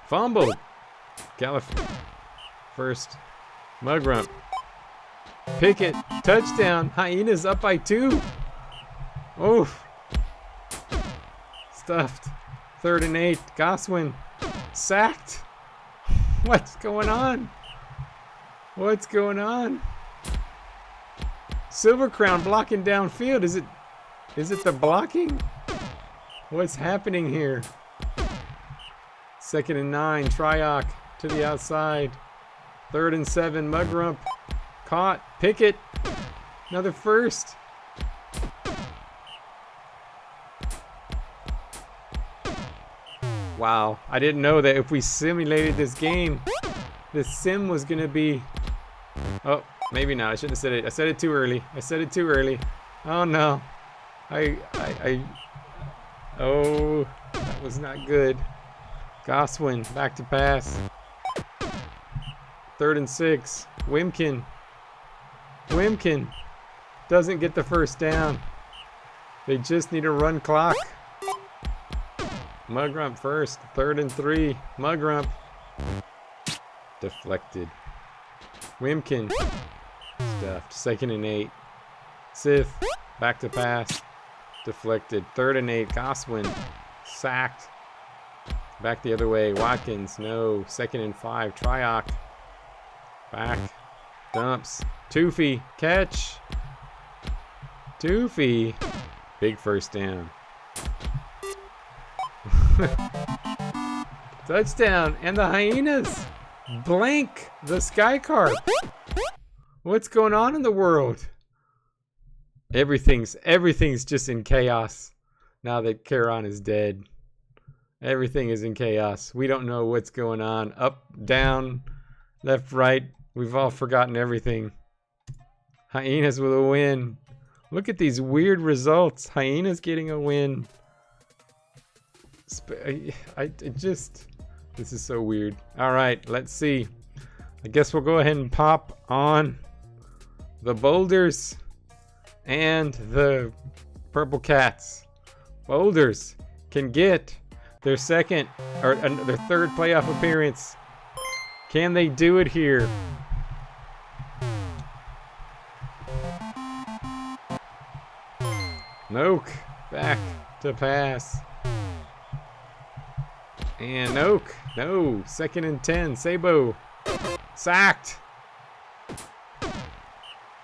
Fumbled. Gallifrey. 1st. Mugrump. Pickett. Touchdown. Hyenas up by 2. Oof. Stuffed. 3rd and 8. Goswin. Sacked. What's going on? What's going on? Silver Crown blocking downfield. Is it the blocking? What's happening here? 2nd and 9. Tryock to the outside. 3rd and 7. Mugrump. Caught. Pickett. Another 1st. Wow. I didn't know that if we simulated this game, the sim was going to be... Oh, maybe not. I shouldn't have said it. I said it too early. Oh, no. Oh, that was not good. Goswin, back to pass. 3rd and 6. Wimkin. Wimkin doesn't get the 1st down. They just need a run clock. Mugrump 1st. 3rd and 3. Mugrump. Deflected. Wimkin. Stuffed. 2nd and 8. Sith. Back to pass. Deflected. 3rd and 8. Goswin. Sacked. Back the other way. Watkins. No. 2nd and 5. Tryock. Back. Dumps. Toofy. Catch. Toofy. Big first down. Touchdown. And the Hyenas blank the Sky Carp. What's going on in the world? Everything's just in chaos now that Caron is dead. Everything is in chaos. We don't know what's going on. Up, down, left, right. We've all forgotten everything. Hyenas with a win. Look at these weird results. Hyenas getting a win. This is so weird. All right, let's see. I guess we'll go ahead and pop on the Boulders and the Purple Cats. Boulders can get their second or their third playoff appearance. Can they do it here? Noak back to pass. And Noak, no, 2nd and 10. Sabo sacked.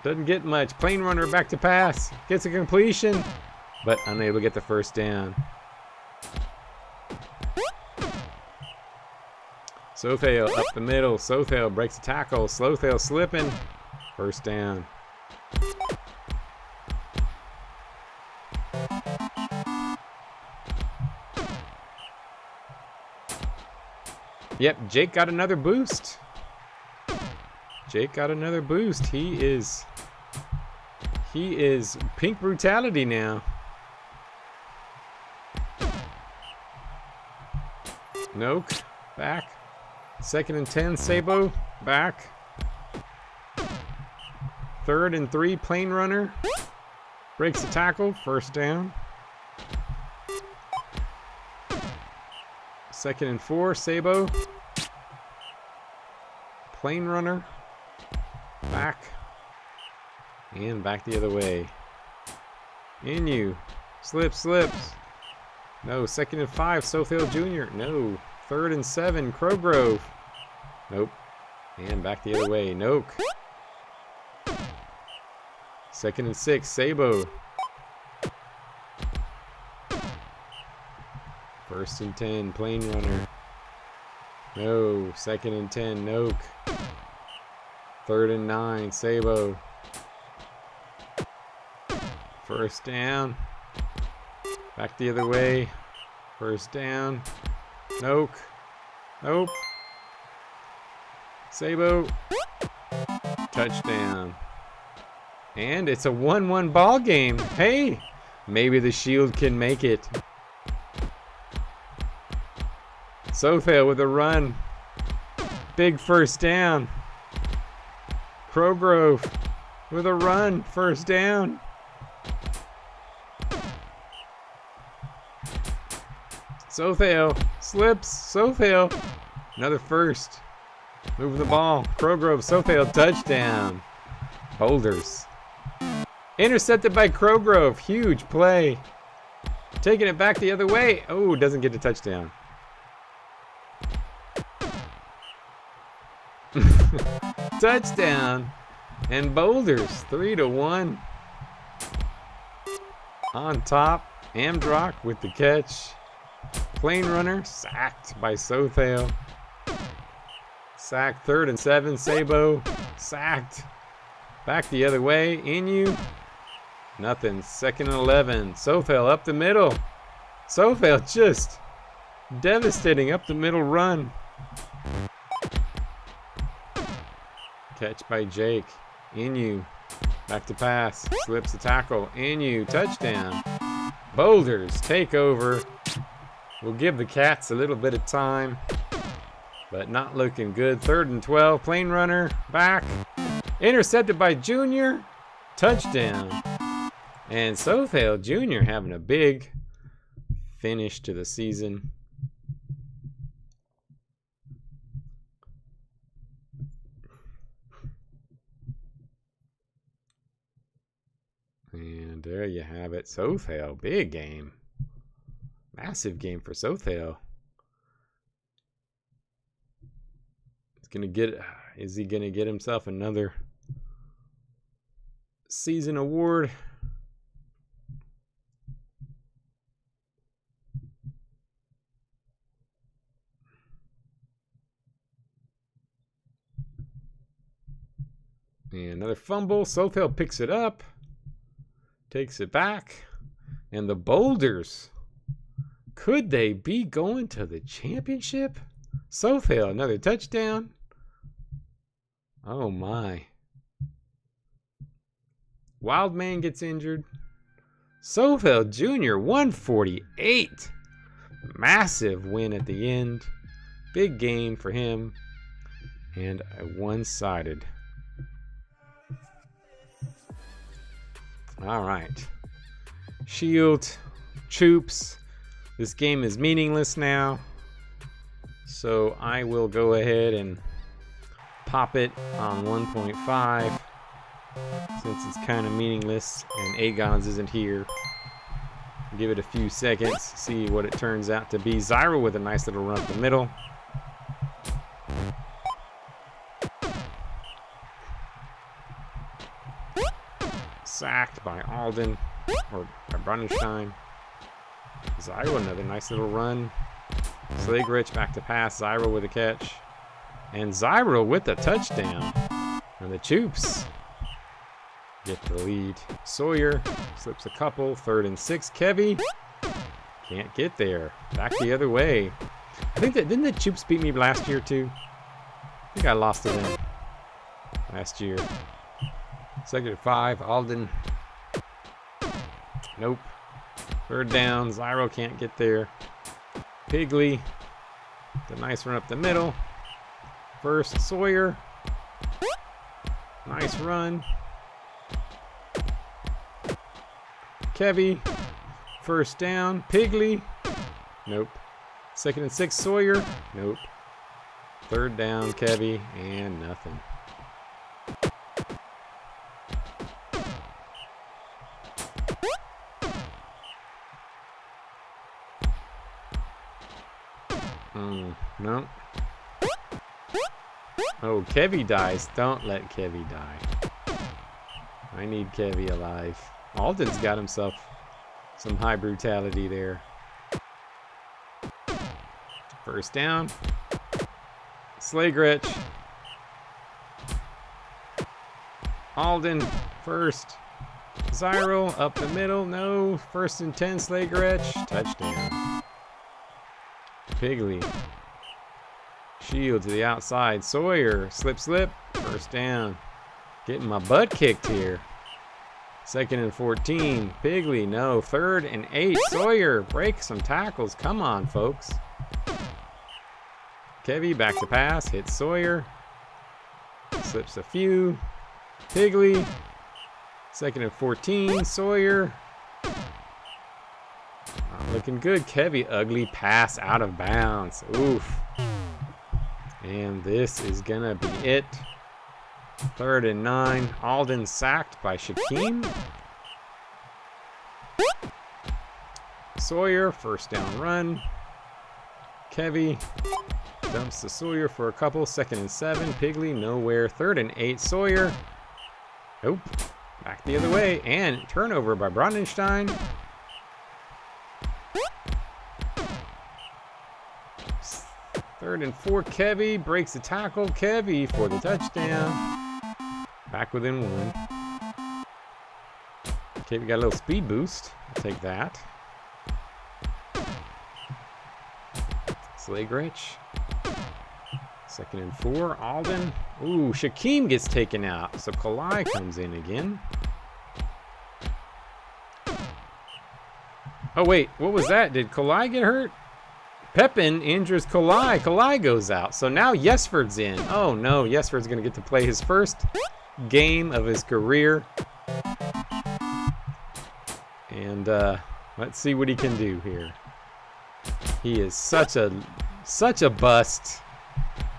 Doesn't get much. Plane runner back to pass. Gets a completion, but unable to get the first down. Sothale up the middle. Sothale breaks a tackle. Slothale slipping. First down. Yep, Jake got another boost. Jake got another boost. He is pink brutality now. Noak back. 2nd and 10. Sabo back. 3rd and 3. Plane runner breaks the tackle. First down. 2nd and 4. Sabo. Plane runner. Back. And back the other way. Inu. Slips. No. 2nd and 5. Sothale Jr. No. 3rd and 7. Crowgrove. Nope. And back the other way. Noak. 2nd and 6. Sabo. 1st and 10. Plane runner. No. 2nd and 10. Noak. 3rd and 9. Sabo. First down. Back the other way. First down. Noak. Nope. Sabo. Touchdown. And it's a 1-1 ball game. Hey, maybe the Shield can make it. Sothale with a run. Big first down. Crowgrove with a run. First down. Sothale slips. Sothale. Another first. Moving the ball. Crowgrove. Sothale touchdown. Boulders. Intercepted by Crowgrove. Huge play. Taking it back the other way. Oh, doesn't get a touchdown. Touchdown. And Boulders 3-1. On top. Amdrock with the catch. Plane runner sacked by Sothale. Sacked. 3rd and 7. Sabo sacked. Back the other way. Inu. Nothing. 2nd and 11. Sothale up the middle. Sothale just devastating up the middle run. Catch by Jake. Inu. Back to pass. Slips the tackle. Inu. Touchdown. Boulders take over. We'll give the Cats a little bit of time, but not looking good. 3rd and 12. Plane runner. Back. Intercepted by Junior. Touchdown. And Sothale Jr. having a big finish to the season. And there you have it. Sothale, big game. Massive game for Sothale. Is he gonna get himself another season award? And another fumble. Sothel picks it up, takes it back, and the Boulders, could they be going to the championship? Sothel, another touchdown. Oh my. Wildman gets injured. Sothel Jr. 148. Massive win at the end. Big game for him. And a one-sided. All right. Shield, troops. This game is meaningless now. So I will go ahead and pop it on 1.5 since it's kind of meaningless and Agons isn't here. Give it a few seconds, see what it turns out to be. Zyro with a nice little run up the middle. Sacked by Alden, or by Brunenstein. Zyro, another nice little run. Slagrich back to pass. Zyro with a catch. And Zyro with the touchdown. And the Choops get the lead. Sawyer slips a couple. 3rd and 6. Kevy can't get there. Back the other way. I think that, didn't the Choops beat me last year too? I think I lost to them last year. 2nd and 5. Alden. Nope. 3rd down. Zyro can't get there. Pigley. The nice run up the middle. 1st, Sawyer. Nice run. Kevy. 1st down. Pigley. Nope. 2nd and 6, Sawyer. Nope. 3rd down, Kevy. And nothing. No. Oh, Kevy dies. Don't let Kevy die. I need Kevy alive. Alden's got himself some high brutality there. 1st down. Slagrich. Alden 1st. Zyro up the middle. No. 1st and 10. Slagrich. Touchdown. Pigley. Shield to the outside. Sawyer. Slip. 1st down. Getting my butt kicked here. 2nd and 14. Pigley. No. 3rd and 8. Sawyer. Break some tackles. Come on, folks. Kevy back to pass. Hits Sawyer. Slips a few. Pigley. 2nd and 14. Sawyer. Looking good. Kevy, ugly pass out of bounds. Oof. And this is gonna be it. 3rd and 9. Alden sacked by Shaquem. Sawyer, 1st down run. Kevy dumps to Sawyer for a couple. 2nd and 7. Pigley nowhere. 3rd and 8. Sawyer. Nope. Back the other way. And turnover by Brunenstein. 3rd and 4. Kevy breaks the tackle. Kevy for the touchdown. Back within 1. Kevy got a little speed boost. I'll take that. Slagrich. 2nd and 4. Alden. Ooh, Shaquem gets taken out. So Kalai comes in again. Oh, wait. What was that? Did Kalai get hurt? Pepin injures Kalai. Kalai goes out. So now Yesford's in. Oh, no. Yesford's going to get to play his first game of his career. And let's see what he can do here. He is such a bust.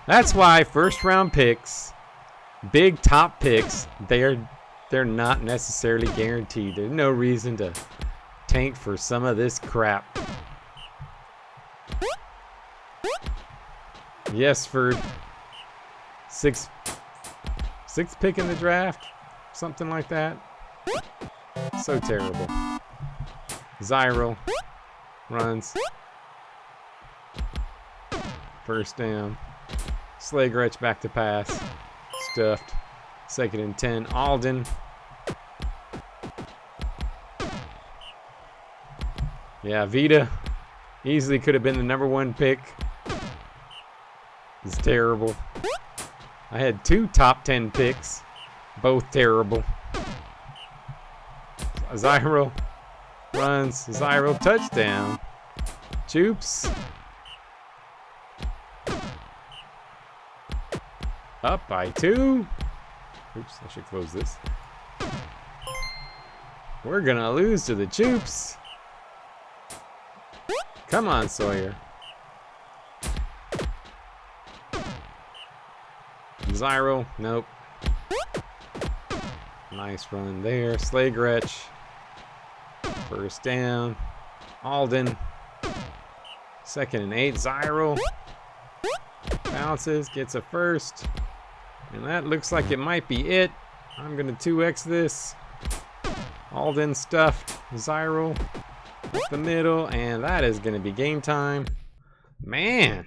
That's why 1st round picks, big top picks, they're not necessarily guaranteed. There's no reason to tank for some of this crap. Yesford Sixth pick in the draft. Something like that. So terrible. Zyro runs. First down. Slagretch back to pass. Stuffed. 2nd and 10. Alden. Yeah, Vita easily could have been the #1 pick. It's terrible. I had 2 top 10 picks. Both terrible. Zyro runs. Zyro touchdown. Choops. Up by 2. Oops, I should close this. We're gonna lose to the Choops. Come on, Sawyer. Zyro, nope. Nice run there. Slagretch. First down. Alden. 2nd and 8. Zyro. Bounces, gets a first. And that looks like it might be it. I'm going to 2x this. Alden stuffed. Zyro up the middle. And that is going to be game time. Man.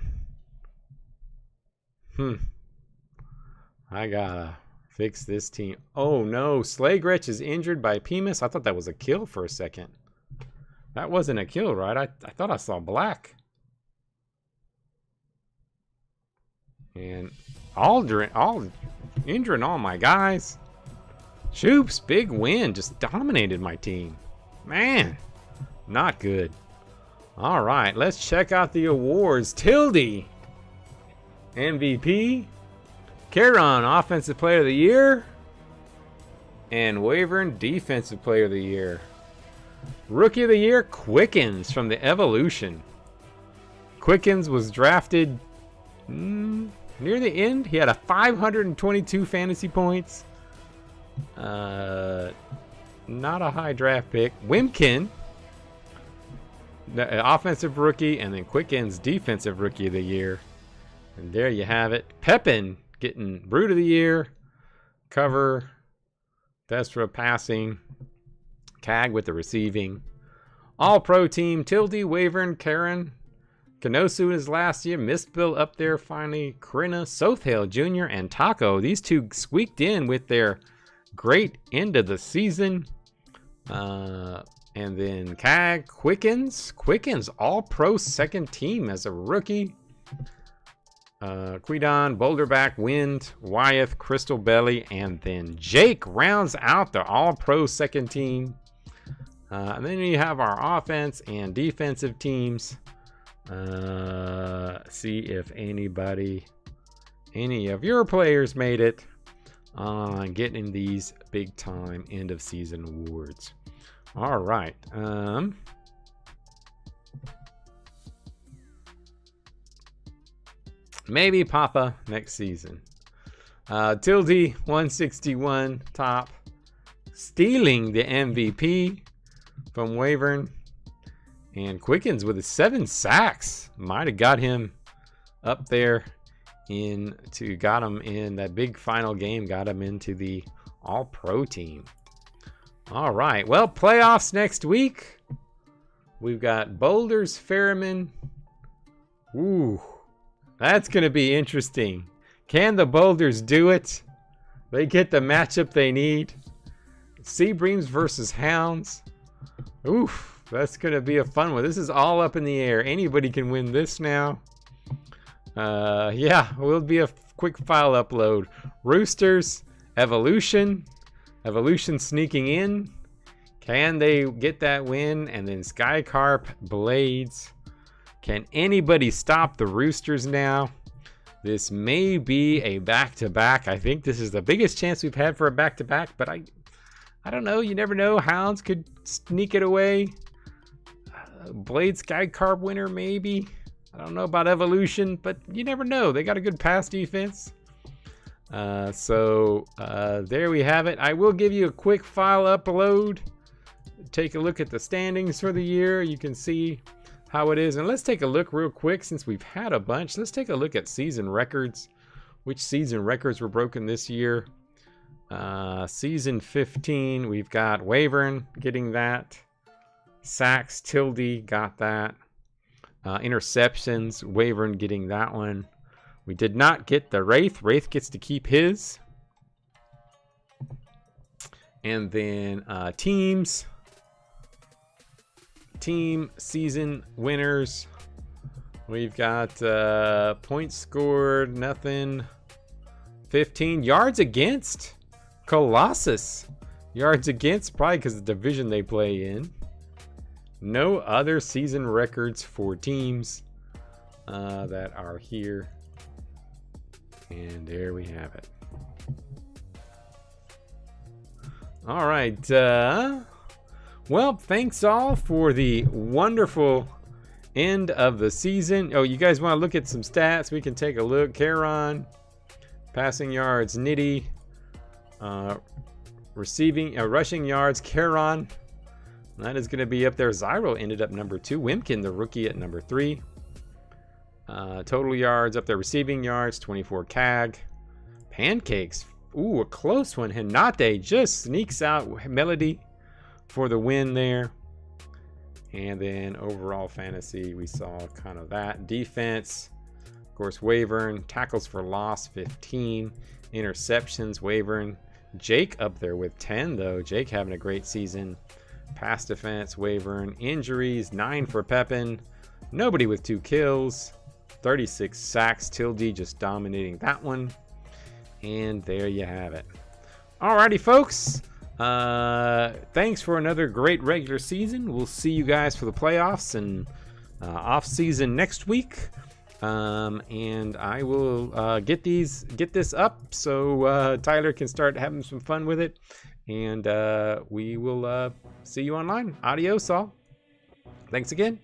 I gotta fix this team. Oh no, Slagretch is injured by Pemus. I thought that was a kill for a second. That wasn't a kill, right? I thought I saw black. And injuring all my guys. Choops, big win. Just dominated my team. Man, not good. All right, let's check out the awards. Tildy, MVP. Caron, Offensive Player of the Year. And Wavern, Defensive Player of the Year. Rookie of the Year, Quickens from the Evolution. Quickens was drafted near the end. He had a 522 fantasy points. Not a high draft pick. Wimkin, the offensive rookie, and then Quickens, Defensive Rookie of the Year. And there you have it. Pepin getting Brute of the Year, Cover, Destra passing, Cag with the receiving. All-Pro team, Tildy, Wavern, Karen, Kanosu in his last year, Mistbill up there finally, Krina, Sothale Jr., and Taco. These two squeaked in with their great end of the season. And then Cag, Quickens, All-Pro 2nd team as a rookie. Quidon, Boulderback, Wind, Wyeth, Crystal Belly, and then Jake rounds out the All-Pro 2nd team. And then you have our offense and defensive teams. See if any of your players made it on getting these big time end of season awards. All right. Maybe Papa next season. Tildy 161 top, stealing the MVP from Wavern. And Quickens with his 7 sacks might have got him up there got him in that big final game, got him into the All-Pro team. All right, well, playoffs next week. We've got Boulders, Ferriman. Ooh, that's going to be interesting. Can the Boulders do it? They get the matchup they need. Seabreams versus Hounds. Oof, that's going to be a fun one. This is all up in the air. Anybody can win this now. Yeah, it will be a quick file upload. Roosters, Evolution sneaking in. Can they get that win? And then Skycarp, Blades. Can anybody stop the Roosters now? This may be a back-to-back. I think this is the biggest chance we've had for a back-to-back, but I don't know. You never know. Hounds could sneak it away. Blade Skycarp winner, maybe. I don't know about Evolution, but you never know. They got a good pass defense. So there we have it. I will give you a quick file upload. Take a look at the standings for the year. You can see how it is. And let's take a look real quick since we've had a bunch. Let's take a look at season records. which season records were broken this year. Season 15, we've got Wavern getting that. Sacks, Tildy got that. Interceptions, Wavern getting that one. We did not get the Wraith. Wraith gets to keep his. And then teams. Team season winners. We've got points scored, nothing. 15 yards against. Colossus. Yards against, probably because of the division they play in. No other season records for teams that are here. And there we have it. All right. Well, thanks all for the wonderful end of the season. Oh, you guys want to look at some stats? We can take a look. Caron, passing yards, Nitty, rushing yards, Caron. That is going to be up there. Zyro ended up number 2. Wimkin, the rookie, at number 3. Total yards up there. Receiving yards, 24 CAG. Pancakes. Ooh, a close one. Hinate just sneaks out Melody for the win there. And then overall fantasy, we saw kind of that. Defense, of course, Wavern. Tackles for loss, 15. Interceptions, Wavern. Jake up there with 10, though. Jake having a great season. Pass defense, Wavern. Injuries, 9 for Pepin. Nobody with 2 kills. 36 sacks. Tildy just dominating that one. And there you have it. Alrighty, folks. Thanks for another great regular season. We'll see you guys for the playoffs and off season next week. And I will get this up so Tyler can start having some fun with it. And we will see you online. Adios, all. Thanks again.